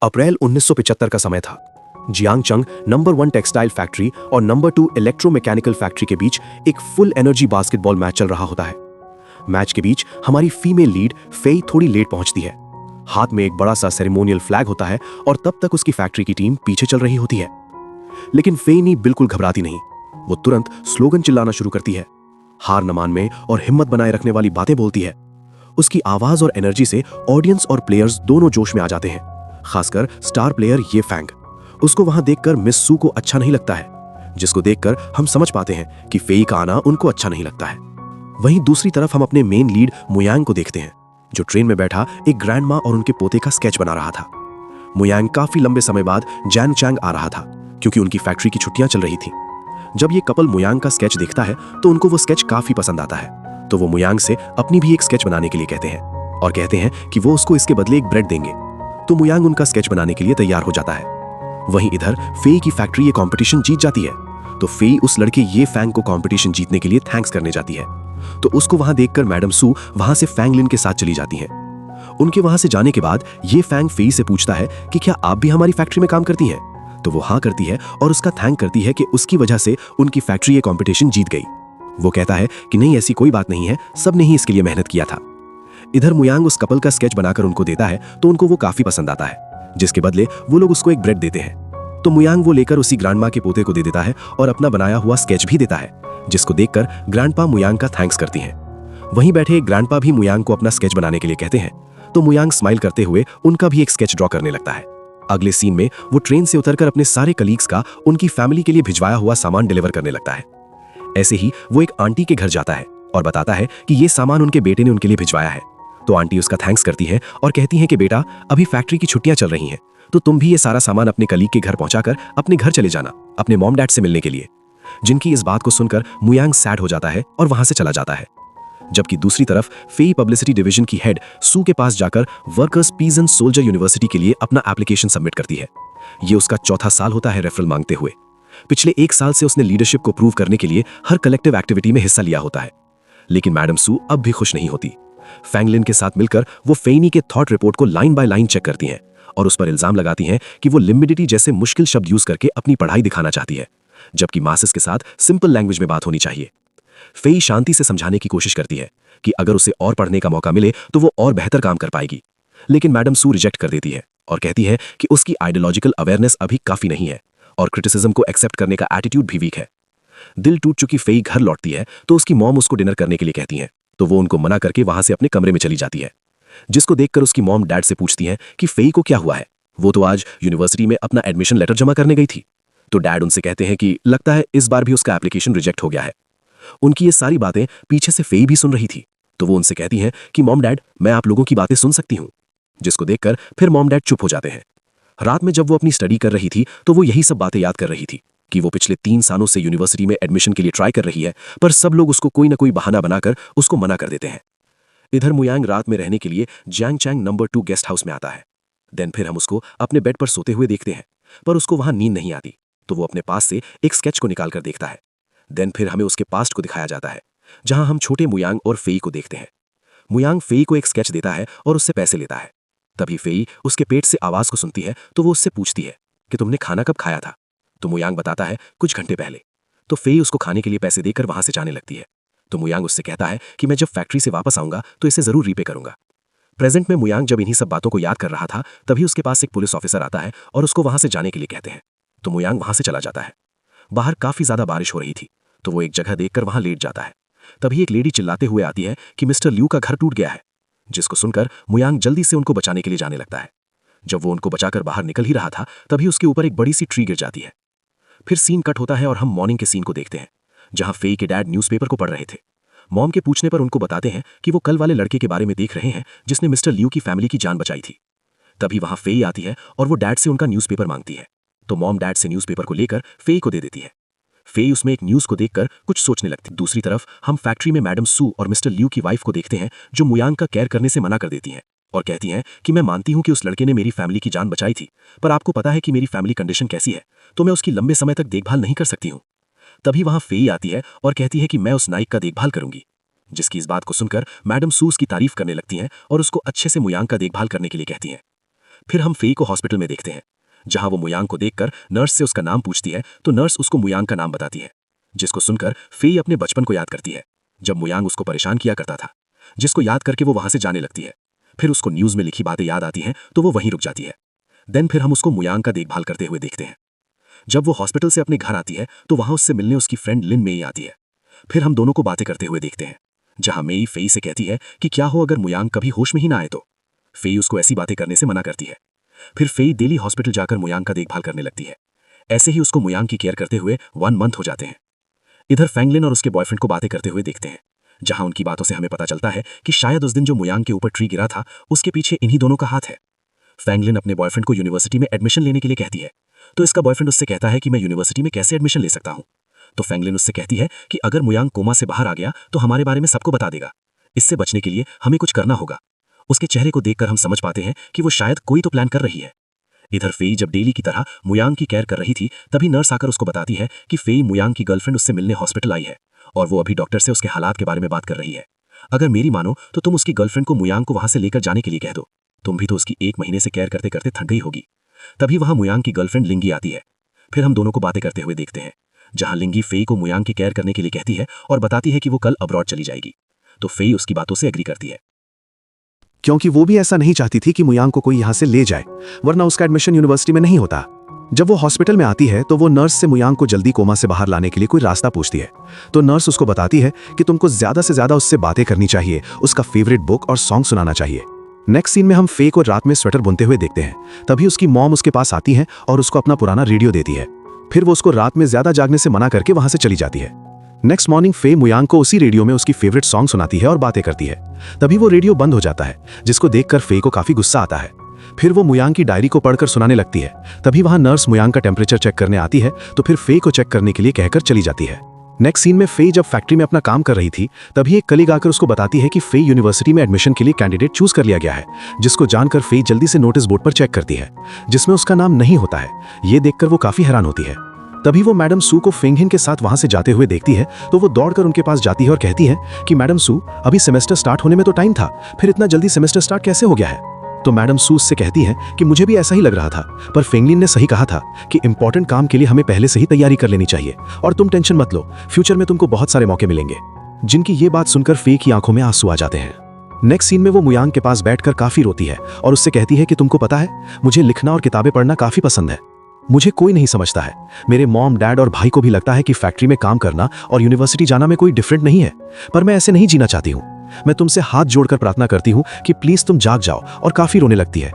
अप्रैल 1975 का समय था। जियांगचंग नंबर 1 टेक्सटाइल फैक्ट्री और नंबर 2 इलेक्ट्रोमैकेनिकल फैक्ट्री के बीच एक फुल एनर्जी बास्केटबॉल मैच चल रहा होता है। मैच के बीच हमारी फीमेल लीड फेई थोड़ी लेट पहुंचती है। हाथ में एक बड़ा सा सेरेमोनियल फ्लैग होता है और तब तक उसकी फैक्ट्री की टीम पीछे चल रही होती है। लेकिन फेई बिल्कुल घबराती नहीं। वो तुरंत स्लोगन चिल्लाना शुरू करती है। हार न मानने और हिम्मत बनाए रखने वाली बातें बोलती है। उसकी आवाज और एनर्जी से ऑडियंस और प्लेयर्स दोनों जोश में आ जाते हैं। खासकर स्टार प्लेयर ये फैंग। उसको वहां देखकर मिस सू को अच्छा नहीं लगता है, जिसको देखकर हम समझ पाते हैं कि फेई का आना उनको अच्छा नहीं लगता है। वहीं दूसरी तरफ हम अपने मेन लीड मुयांग को देखते हैं, जो ट्रेन में बैठा एक ग्रैंड माँ और उनके पोते का स्केच बना रहा था। मुयांग काफी लंबे समय बाद जैनचैंग आ रहा था, क्योंकि उनकी फैक्ट्री की छुट्टियां चल रही थी। जब ये कपल मुयांग का स्केच देखता है तो उनको वो स्केच काफी पसंद आता है, तो वो मुयांग से अपनी भी एक स्केच बनाने के लिए कहते हैं और कहते हैं कि वो उसको इसके बदले एक ब्रेड देंगे। तो मुयांग उनका स्केच बनाने के लिए तैयार हो जाता है। वहीं इधर फेई की फैक्ट्री ये कंपटीशन जीत जाती है, तो फेई उस लड़के ये फैंग को कंपटीशन जीतने के लिए थैंक्स करने जाती है। तो उसको वहां देखकर मैडम सू वहां से फैंग लिन के साथ चली जाती हैं। उनके वहां से जाने के बाद ये फैंग फेई से पूछता है कि क्या आप भी हमारी फैक्ट्री में काम करती हैं? तो वो हाँ करती है और उसका थैंक करती है कि उसकी वजह से उनकी फैक्ट्री ये कंपटीशन जीत गई। वो कहता है कि नहीं, ऐसी कोई बात नहीं है, सबने ही इसके लिए मेहनत किया था। इधर मुयांग उस कपल का स्केच बनाकर उनको देता है, तो उनको वो काफी पसंद आता है, जिसके बदले वो लोग उसको एक ब्रेड देते हैं। तो मुयांग वो लेकर उसी ग्रैंडमा के पोते को दे देता है और अपना बनाया हुआ स्केच भी देता है, जिसको देखकर ग्रैंडपा मुयांग का थैंक्स करती हैं। वहीं बैठे ग्रैंडपा भी मुयांग को अपना स्केच बनाने के लिए कहते हैं, तो मुयांग स्माइल करते हुए उनका भी एक स्केच ड्रॉ करने लगता है। अगले सीन में वो ट्रेन से उतरकर अपने सारे कलीग्स का उनकी फैमिली के लिए भिजवाया हुआ सामान डिलीवर करने लगता है। ऐसे ही वो एक आंटी के घर जाता है और बताता है कि ये सामान उनके बेटे ने उनके लिए भिजवाया है। तो आंटी उसका थैंक्स करती है और कहती है कि बेटा, अभी फैक्ट्री की छुट्टियां चल रही हैं, तो तुम भी ये सारा सामान अपने कलीग के घर पहुंचाकर अपने घर चले जाना, अपने मॉम डैड से मिलने के लिए। जिनकी इस बात को सुनकर मुयांग सैड हो जाता है और वहां से चला जाता है। जबकि दूसरी तरफ फेई पब्लिसिटी डिवीजन की हेड सू के पास जाकर workers peace and soldier university के लिए अपना एप्लीकेशन सबमिट करती है। ये उसका चौथा साल होता है रेफरल मांगते हुए। पिछले 1 साल से उसने लीडरशिप को प्रूव करने के लिए हर कलेक्टिव एक्टिविटी में हिस्सा लिया होता है। लेकिन मैडम सू अब भी खुश नहीं होती। फैंगलिन के साथ मिलकर वो फेनी के थॉट रिपोर्ट को लाइन बाय लाइन चेक करती हैं और उस पर इल्जाम लगाती हैं कि वो लिमिडिटी जैसे मुश्किल शब्द यूज करके अपनी पढ़ाई दिखाना चाहती है, जबकि मासेस के साथ सिंपल लैंग्वेज में बात होनी चाहिए। फेई शांति से समझाने की कोशिश करती है कि अगर उसे और पढ़ने का मौका मिले तो वो और बेहतर काम कर पाएगी। लेकिन मैडम सू रिजेक्ट कर देती है और कहती है कि उसकी आइडियोलॉजिकल अवेयरनेस अभी काफी नहीं है और क्रिटिसिज्म को एक्सेप्ट करने का एटीट्यूड भी वीक है। दिल टूट चुकी फेई घर लौटती है तो उसकी मॉम उसको डिनर करने के लिए कहती है, तो वो उनको मना करके वहां से अपने कमरे में चली जाती है। जिसको देखकर उसकी मॉम डैड से पूछती है कि फेई को क्या हुआ है, वो तो आज यूनिवर्सिटी में अपना एडमिशन लेटर जमा करने गई थी। तो डैड उनसे कहते हैं कि लगता है इस बार भी उसका एप्लीकेशन रिजेक्ट हो गया है। उनकी ये सारी बातें पीछे से फेई भी सुन रही थी, तो वो उनसे कहती हैं कि मॉम डैड, मैं आप लोगों की बातें सुन सकती हूँ। जिसको देखकर फिर मॉम डैड चुप हो जाते हैं। रात में जब वो अपनी स्टडी कर रही थी तो वो यही सब बातें याद कर रही थी कि वो पिछले 3 सालों से यूनिवर्सिटी में एडमिशन के लिए ट्राई कर रही है, पर सब लोग उसको कोई ना कोई बहाना बनाकर उसको मना कर देते हैं। इधर मुयांग रात में रहने के लिए जियांगचैंग नंबर 2 गेस्ट हाउस में आता है। देन फिर हम उसको अपने बेड पर सोते हुए देखते हैं, पर उसको वहां नींद नहीं आती, तो वो अपने पास से एक स्केच को निकाल कर देखता है। देन फिर हमें उसके पास्ट को दिखाया जाता है, जहां हम छोटे मुयांग और फेई को देखते हैं। मुयांग फेई को एक स्केच देता है और उससे पैसे लेता है। तभी फेई उसके पेट से आवाज को सुनती है, तो वो उससे पूछती है कि तुमने खाना कब खाया था? तो मुयांग बताता है कुछ घंटे पहले। तो फेई उसको खाने के लिए पैसे देकर वहां से जाने लगती है। तो मुयांग उससे कहता है कि मैं जब फैक्ट्री से वापस आऊंगा तो इसे जरूर रीपे करूंगा। प्रेजेंट में मुयांग जब इन्हीं सब बातों को याद कर रहा था, तभी उसके पास एक पुलिस ऑफिसर आता है और उसको वहां से जाने के लिए कहते हैं। तो मुयांग वहां से चला जाता है। बाहर काफी ज्यादा बारिश हो रही थी, तो वो एक जगह देखकर वहां लेट जाता है। तभी एक लेडी चिल्लाते हुए आती है कि मिस्टर ल्यू का घर टूट गया है, जिसको सुनकर मुयांग जल्दी से उनको बचाने के लिए जाने लगता है। जब वो उनको बचाकर बाहर निकल ही रहा था, तभी उसके ऊपर एक बड़ी सी ट्री गिर जाती है। फिर सीन कट होता है और हम मॉर्निंग के सीन को देखते हैं, जहां फेई के डैड न्यूज़पेपर को पढ़ रहे थे। मॉम के पूछने पर उनको बताते हैं कि वो कल वाले लड़के के बारे में देख रहे हैं जिसने मिस्टर ल्यू की फैमिली की जान बचाई थी। तभी वहां फेई आती है और वो डैड से उनका न्यूज़पेपर मांगती है, तो मॉम डैड से न्यूज़पेपर को लेकर फेई को दे देती है। फेई उसमें एक न्यूज़ को देखकर कुछ सोचने लगती। दूसरी तरफ हम फैक्ट्री में मैडम सू और मिस्टर ल्यू की वाइफ को देखते हैं, जो मुयांग का केयर करने से मना कर देती हैं और कहती हैं कि मैं मानती हूं कि उस लड़के ने मेरी फैमिली की जान बचाई थी, पर आपको पता है कि मेरी फैमिली कंडीशन कैसी है, तो मैं उसकी लंबे समय तक देखभाल नहीं कर सकती हूं। तभी वहां फेई आती है और कहती है कि मैं उस नाइक का देखभाल करूंगी। जिसकी इस बात को सुनकर मैडम सू उसकी तारीफ करने लगती हैं और उसको अच्छे से मुयांग का देखभाल करने के लिए कहती हैं। फिर हम फेई को हॉस्पिटल में देखते हैं, जहां वो मुयांग को देखकर नर्स से उसका नाम पूछती है तो नर्स उसको मुयांग का नाम बताती है, जिसको सुनकर फेई अपने बचपन को याद करती है, जब मुयांग उसको परेशान किया करता था, जिसको याद करके वो वहां से जाने लगती है। फिर उसको न्यूज में लिखी बातें याद आती हैं तो वो वहीं रुक जाती है। देन फिर हम उसको मुयांग का देखभाल करते हुए देखते हैं। जब वो हॉस्पिटल से अपने घर आती है तो वहां उससे मिलने उसकी फ्रेंड लिन मेई आती है। फिर हम दोनों को बातें करते हुए देखते हैं, जहां मेई फेई से कहती है कि क्या हो अगर मुयांग कभी होश में ही ना आए तो। फेई उसको ऐसी बातें करने से मना करती है। फिर फेई डेली हॉस्पिटल जाकर मुयांग का देखभाल करने लगती है। ऐसे ही उसको मुयांग की केयर करते हुए 1 मंथ हो जाते हैं। इधर फैंगलिन और उसके बॉयफ्रेंड को बातें करते हुए देखते हैं, जहां उनकी बातों से हमें पता चलता है कि शायद उस दिन जो मुयांग के ऊपर ट्री गिरा था उसके पीछे इन्हीं दोनों का हाथ है। फैंगलिन अपने बॉयफ्रेंड को यूनिवर्सिटी में एडमिशन लेने के लिए कहती है, तो इसका बॉयफ्रेंड उससे कहता है कि मैं यूनिवर्सिटी में कैसे एडमिशन ले सकता हूं। तो फैंगलिन उससे कहती है कि अगर मुयांग कोमा से बाहर आ गया तो हमारे बारे में सबको बता देगा। इससे बचने के लिए हमें कुछ करना होगा। उसके चेहरे को देखकर हम समझ पाते हैं कि वो शायद कोई तो प्लान कर रही है। इधर फेई जब डेली की तरह मुयांग की केयर कर रही थी, तभी नर्स आकर उसको बताती है कि फेई मुयांग की गर्लफ्रेंड उससे मिलने हॉस्पिटल आई है और वो अभी डॉक्टर से उसके हालात के बारे में बात कर रही है। अगर मेरी मानो तो तुम उसकी गर्लफ्रेंड को मुयांग को वहां से लेकर जाने के लिए कह दो। तुम भी तो उसकी 1 महीने से केयर करते करते थक गई होगी। तभी वहां मुयांग की गर्लफ्रेंड लिंगी आती है। फिर हम दोनों को बातें करते हुए देखते हैं, जहां लिंगी फेई को मुयांग की केयर करने के लिए कहती है और बताती है कि वो कल अब्रॉड चली जाएगी। तो फेई उसकी बातों से एग्री करती है, क्योंकि वो भी ऐसा नहीं चाहती थी कि मुयांग को कोई यहां से ले जाए, वरना उसका एडमिशन यूनिवर्सिटी में नहीं होता। जब वो हॉस्पिटल में आती है तो वो नर्स से मुयांग को जल्दी कोमा से बाहर लाने के लिए कोई रास्ता पूछती है। तो नर्स उसको बताती है कि तुमको ज्यादा से ज्यादा उससे बातें करनी चाहिए, उसका फेवरेट बुक और सॉन्ग सुनाना चाहिए। नेक्स्ट सीन में हम फेई को रात में स्वेटर बुनते हुए देखते हैं। तभी उसकी मॉम उसके पास आती है और उसको अपना पुराना रेडियो देती है। फिर वो उसको रात में ज्यादा जागने से मना करके वहां से चली जाती है। नेक्स्ट मॉर्निंग फेई मुयांग को उसी रेडियो में उसकी फेवरेट सॉन्ग सुनाती है और बातें करती है। तभी वो रेडियो बंद हो जाता है, जिसको देखकर फेई को काफी गुस्सा आता है। फिर वो मुयांग की डायरी को पढ़कर सुनाने लगती है। तभी वहां नर्स मुयांग का टेम्परेचर चेक करने आती है, तो फिर फेई को चेक करने के लिए कहकर चली जाती है। नेक्स्ट सीन में फेई जब फैक्ट्री में अपना काम कर रही थी, तभी एक कलीग आकर उसको बताती है कि फेई यूनिवर्सिटी में एडमिशन के लिए कैंडिडेट चूज कर लिया गया है, जिसको जानकर फेई जल्दी से नोटिस बोर्ड पर चेक करती है, जिसमें उसका नाम नहीं होता है। ये देखकर वो काफी हैरान होती है। तभी वो मैडम सू को फेंगहिन के साथ वहां से जाते हुए देखती है, तो वो दौड़कर उनके पास जाती है और कहती है कि मैडम सू, अभी सेमेस्टर स्टार्ट होने में तो टाइम था, फिर इतना जल्दी सेमेस्टर स्टार्ट कैसे हो गया है। तो मैडम सू उससे कहती है कि मुझे भी ऐसा ही लग रहा था, पर फेंगलिन ने सही कहा था कि इंपॉर्टेंट काम के लिए हमें पहले से ही तैयारी कर लेनी चाहिए, और तुम टेंशन मत लो, फ्यूचर में तुमको बहुत सारे मौके मिलेंगे। जिनकी ये बात सुनकर फेई की आंखों में आंसू आ जाते हैं। नेक्स्ट सीन में वो मुयांग के पास बैठकर काफी रोती है और उससे कहती है कि तुमको पता है, मुझे लिखना और किताबें पढ़ना काफी पसंद है। मुझे कोई नहीं समझता है। मेरे मॉम, डैड और भाई को भी लगता है कि फैक्ट्री में काम करना और यूनिवर्सिटी जाना में कोई डिफरेंट नहीं है, पर मैं ऐसे नहीं जीना चाहती हूँ। मैं तुमसे हाथ जोड़कर प्रार्थना करती हूँ कि प्लीज तुम जाग जाओ, और काफी रोने लगती है।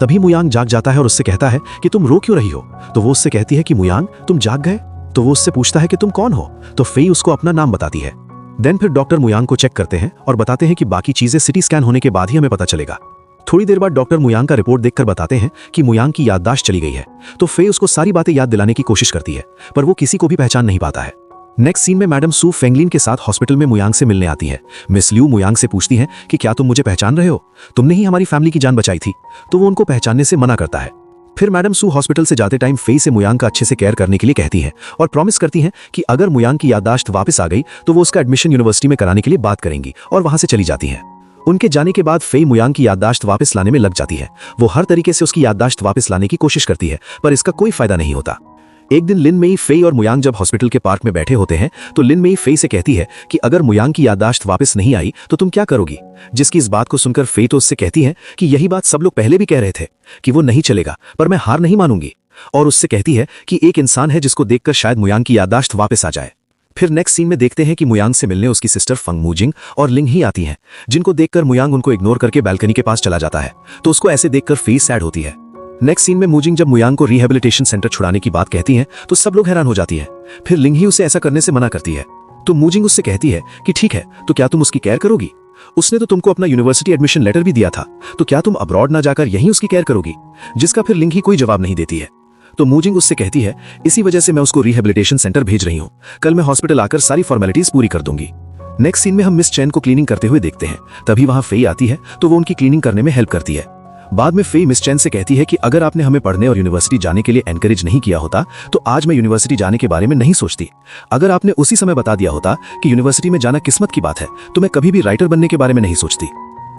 तभी मुयांग जाग जाता है और उससे कहता है कि तुम रो क्यों रही हो। तो वो उससे कहती है कि मुयांग, तुम जाग गए। तो वो उससे पूछता है कि तुम कौन हो। तो फेई उसको अपना नाम बताती है। देन फिर डॉक्टर मुयांग को चेक करते हैं और बताते हैं कि बाकी चीजें सिटी स्कैन होने के बाद ही हमें पता चलेगा। थोड़ी देर बाद डॉक्टर मुयांग का रिपोर्ट देखकर बताते हैं कि मुयांग की याददाश्त चली गई है। तो फेई उसको सारी बातें याद दिलाने की कोशिश करती है, पर वो किसी को भी पहचान नहीं पाता है। नेक्स्ट सीन में मैडम सू फेंगलिन के साथ हॉस्पिटल में मुयांग से मिलने आती है। मिस लियू मुयांग से पूछती हैं कि क्या तुम मुझे पहचान रहे हो, तुमने ही हमारी फैमिली की जान बचाई थी। तो वो उनको पहचानने से मना करता है। फिर मैडम सू हॉस्पिटल से जाते टाइम फेई से मुयांग का अच्छे से केयर करने के लिए कहती हैं और प्रॉमिस करती हैं कि अगर मुयांग की याददाश्त वापस आ गई तो वो उसका एडमिशन यूनिवर्सिटी में कराने के लिए बात करेंगी, और वहां से चली जाती हैं। उनके जाने के बाद फेई मुयांग की याददाश्त वापस लाने में लग जाती है। वो हर तरीके से उसकी याददाश्त वापस लाने की कोशिश करती है, पर इसका कोई फायदा नहीं होता। एक दिन लिन मेई, फेई और मुयांग जब हॉस्पिटल के पार्क में बैठे होते हैं, तो लिन मेई फेई से कहती है कि अगर मुयांग की याददाश्त वापस नहीं आई तो तुम क्या करोगी। जिसकी इस बात को सुनकर फेई तो उससे कहती है कि यही बात सब लोग पहले भी कह रहे थे कि वो नहीं चलेगा, पर मैं हार नहीं मानूंगी। और उससे कहती है कि एक इंसान है जिसको देखकर शायद मुयांग की याददाश्त वापस आ जाए। फिर नेक्स्ट सीन में देखते हैं कि मुयांग से मिलने उसकी सिस्टर फंग मूजिंग और लिंग ही आती हैं, जिनको देखकर मुयांग उनको इग्नोर करके बालकनी के पास चला जाता है। तो उसको ऐसे देखकर फेई सैड होती है। नेक्स्ट सीन में मूजिंग जब मुयांग को रिहेबिलिटेशन सेंटर छुड़ाने की बात कहती है तो सब लोग हैरान हो जाती है। फिर लिंग ही उसे ऐसा करने से मना करती है। तो मूजिंग उससे कहती है कि ठीक है, तो क्या तुम उसकी केयर करोगी। उसने तो तुमको अपना यूनिवर्सिटी एडमिशन लेटर भी दिया था, तो क्या तुम अब्रॉड ना जाकर यहीं उसकी केयर करोगी। जिसका फिर लिंग ही कोई जवाब नहीं देती है। तो मूजिंग उससे कहती है, इसी वजह से मैं उसको रिहेबिलिटेशन सेंटर भेज रही हूँ, कल मैं हॉस्पिटल आकर सारी फॉर्मेलिटीज पूरी कर दूंगी। नेक्स्ट सीन में हम मिस चैन को क्लीनिंग करते हुए देखते हैं। तभी वहां फेई आती है, तो वो उनकी क्लीनिंग करने में हेल्प करती है। बाद में फेई मिस चैन से कहती है कि अगर आपने हमें पढ़ने और यूनिवर्सिटी जाने के लिए एनकरेज नहीं किया होता तो आज मैं यूनिवर्सिटी जाने के बारे में नहीं सोचती। अगर आपने उसी समय बता दिया होता कि यूनिवर्सिटी में जाना किस्मत की बात है तो मैं कभी भी राइटर बनने के बारे में नहीं सोचती।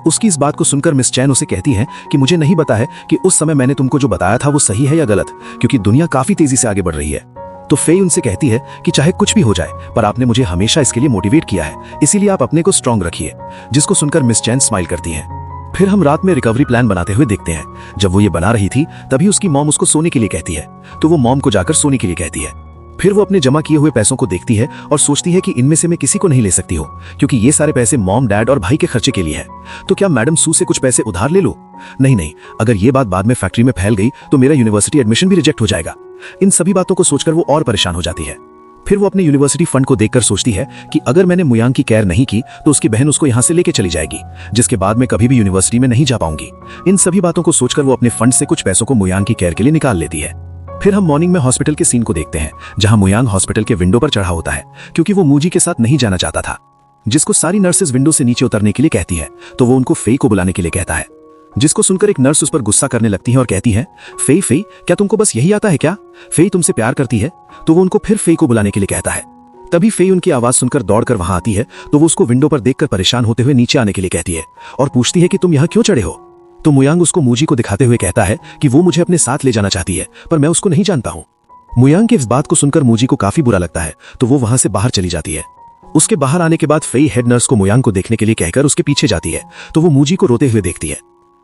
उसकी इस बात को सुनकर मिस चैन उसे कहती है कि मुझे नहीं पता है कि उस समय मैंने तुमको जो बताया था वो सही है या गलत, क्योंकि दुनिया काफी तेजी से आगे बढ़ रही है। तो फेई उनसे कहती है कि चाहे कुछ भी हो जाए, पर आपने मुझे हमेशा इसके लिए मोटिवेट किया है, इसीलिए आप अपने को स्ट्रांग रखिए। जिसको सुनकर मिस चैन स्माइल करती हैं। फिर हम रात में रिकवरी प्लान बनाते हुए देखते हैं। जब वो ये बना रही थी तभी उसकी मॉम उसको सोने के लिए कहती है, तो वो मॉम को जाकर सोने के लिए कहती है। फिर वो अपने जमा किए हुए पैसों को देखती है और सोचती है कि इनमें से मैं किसी को नहीं ले सकती हूँ, क्योंकि ये सारे पैसे मॉम, डैड और भाई के खर्चे के लिए है। तो क्या मैडम सू से कुछ पैसे उधार ले लो? नहीं, अगर ये बात बाद में फैक्ट्री में फैल गई तो मेरा यूनिवर्सिटी एडमिशन भी रिजेक्ट हो जाएगा। इन सभी बातों को सोचकर वो और परेशान हो जाती है। फिर वो अपने यूनिवर्सिटी फंड को देखकर सोचती है कि अगर मैंने मुयांग की केयर नहीं की तो उसकी बहन उसको यहाँ से लेके चली जाएगी, जिसके बाद मैं कभी भी यूनिवर्सिटी में नहीं जा पाऊंगी। इन सभी बातों को सोचकर वो अपने फंड से कुछ पैसों को मुयांग की केयर के लिए निकाल लेती है। फिर हम मॉर्निंग में हॉस्पिटल के सीन को देखते हैं, जहां मुयांग हॉस्पिटल के विंडो पर चढ़ा होता है, क्योंकि वो मूजी के साथ नहीं जाना चाहता था। जिसको सारी नर्सेज विंडो से नीचे उतरने के लिए कहती है, तो वो उनको फेई को बुलाने के लिए कहता है। जिसको सुनकर एक नर्स उस पर गुस्सा करने लगती है और कहती है, फेई क्या तुमको बस यही आता है क्या? फेई तुमसे प्यार करती है? तो वो उनको फिर फेई को बुलाने के लिए कहता है। तभी फेई उनकी आवाज सुनकर दौड़कर वहां आती है, तो वो उसको विंडो पर देखकर परेशान होते हुए नीचे आने के लिए कहती है और पूछती है कि तुम यहाँ क्यों चढ़े हो? तो मुयांग उसको मूजी को दिखाते हुए कहता है कि वो मुझे अपने साथ ले जाना चाहती है, पर मैं उसको नहीं जानता हूँ। मुयांग की इस बात को सुनकर मूजी को काफी बुरा लगता है, तो वो वहां से बाहर चली जाती है। उसके बाहर आने के बाद फेई हेड नर्स को मुयांग को देखने के लिए कहकर उसके पीछे जाती है, तो वो मूजी को रोते हुए देखती है।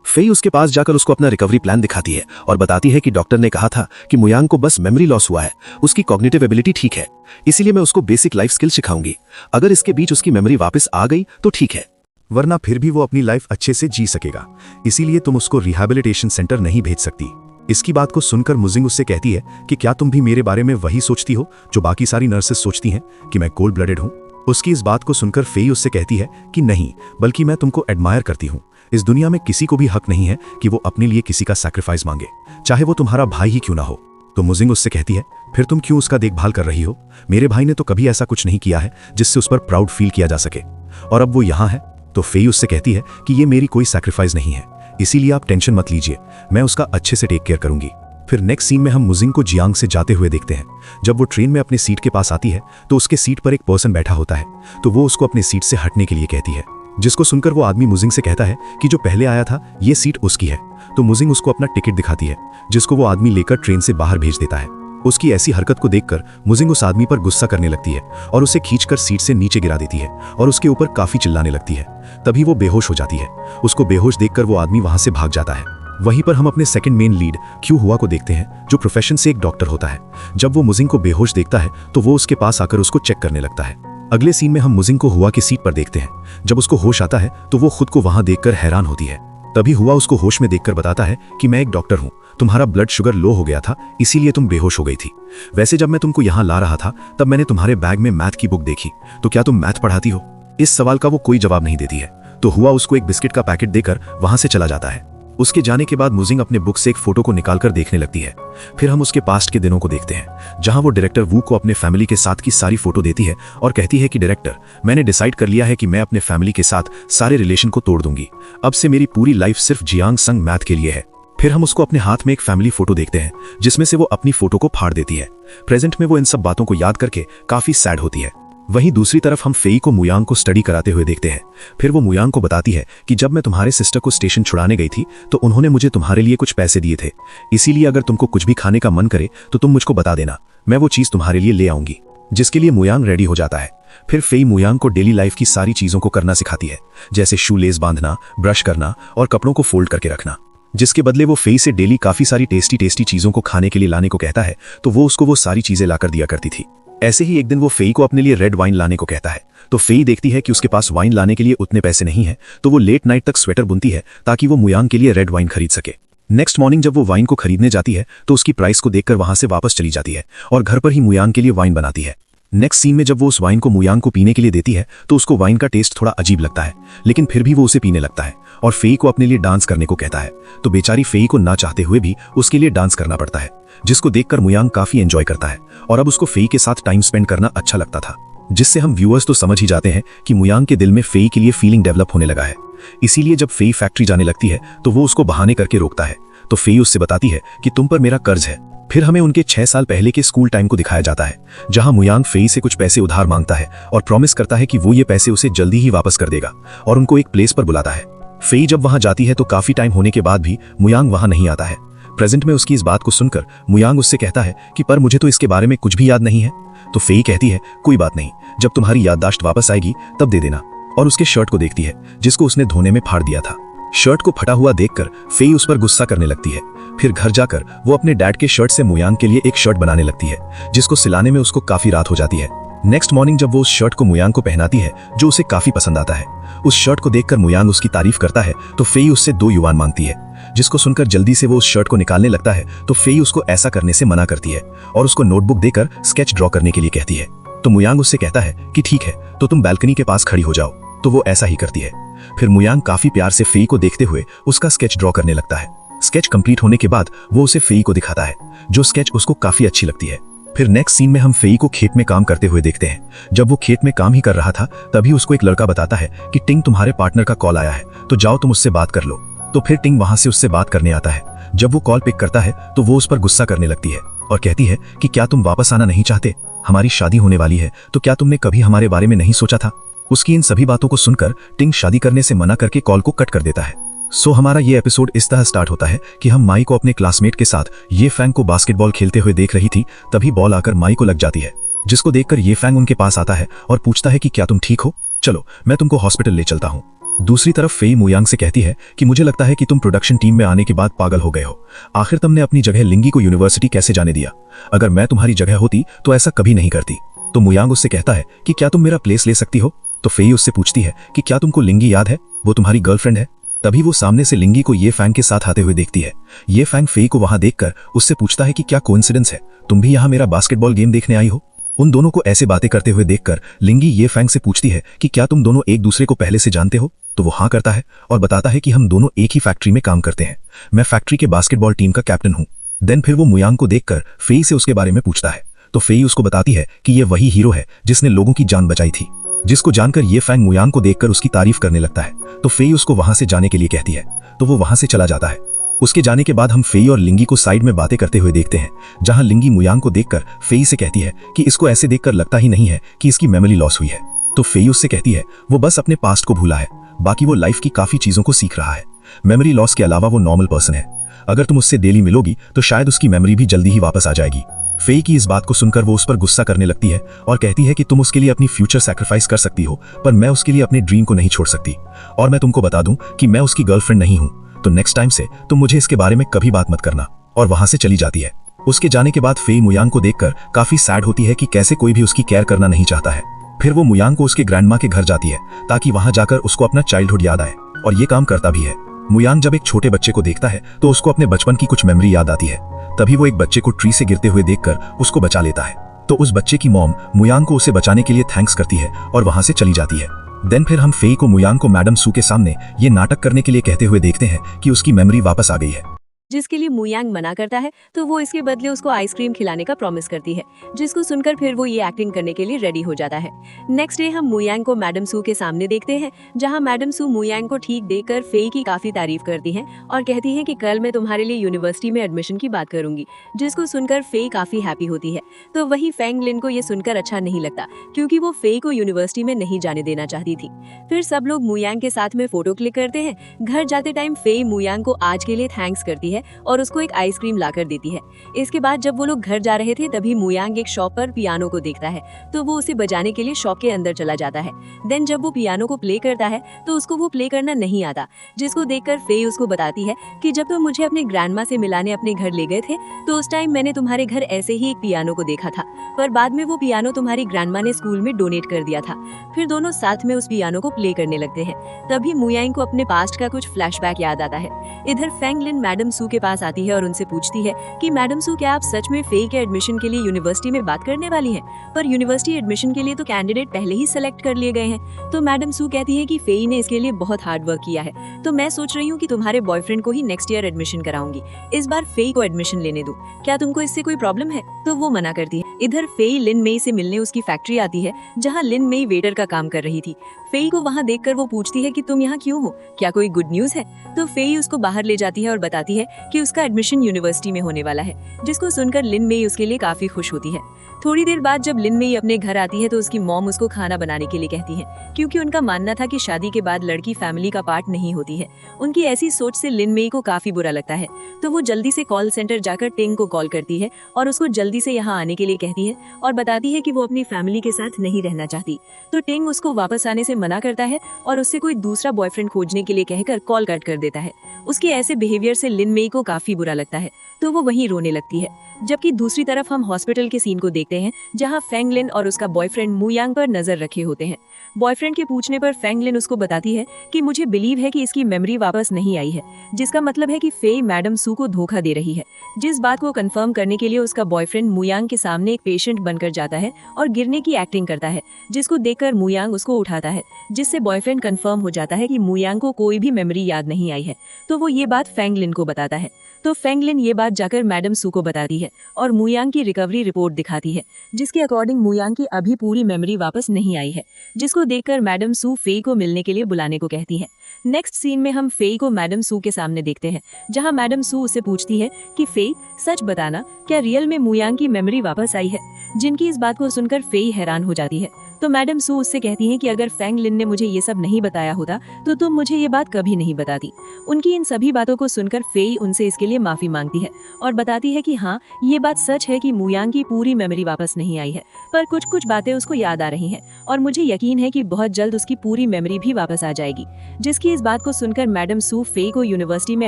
फेई उसके पास जाकर उसको अपना रिकवरी प्लान दिखाती है और बताती है कि डॉक्टर ने कहा था कि मुयांग को बस मेमोरी लॉस हुआ है, उसकी कॉग्निटिव एबिलिटी ठीक है, इसीलिए मैं उसको बेसिक लाइफ स्किल सिखाऊंगी। अगर इसके बीच उसकी मेमोरी वापस आ गई तो ठीक है, वरना फिर भी वो अपनी लाइफ अच्छे से जी सकेगा, इसीलिए तुम उसको रिहैबिलिटेशन सेंटर नहीं भेज सकती। इसकी बात को सुनकर मुजिंग उससे कहती है कि क्या तुम भी मेरे बारे में वही सोचती हो जो बाकी सारी नर्सेस सोचती हैं कि मैं कोल्ड ब्लडेड हूं? उसकी इस बात को सुनकर फेई उससे कहती है कि नहीं, बल्कि मैं तुमको एडमायर करती हूं। इस दुनिया में किसी को भी हक नहीं है कि वो अपने लिए किसी का सैक्रिफाइस मांगे, चाहे वो तुम्हारा भाई ही क्यों ना हो। तो मुजिंग उससे कहती है, फिर तुम क्यों उसका देखभाल कर रही हो? मेरे भाई ने तो कभी ऐसा कुछ नहीं किया है जिससे उस पर प्राउड फील किया जा सके, और अब वो यहाँ है। तो फेई उससे कहती है कि ये मेरी कोई सैक्रिफाइस नहीं है, इसीलिए आप टेंशन मत लीजिए, मैं उसका अच्छे से टेक केयर करूंगी। फिर नेक्स्ट सीन में हम मुजिंग को जियांग से जाते हुए देखते हैं। जब वो ट्रेन में अपने सीट के पास आती है तो उसके सीट पर एक पर्सन बैठा होता है, तो वो उसको अपनी सीट से हटने के लिए कहती है। जिसको सुनकर वो आदमी मुजिंग से कहता है कि जो पहले आया था ये सीट उसकी है। तो मुजिंग उसको अपना टिकट दिखाती है, जिसको वो आदमी लेकर ट्रेन से बाहर भेज देता है। उसकी ऐसी हरकत को देखकर मुजिंग उस आदमी पर गुस्सा करने लगती है और उसे खींचकर सीट से नीचे गिरा देती है और उसके ऊपर काफी चिल्लाने लगती है। तभी वो बेहोश हो जाती है। उसको बेहोश देखकर वो आदमी वहां से भाग जाता है। वहीं पर हम अपने सेकंड मेन लीड क्यू हुआ को देखते हैं, जो प्रोफेशन से एक डॉक्टर होता है। जब वो मुजिंग को बेहोश देखता है तो वो उसके पास आकर उसको चेक करने लगता है। अगले सीन में हम मुजिंग को हुआ की सीट पर देखते हैं। जब उसको होश आता है तो वो खुद को वहां देखकर हैरान होती है। तभी हुआ उसको होश में देखकर बताता है कि मैं एक डॉक्टर हूं, तुम्हारा ब्लड शुगर लो हो गया था, इसीलिए तुम बेहोश हो गई थी। वैसे जब मैं तुमको यहाँ ला रहा था तब मैंने तुम्हारे बैग में मैथ की बुक देखी, तो क्या तुम मैथ पढ़ाती हो? इस सवाल का वो कोई जवाब नहीं देती है। तो हुआ उसको एक बिस्किट का पैकेट देकर वहां से चला जाता है। उसके जाने के बाद मुजिंग अपने बुक से एक फोटो को निकालकर देखने लगती है। फिर हम उसके पास्ट के दिनों को देखते हैं, जहां वो डायरेक्टर वू को अपने फैमिली के साथ की सारी फोटो देती है और कहती है कि डायरेक्टर, मैंने डिसाइड कर लिया है कि मैं अपने फैमिली के साथ सारे रिलेशन को तोड़ दूंगी। अब से मेरी पूरी लाइफ सिर्फ जियांग संग मैथ के लिए है। फिर हम उसको अपने हाथ में एक फैमिली फोटो देखते हैं, जिसमें से वो अपनी फोटो को फाड़ देती है। प्रेजेंट में वो इन सब बातों को याद करके काफी सैड होती है। वहीं दूसरी तरफ हम फेई को मुयांग को स्टडी कराते हुए देखते हैं। फिर वो मुयांग को बताती है कि जब मैं तुम्हारे सिस्टर को स्टेशन छुड़ाने गई थी तो उन्होंने मुझे तुम्हारे लिए कुछ पैसे दिए थे, इसीलिए अगर तुमको कुछ भी खाने का मन करे तो तुम मुझको बता देना, मैं वो चीज तुम्हारे लिए ले आऊंगी। जिसके लिए मुयांग रेडी हो जाता है। फिर फेई मुयांग को डेली लाइफ की सारी चीजों को करना सिखाती है, जैसे शू लेस बांधना, ब्रश करना और कपड़ों को फोल्ड करके रखना। जिसके बदले वो फेई से डेली काफी सारी टेस्टी चीजों को खाने के लिए लाने को कहता है, तो वो उसको वो सारी चीजें लाकर दिया करती थी। ऐसे ही एक दिन वो फेई को अपने लिए रेड वाइन लाने को कहता है, तो फेई देखती है कि उसके पास वाइन लाने के लिए उतने पैसे नहीं है, तो वो लेट नाइट तक स्वेटर बुनती है ताकि वो मुयांग के लिए रेड वाइन खरीद सके। नेक्स्ट मॉर्निंग जब वो वाइन को खरीदने जाती है तो उसकी प्राइस को देखकर वहां से वापस चली जाती है और घर पर ही मुयांग के लिए वाइन बनाती है। नेक्स्ट सीन में जब वो उस वाइन को मुयांग को पीने के लिए देती है तो उसको वाइन का टेस्ट थोड़ा अजीब लगता है, लेकिन फिर भी वो उसे पीने लगता है और फेई को अपने लिए डांस करने को कहता है। तो बेचारी फेई को ना चाहते हुए भी उसके लिए डांस करना पड़ता है, जिसको देखकर मुयांग काफी एंजॉय करता है और अब उसको फेई के साथ टाइम स्पेंड करना अच्छा लगता था। जिससे हम व्यूअर्स तो समझ ही जाते हैं कि मुयांग के दिल में फेई के लिए फीलिंग डेवलप होने लगा है। इसीलिए जब फेई फैक्ट्री जाने लगती है तो वो उसको बहाने करके रोकता है। तो फेई उससे बताती है कि तुम पर मेरा कर्ज है। फिर हमें उनके 6 साल पहले के स्कूल टाइम को दिखाया जाता है, जहां मुयांग फेई से कुछ पैसे उधार मांगता है और प्रॉमिस करता है कि वो ये पैसे उसे जल्दी ही वापस कर देगा और उनको एक प्लेस पर बुलाता है। फेई जब वहां जाती है तो काफी टाइम होने के बाद भी मुयांग वहां नहीं आता है। प्रेजेंट में उसकी इस बात को सुनकर मुयांग उससे कहता है कि पर मुझे तो इसके बारे में कुछ भी याद नहीं है। तो फेई कहती है कोई बात नहीं, जब तुम्हारी याददाश्त वापस आएगी तब दे देना, और उसके शर्ट को देखती है जिसको उसने धोने में फाड़ दिया था। शर्ट को फटा हुआ देखकर फेई उस पर गुस्सा करने लगती है। फिर घर जाकर वो अपने डैड के शर्ट से मुयांग के लिए एक शर्ट बनाने लगती है, जिसको सिलाने में उसको काफी रात हो जाती है। नेक्स्ट मॉर्निंग जब वो उस शर्ट को मुयांग को पहनाती है जो उसे काफी पसंद आता है, उस शर्ट को देखकर मुयांग उसकी तारीफ करता है तो फेई उससे 2 युआन मांगती है, जिसको सुनकर जल्दी से वो उस शर्ट को निकालने लगता है। तो फेई उसको ऐसा करने से मना करती है और उसको नोटबुक देकर स्केच ड्रॉ करने के लिए कहती है। तो मुयांग उससे कहता है कि ठीक है, तो तुम बैल्कनी के पास खड़ी हो जाओ। तो वो ऐसा ही करती है। फिर मुयांग काफी प्यार से फेई को देखते हुए उसका स्केच ड्रॉ करने लगता है। स्केच कंप्लीट होने के बाद वो उसे फेई को दिखाता है, जो स्केच उसको काफी अच्छी लगती है। फिर नेक्स्ट सीन में हम फेई को खेत में काम करते हुए देखते हैं। जब वो खेत में काम ही कर रहा था तभी उसको एक लड़का बताता है कि टिंग तुम्हारे पार्टनर का कॉल आया है, तो जाओ तुम उससे बात कर लो। तो फिर टिंग वहां से उससे बात करने आता है। जब वो कॉल पिक करता है तो वो उस पर गुस्सा करने लगती है और कहती है कि क्या तुम वापस आना नहीं चाहते? हमारी शादी होने वाली है, तो क्या तुमने कभी हमारे बारे में नहीं सोचा था? उसकी इन सभी बातों को सुनकर टिंग शादी करने से मना करके कॉल को कट कर देता है। सो हमारा ये एपिसोड इस तरह स्टार्ट होता है कि हम माई को अपने क्लासमेट के साथ ये फैंग को बास्केटबॉल खेलते हुए देख रही थी, तभी बॉल आकर माई को लग जाती है, जिसको देखकर ये फैंग उनके पास आता है और पूछता है कि क्या तुम ठीक हो? चलो मैं तुमको हॉस्पिटल ले चलता हूँ। दूसरी तरफ फेई मुयांग से कहती है कि मुझे लगता है कि तुम प्रोडक्शन टीम में आने के बाद पागल हो गए हो। आखिर तुमने अपनी जगह लिंगी को यूनिवर्सिटी कैसे जाने दिया? अगर मैं तुम्हारी जगह होती तो ऐसा कभी नहीं करती। तो मुयांग उससे कहता है कि क्या तुम मेरा प्लेस ले सकती हो? तो फेई उससे पूछती है कि क्या तुमको लिंगी याद है, वो तुम्हारी गर्लफ्रेंड है? तभी वो सामने से लिंगी को ये फैंग के साथ आते हुए देखती है। ये फैंग फेई को वहां देखकर उससे पूछता है कि क्या कोइंसिडेंस है, तुम भी यहाँ मेरा बास्केटबॉल गेम देखने आई हो? उन दोनों को ऐसे बातें करते हुए देखकर लिंगी ये फैंग से पूछती है कि क्या तुम दोनों एक दूसरे को पहले से जानते हो? तो वो हाँ करता है और बताता है कि हम दोनों एक ही फैक्ट्री में काम करते हैं, मैं फैक्ट्री के बास्केटबॉल टीम का कैप्टन हूँ। देन फिर वो मुयांग को देखकर फेई से उसके बारे में पूछता है। तो फेई उसको बताती है कि ये वही हीरो है जिसने लोगों की जान बचाई थी, जिसको जानकर ये फैंग मुयांग को देखकर उसकी तारीफ करने लगता है। तो फेई उसको वहां से जाने के लिए कहती है, तो वो वहां से चला जाता है। उसके जाने के बाद हम फेई और लिंगी को साइड में बातें करते हुए देखते हैं, जहां लिंगी मुयांग को देखकर फेई से कहती है कि इसको ऐसे देखकर लगता ही नहीं है कि इसकी मेमोरी लॉस हुई है। तो फेई उससे कहती है वो बस अपने पास्ट को भूला है, बाकी वो लाइफ की काफी चीजों को सीख रहा है। मेमोरी लॉस के अलावा वो नॉर्मल पर्सन है, अगर तुम उससे डेली मिलोगी तो शायद उसकी मेमोरी भी जल्दी ही वापस आ जाएगी। फेई की इस बात को सुनकर वो उस पर गुस्सा करने लगती है और कहती है कि तुम उसके लिए अपनी फ्यूचर सैक्रिफाइस कर सकती हो, पर मैं उसके लिए अपने ड्रीम को नहीं छोड़ सकती। और मैं तुमको बता दूं कि मैं उसकी गर्लफ्रेंड नहीं हूं, तो नेक्स्ट टाइम से तुम मुझे इसके बारे में कभी बात मत करना। और वहां से चली जाती है। उसके जाने के बाद फेई मुयांग को देखकर काफी सैड होती है कि कैसे कोई भी उसकी केयर करना नहीं चाहता है। फिर वो मुयांग को उसके ग्रैंडमा के घर जाती है ताकि वहां जाकर उसको अपना चाइल्डहुड याद आए, और ये काम करता भी है। मुयांग जब एक छोटे बच्चे को देखता है तो उसको अपने बचपन की कुछ मेमोरी याद आती है। तभी वो एक बच्चे को ट्री से गिरते हुए देखकर उसको बचा लेता है। तो उस बच्चे की मॉम मुयांग को उसे बचाने के लिए थैंक्स करती है और वहां से चली जाती है। देन फिर हम फेई को मुयांग को मैडम सू के सामने ये नाटक करने के लिए कहते हुए देखते हैं कि उसकी मेमोरी वापस आ गई है, जिसके लिए मुयांग मना करता है, तो वो इसके बदले उसको आइसक्रीम खिलाने का प्रॉमिस करती है, जिसको सुनकर फिर वो ये एक्टिंग करने के लिए रेडी हो जाता है। नेक्स्ट डे हम मुयांग को मैडम सू के सामने देखते हैं, जहां मैडम सू मुयांग को ठीक देखकर फेई की काफी तारीफ करती हैं और कहती हैं कि कल मैं तुम्हारे लिए यूनिवर्सिटी में एडमिशन की बात करूंगी, जिसको सुनकर फेई काफी हैप्पी होती है। तो वही फैंग लिन को ये सुनकर अच्छा नहीं लगता, क्योंकि वो फेई को यूनिवर्सिटी में नहीं जाने देना चाहती थी। फिर सब लोग मुयांग के साथ में फोटो क्लिक करते हैं। घर जाते टाइम फेई मुयांग को आज के लिए थैंक्स करती है और उसको एक आइसक्रीम लाकर देती है। इसके बाद जब वो लोग घर जा रहे थे तभी मुयांग एक शॉप पर पियानो को देखता है, तो वो उसे बजाने के लिए शॉप के अंदर चला जाता है। देन जब वो पियानो को प्ले करता है तो उसको वो प्ले करना नहीं आता, जिसको देखकर फेई उसको बताती है कि जब तुम मुझे अपने ग्रैंडमा से मिलाने अपने घर ले गए थे तो उस टाइम मैंने तुम्हारे घर ऐसे ही एक पियानो को देखा था, पर बाद में वो पियानो तुम्हारी ग्रैंडमा ने स्कूल में डोनेट कर दिया था। फिर दोनों साथ में उस पियानो को प्ले करने लगते हैं। तभी मुयांग को अपने पास्ट का कुछ फ्लैशबैक याद आता है। इधर फैंग लिन मैडम सू के पास आती है और उनसे पूछती है कि मैडम सू क्या आप सच में फेई के एडमिशन के लिए यूनिवर्सिटी में बात करने वाली हैं? पर यूनिवर्सिटी एडमिशन के लिए तो कैंडिडेट पहले ही सेलेक्ट कर लिए गए हैं। तो मैडम सू कहती है कि फेई ने इसके लिए बहुत हार्ड वर्क किया है, तो मैं सोच रही हूँ कि तुम्हारे बॉयफ्रेंड को ही नेक्स्ट ईयर एडमिशन कराऊंगी, इस बार फेई को एडमिशन लेने दूं, क्या तुमको इससे कोई प्रॉब्लम है? तो वो मना करती है। इधर फेई लिन मेई से मिलने उसकी फैक्ट्री आती है, जहाँ लिन मेई वेटर का काम कर रही थी। फेई को वहाँ देखकर वो पूछती है कि तुम यहाँ क्यों हो, क्या कोई गुड न्यूज है? तो फेई उसको बाहर ले जाती है और बताती है कि उसका एडमिशन यूनिवर्सिटी में होने वाला है, जिसको सुनकर लिन मेई उसके लिए काफी खुश होती है। थोड़ी देर बाद जब लिन मेई अपने घर आती है तो उसकी मॉम उसको खाना बनाने के लिए कहती है, क्योंकि उनका मानना था कि शादी के बाद लड़की फैमिली का पार्ट नहीं होती है। उनकी ऐसी सोच से लिन मेई को काफी बुरा लगता है, तो वो जल्दी से कॉल सेंटर जाकर टिंग को कॉल करती है और उसको जल्दी से यहाँ आने के लिए कहती है और बताती है कि वो अपनी फैमिली के साथ नहीं रहना चाहती। तो टिंग उसको वापस आने से मना करता है और उससे कोई दूसरा बॉयफ्रेंड खोजने के लिए कहकर कॉल कट कर देता है। उसके ऐसे बिहेवियर से लिन मेई को काफी बुरा लगता है, तो वो वहीं रोने लगती है। जबकि दूसरी तरफ हम हॉस्पिटल के सीन को देखते हैं, जहां फेंग लिन और उसका बॉयफ्रेंड मू यांग पर नजर रखे होते हैं। बॉयफ्रेंड के पूछने पर फेंग लिन उसको बताती है कि मुझे बिलीव है कि इसकी मेमोरी वापस नहीं आई है, जिसका मतलब है कि फेई मैडम सू को धोखा दे रही है। जिस बात को कंफर्म करने के लिए उसका बॉयफ्रेंड मू यांग के सामने एक पेशेंट बनकर जाता है और गिरने की एक्टिंग करता है, जिसको देखकर मू यांग उसको उठाता है, जिससे बॉयफ्रेंड कंफर्म हो जाता है कि मू यांग को कोई भी मेमोरी याद नहीं आई है। तो वो ये बात फेंग लिन को बताता है। तो फेंग लिन ये बात जाकर मैडम सू को बताती है और मू यांग की रिकवरी रिपोर्ट दिखाती है, जिसके अकॉर्डिंग मू यांग की अभी पूरी मेमोरी वापस नहीं आई है, जिसको देखकर मैडम सू फेई को मिलने के लिए बुलाने को कहती है। नेक्स्ट सीन में हम फेई को मैडम सू के सामने देखते हैं, जहां मैडम सू उससे पूछती है कि फेई सच बताना, क्या रियल में मू यांग की मेमोरी वापस आई है? जिनकी इस बात को सुनकर फेई हैरान हो जाती है। तो मैडम सू उससे कहती हैं कि अगर फेंग लिन ने मुझे ये सब नहीं बताया होता तो तुम मुझे ये बात कभी नहीं बताती। उनकी इन सभी बातों को सुनकर फेई उनसे इसके लिए माफी मांगती है और बताती है कि हाँ, ये बात सच है कि मू यांग की पूरी मेमोरी वापस नहीं आई है, पर कुछ कुछ बातें उसको याद आ रही हैं और मुझे यकीन है कि बहुत जल्द उसकी पूरी मेमोरी भी वापस आ जाएगी। जिसकी इस बात को सुनकर मैडम सू फेई को यूनिवर्सिटी में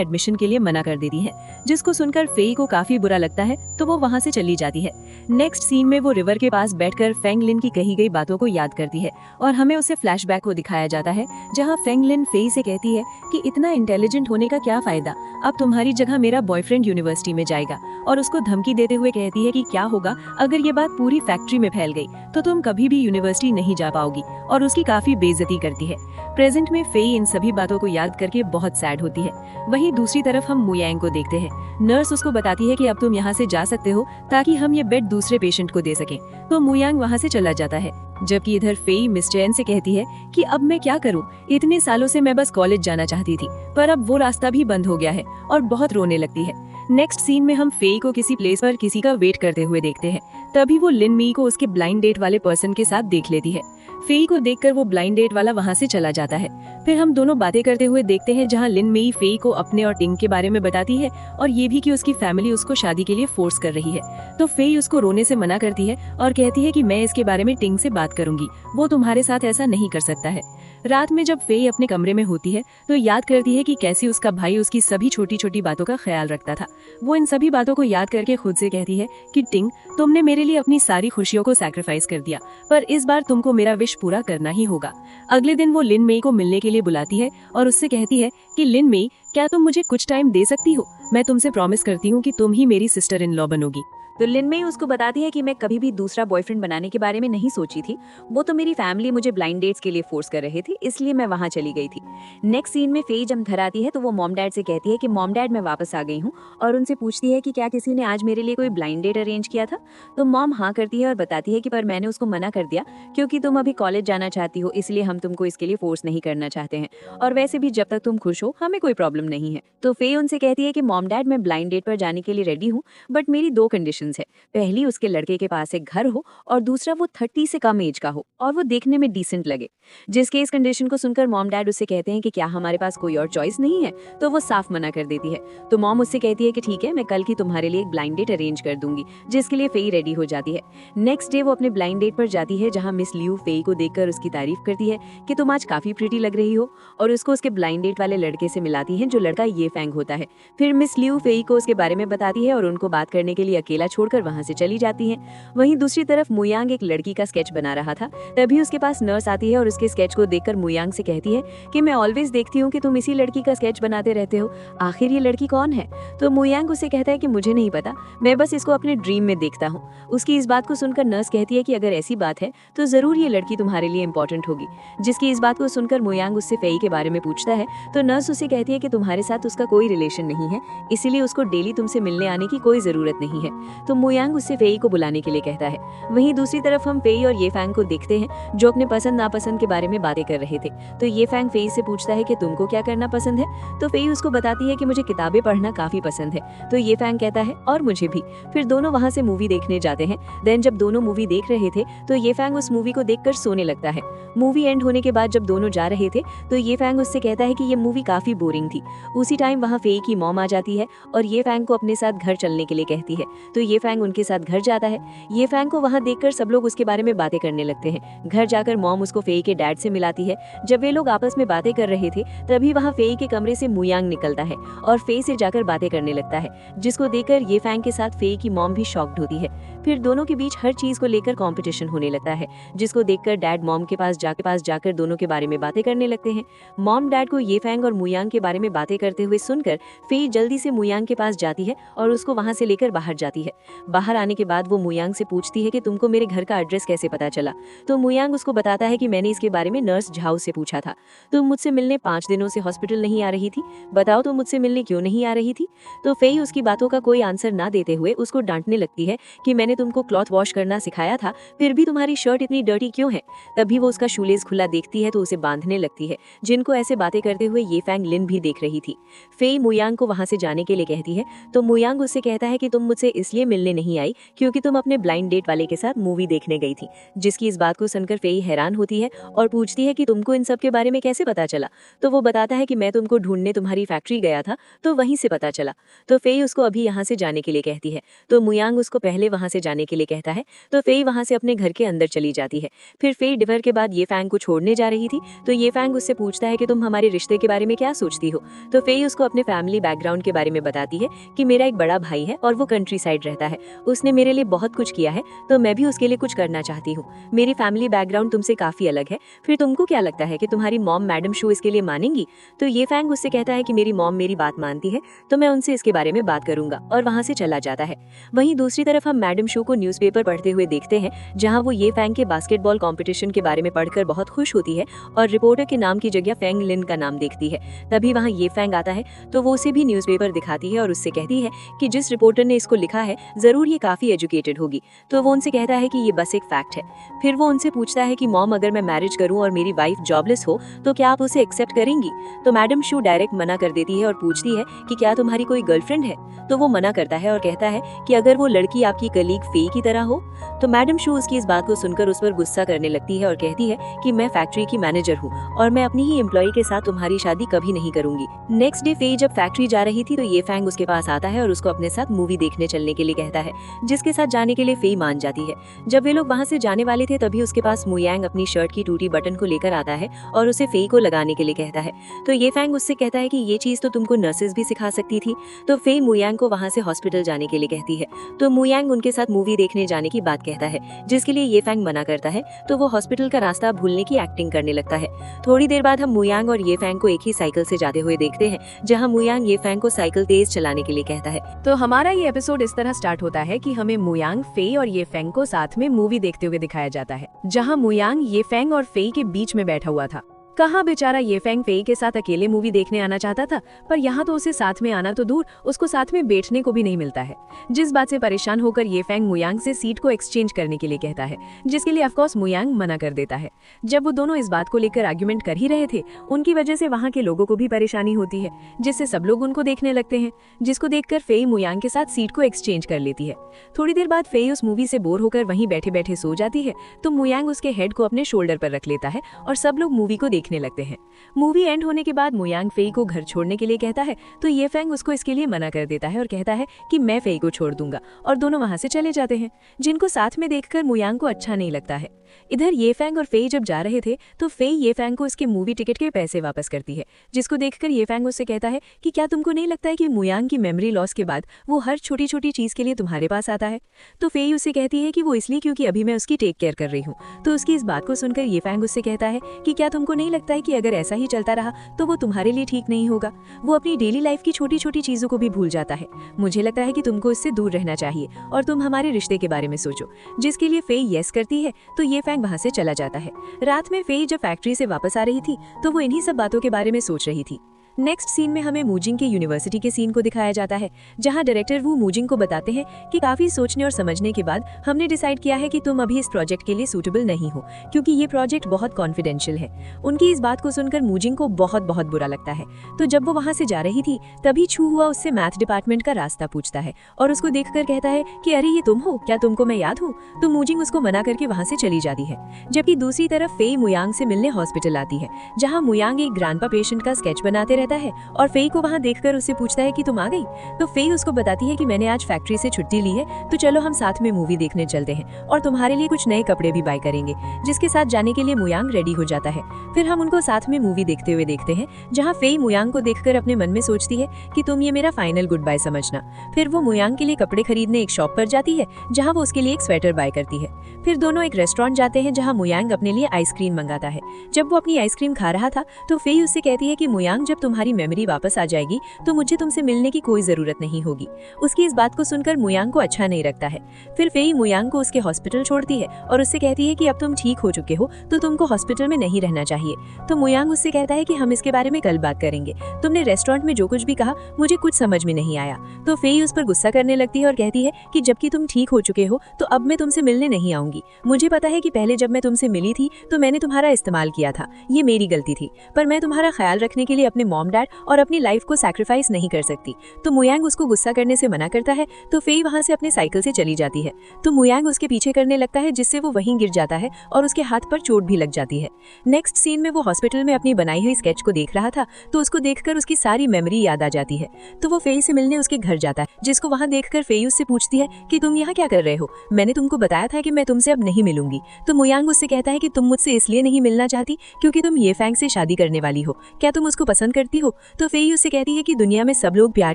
एडमिशन के लिए मना कर देती है, जिसको सुनकर फेई को काफी बुरा लगता है, तो वो वहाँ से चली जाती है। नेक्स्ट सीन में वो रिवर के पास बैठकर फेंग लिन की कही गई बातों को याद करती है और हमें उसे फ्लैशबैक को दिखाया जाता है, जहां फेंग लिन फेई से कहती है कि इतना इंटेलिजेंट होने का क्या फायदा, अब तुम्हारी जगह मेरा बॉयफ्रेंड यूनिवर्सिटी में जाएगा, और उसको धमकी देते हुए कहती है कि क्या होगा अगर ये बात पूरी फैक्ट्री में फैल गई तो तुम कभी भी यूनिवर्सिटी नहीं जा पाओगी, और उसकी काफी बेइज्जती करती है। प्रेजेंट में फेई इन सभी बातों को याद करके बहुत सैड होती है। वहीं दूसरी तरफ हम मू यांग को देखते हैं। नर्स उसको बताती है कि अब तुम यहाँ से जा सकते हो ताकि हम ये बेड दूसरे पेशेंट को दे सकें, तो मू यांग वहाँ से चला जाता है। जबकि इधर फेई मिस चैन से कहती है कि अब मैं क्या करूं, इतने सालों से मैं बस कॉलेज जाना चाहती थी, पर अब वो रास्ता भी बंद हो गया है, और बहुत रोने लगती है। नेक्स्ट सीन में हम फेई को किसी प्लेस पर किसी का वेट करते हुए देखते हैं। तभी वो लिन मी को उसके ब्लाइंड डेट वाले पर्सन के साथ देख लेती है। फेई को देखकर वो ब्लाइंड डेट वाला वहाँ से चला जाता है। फिर हम दोनों बातें करते हुए देखते हैं, जहाँ लिन मेई फेई को अपने और टिंग के बारे में बताती है और ये भी कि उसकी फैमिली उसको शादी के लिए फोर्स कर रही है। तो फेई उसको रोने से मना करती है और कहती है कि मैं इसके बारे में टिंग से बात करूंगी, वो तुम्हारे साथ ऐसा नहीं कर सकता है। रात में जब फेई अपने कमरे में होती है तो याद करती है कि कैसे उसका भाई उसकी सभी छोटी छोटी बातों का ख्याल रखता था। वो इन सभी बातों को याद करके खुद से कहती है कि टिंग, तुमने मेरे लिए अपनी सारी खुशियों को सैक्रिफाइस कर दिया, पर इस बार तुमको मेरा विश पूरा करना ही होगा। अगले दिन वो लिन मेई को मिलने के लिए बुलाती है और उससे कहती है कि लिन मेई, क्या तुम मुझे कुछ टाइम दे सकती हो? मैं तुमसे प्रॉमिस करती हूँ कि तुम ही मेरी सिस्टर इन लॉ बनोगी। तो लिन मेई उसको बताती है कि मैं कभी भी दूसरा बॉयफ्रेंड बनाने के बारे में नहीं सोची थी, वो तो मेरी फैमिली मुझे ब्लाइंड डेट्स के लिए फोर्स कर रहे थे, इसलिए मैं वहां चली गई थी। नेक्स्ट सीन में फेई जब घर आती है तो वो मॉम डैड से कहती है कि मॉम डैड मैं वापस आ गई हूँ, और उनसे पूछती है कि क्या किसी ने आज मेरे लिए कोई ब्लाइंड डेट अरेंज किया था। तो मॉम हाँ करती है और बताती है कि पर मैंने उसको मना कर दिया क्योंकि तुम अभी कॉलेज जाना चाहती हो, इसलिए हम तुमको इसके लिए फोर्स नहीं करना चाहते हैं, और वैसे भी जब तक तुम खुश हो हमें कोई प्रॉब्लम नहीं है। तो फेई उनसे कहती है कि मॉम डैड मैं ब्लाइंड डेट पर जाने के लिए रेडी हूँ, बट मेरी 2 कंडीशंस है। पहली, उसके लड़के के पास एक घर हो, और दूसरा वो 30 से कम एज का हो और वो देखने में डिसेंट लगे। जिसके इस कंडीशन को सुनकर मॉम डैड उससे कहते हैं कि क्या हमारे पास कोई और चॉइस नहीं है, तो वो साफ मना कर देती है। तो मॉम उससे कहती है कि ठीक है, मैं कल की तुम्हारे लिए एक ब्लाइंड डेट अरेंज कर दूंगी, जिसके लिए फेई रेडी हो जाती है। नेक्स्ट डे वो अपने ब्लाइंड डेट पर जाती है, जहाँ मिस लियू फेई को देखकर उसकी तारीफ करती है कि तुम आज काफी प्रीटी लग रही हो, और उसको उसके ब्लाइंड डेट वाले लड़के से मिलाती है, जो लड़का ये फैंग होता है। फिर मिस लियू फेई को उसके बारे में बताती है और उनको बात करने के लिए अकेला छोड़कर वहां से चली जाती है। वहीं दूसरी तरफ मू यांग एक लड़की का स्केच बना रहा था। तभी उसके पास नर्स आती है और उसके स्केच को देखकर मू यांग से कहती है कि मैं ऑलवेज देखती हूँ कि तुम इसी लड़की का स्केच बनाते रहते हो, आखिर ये लड़की कौन है? तो मू यांग उसे कहता है कि मुझे नहीं पता, मैं बस इसको अपने ड्रीम में देखता हूँ। उसकी इस बात को सुनकर नर्स कहती है कि अगर ऐसी बात है तो जरूर ये लड़की तुम्हारे लिए इंपॉर्टेंट होगी। जिसकी इस बात को सुनकर मू यांग उससे फेई के बारे में पूछता है, तो नर्स उसे कहती है कि तुम्हारे साथ उसका कोई रिलेशन नहीं है, इसीलिए उसको डेली तुमसे मिलने आने की कोई जरूरत नहीं है। तो मुयांग उससे फेई को बुलाने के लिए कहता है। वहीं दूसरी तरफ हम फेई और ये फैंग को देखते हैं जो अपने पसंद नापसंद के बारे में बातें कर रहे थे। तो ये फैंग फेई से पूछता है कि तुमको क्या करना पसंद है। तो फेई उसको बताती है कि मुझे किताबें पढ़ना काफी पसंद है। तो ये फैंग कहता है और मुझे भी। फिर दोनों वहां से मूवी देखने जाते हैं। देन जब दोनों मूवी देख रहे थे तो ये फैंग उस मूवी को देखकर सोने लगता है। मूवी एंड होने के बाद जब दोनों जा रहे थे तो ये फैंग उससे कहता है कि ये मूवी काफी बोरिंग थी। उसी टाइम वहाँ फेई की मॉम आ जाती है और ये फैंग को अपने साथ घर चलने के लिए कहती है। तो ये फैंग उनके साथ घर जाता है। ये फैंग को वहाँ देखकर सब लोग उसके बारे में बातें करने लगते हैं। घर जाकर मॉम उसको फेई के डैड से मिलाती है। जब वे लोग आपस में बातें कर रहे थे तभी वहाँ फेई के कमरे से मुयांग निकलता है और फेई से जाकर बातें करने लगता है, जिसको देखकर ये फैंग के साथ फेई की मॉम भी शॉक्ड होती है। फिर दोनों के बीच हर चीज को लेकर कंपटीशन होने लगता है, जिसको देखकर डैड मॉम के पास जाकर दोनों के बारे में बातें करने लगते हैं। मॉम डैड को ये फैंग और मुयांग के बारे में बातें करते हुए सुनकर फेई जल्दी से मुयांग के पास जाती है और उसको वहां से लेकर बाहर जाती है। बाहर आने के बाद वो मुयांग से पूछती है कि तुमको मेरे घर का एड्रेस कैसे पता चला। तो मुयांग उसको बताता है कि मैंने इसके बारे में नर्स झाओ से पूछा था। तुम मुझसे मिलने 5 दिनों से हॉस्पिटल नहीं आ रही थी, बताओ तुम मुझसे मिलने क्यों नहीं आ रही थी। तो फेई उसकी बातों का कोई आंसर ना देते हुए उसको डांटने लगती है कि मैंने तुमको क्लॉथ वॉश करना सिखाया था, फिर भी तुम्हारी शर्ट इतनी डर्टी क्यों है। तभी वो उसका शूलेस खुला देखती है तो उसे बांधने लगती है, जिनको ऐसे बातें करते हुए ये फैंग लिन भी देख रही थी। फेई मुयांग को वहां से जाने के लिए कहती है तो मुयांग उससे कहता है कि तुम मुझसे इसलिए मिलने नहीं आई क्योंकि तुम अपने ब्लाइंड डेट वाले के साथ मूवी देखने गई थी। जिसकी इस बात को सुनकर फेई हैरान होती है और पूछती है कि तुमको इन सब के बारे में कैसे पता चला। तो वो बताता है कि मैं तुमको ढूंढने तुम्हारी फैक्ट्री गया था तो वहीं से पता चला। तो फेई उसको अभी यहाँ से जाने के लिए कहती है। तो मुयांग उसको पहले वहां से जाने के लिए कहता है। तो फेई वहां से अपने घर के अंदर चली जाती है। फिर फेई डिनर के बाद ये फैंग को छोड़ने जा रही थी तो ये फैंग उससे पूछता है कि तुम हमारे रिश्ते के बारे में क्या सोचती हो। तो फेई उसको अपने फैमिली बैकग्राउंड के बारे में बताती है कि मेरा एक बड़ा भाई है और वो कंट्री साइड रहता है। उसने मेरे लिए बहुत कुछ किया है तो मैं भी उसके लिए कुछ करना चाहती हूँ। मेरी फैमिली बैकग्राउंड तुमसे काफी अलग है। फिर तुमको क्या लगता है कि तुम्हारी मॉम मैडम शू इसके लिए मानेंगी। तो ये फैंग उससे कहता है कि मेरी मॉम मेरी बात मानती है तो मैं उनसे इसके बारे में बात करूंगा और वहां से चला जाता है। वहीं दूसरी तरफ हम मैडम शू को न्यूज़पेपर पढ़ते हुए देखते हैं, जहां वो ये फैंग के बास्केटबॉल कंपटीशन के बारे में पढ़कर बहुत खुश होती है और रिपोर्टर के नाम की जगह फैंग लिन का नाम देखती है। तभी वहां ये फैंग आता है तो वो उसे भी न्यूज़पेपर दिखाती है और उससे कहती है कि जिस रिपोर्टर ने इसको लिखा है जरूर ये काफी एजुकेटेड होगी। तो वो उनसे कहता है कि ये बस एक फैक्ट है। फिर वो उनसे पूछता है कि मॉम अगर मैं मैरिज करूं और मेरी वाइफ जॉबलेस हो तो क्या आप उसे एक्सेप्ट करेंगी। तो मैडम शू डायरेक्ट मना कर देती है और पूछती है कि क्या तुम्हारी कोई गर्लफ्रेंड है। तो वो मना करता है और कहता है कि अगर वो लड़की आपकी कलीग फेई की तरह हो। तो मैडम शू उसकी इस बात को सुनकर उस पर गुस्सा करने लगती है और कहती है कि मैं फैक्ट्री की मैनेजर हूँ और मैं अपनी ही एम्प्लॉय के साथ तुम्हारी शादी कभी नहीं करूंगी। नेक्स्ट डे फेई जब फैक्ट्री जा रही थी तो ये फैंग उसके पास आता है और उसको अपने साथ मूवी देखने चलने के लिए कहता है, जिसके साथ जाने के लिए फेई मान जाती है। जब वे लोग वहां से जाने वाले थे तभी उसके पास मुयांग अपनी शर्ट की टूटी बटन को लेकर आता है और उसे फेई को लगाने के लिए कहता है। तो ये फैंग उससे कहता है कि ये चीज तो तुमको नर्सेज भी सिखा सकती थी। तो फेई मुयांग को वहां से हॉस्पिटल जाने के लिए कहती है। तो मुयांग उनके साथ मूवी देखने जाने की बात कहता है, जिसके लिए ये फैंग मना करता है। तो वो हॉस्पिटल का रास्ता भूलने की एक्टिंग करने लगता है। थोड़ी देर बाद हम मुयांग और ये फैंग को एक ही साइकिल से जाते हुए देखते हैं, जहाँ मुयांग ये फैंग को साइकिल तेज चलाने के लिए कहता है। तो हमारा ये एपिसोड इस तरह स्टार्ट होता है कि हमें मुयांग, फेई और ये फैंग को साथ में मूवी देखते हुए दिखाया जाता है, जहां मुयांग ये फैंग और फेई के बीच में बैठा हुआ था। कहाँ बेचारा ये फैंग फेई के साथ अकेले मूवी देखने आना चाहता था, पर यहाँ तो उसे साथ में आना तो दूर, उसको साथ में बैठने को भी नहीं मिलता है। जिस बात से परेशान होकर ये फैंग मुयांग से सीट को एक्सचेंज करने के लिए कहता है, जिसके लिए ऑफकोर्स मुयांग मना कर देता है। जब वो दोनों इस बात को लेकर आर्ग्यूमेंट कर ही रहे थे, उनकी वजह से वहाँ के लोगों को भी परेशानी होती है, जिससे सब लोग उनको देखने लगते हैं, जिसको देखकर फेई मुयांग के साथ सीट को एक्सचेंज कर लेती है। थोड़ी देर बाद फेई उस मूवी से बोर होकर वहीं बैठे बैठे सो जाती है, तो मुयांग उसके हेड को अपने शोल्डर पर रख लेता है और सब लोग मूवी को देखने लगते हैं। मूवी एंड होने के बाद मुयांग फेई को घर छोड़ने के लिए कहता है, तो ये फैंग उसको इसके लिए मना कर देता है और कहता है कि मैं फेई को छोड़ दूंगा, और दोनों वहां से चले जाते हैं, जिनको साथ में देखकर मुयांग को अच्छा नहीं लगता है। इधर ये फैंग और फेई जब जा रहे थे तो फेई ये फैंग को उसके मूवी टिकट के पैसे वापस करती है, जिसको देखकर ये फैंग उससे कहता है कि क्या तुमको नहीं लगता है कि मुयांग की मेमोरी लॉस के बाद वो हर छोटी छोटी चीज के लिए तुम्हारे पास आता है। तो फेई उसे कहती है कि वो इसलिए क्योंकि अभी मैं उसकी टेक केयर कर रही हूँ। तो उसकी इस बात को सुनकर ये फैंग उससे कहता है कि क्या तुमको नहीं लगता है कि अगर ऐसा ही चलता रहा तो वो तुम्हारे लिए ठीक नहीं होगा। वो अपनी डेली लाइफ की छोटी छोटी चीजों को भी भूल जाता है। मुझे लगता है कि तुमको इससे दूर रहना चाहिए और तुम हमारे रिश्ते के बारे में सोचो। जिसके लिए फेई यस करती है तो ये फैंग वहां से चला जाता है। रात में फेई जब फैक्ट्री से वापस आ रही थी तो वो इन्हीं सब बातों के बारे में सोच रही थी। नेक्स्ट सीन में हमें मूजिंग के यूनिवर्सिटी के सीन को दिखाया जाता है, जहां डायरेक्टर वो मूजिंग को बताते हैं कि काफी सोचने और समझने के बाद हमने डिसाइड किया है कि तुम अभी इस प्रोजेक्ट के लिए सूटेबल नहीं हो, क्योंकि ये प्रोजेक्ट बहुत कॉन्फिडेंशियल है। उनकी इस बात को सुनकर मूजिंग को बहुत बहुत बुरा लगता है। तो जब वो वहां से जा रही थी तभी छू हुआ उससे मैथ डिपार्टमेंट का रास्ता पूछता है और उसको देखकर कहता है कि अरे ये तुम हो क्या, तुमको मैं याद हूँ। तो मूजिंग उसको मना करके वहां से चली जाती है। जबकि दूसरी तरफ फेई मुयांग से मिलने हॉस्पिटल आती है, जहाँ मुयांग एक ग्रैंडपा पेशेंट का स्केच बनाते रहता है और फेई को वहां देखकर उससे पूछता है कि तुम आ गई। तो फेई उसको बताती है कि मैंने आज फैक्ट्री से छुट्टी ली है, तो चलो हम साथ में मूवी देखने चलते हैं और तुम्हारे लिए कुछ नए कपड़े भी बाय करेंगे। जिसके साथ जाने के लिए मुयांग रेडी हो जाता है। फिर हम उनको साथ में मूवी देखते हुए देखते हैं, जहाँ फेई मुयांग को देखकर अपने मन में सोचती है कि तुम ये मेरा फाइनल गुड बाय समझना। फिर वो मुयांग के लिए कपड़े खरीदने एक शॉप पर जाती है, जहाँ वो उसके लिए एक स्वेटर बाय करती है। फिर दोनों एक रेस्टोरेंट जाते हैं, जहाँ मुयांग अपने लिए आइसक्रीम मंगाता है। जब वो अपनी आइसक्रीम खा रहा था तो फेई उससे कहती है कि मुयांग, जब तुम्हारी मेमोरी वापस आ जाएगी तो मुझे तुमसे मिलने की कोई जरूरत नहीं होगी। उसकी इस बात को सुनकर मुयांग को अच्छा नहीं लगता है। फिर फेई मुयांग को उसके हॉस्पिटल छोड़ती है और उससे कहती है कि अब तुम ठीक हो चुके हो तो तुमको हॉस्पिटल में नहीं रहना चाहिए। तो मुयांग उससे कहता है कि हम इसके बारे में कल बात करेंगे, तुमने रेस्टोरेंट में जो कुछ भी कहा मुझे कुछ समझ में नहीं आया। तो फेई उस पर गुस्सा करने लगती है और कहती है कि जबकि तुम ठीक हो चुके हो तो अब मैं तुमसे मिलने नहीं आऊंगी। मुझे पता है कि पहले जब मैं तुमसे मिली थी तो मैंने तुम्हारा इस्तेमाल किया था, ये मेरी गलती थी, पर मैं तुम्हारा ख्याल रखने के लिए अपने मॉम डैड और अपनी लाइफ को सैक्रिफाइस नहीं कर सकती। तो मुयांग उसको गुस्सा करने से मना करता है। तो फेई वहां से अपने साइकिल से चली जाती है। तो मुयांग उसके पीछे करने लगता है, जिससे वो वहीं गिर जाता है और उसके हाथ पर चोट भी लग जाती है। नेक्स्ट सीन में वो हॉस्पिटल में अपनी बनाई हुई स्केच को देख रहा था, तो उसको देखकर उसकी सारी मेमोरी याद आ जाती है। तो वो फेई से मिलने उसके घर जाता है, जिसको वहां देखकर फेई उससे पूछती है कि तुम यहाँ क्या कर रहे हो, मैंने तुमको बताया था कि मैं तुमसे अब नहीं मिलूंगी। तो मुयांग उससे कहता है कि तुम मुझसे इसलिए नहीं मिलना चाहती क्योंकि तुम ये फैंग से शादी करने वाली हो, क्या तुम उसको पसंद करती हो। तो फेई उससे कहती है कि दुनिया में सब लोग प्यार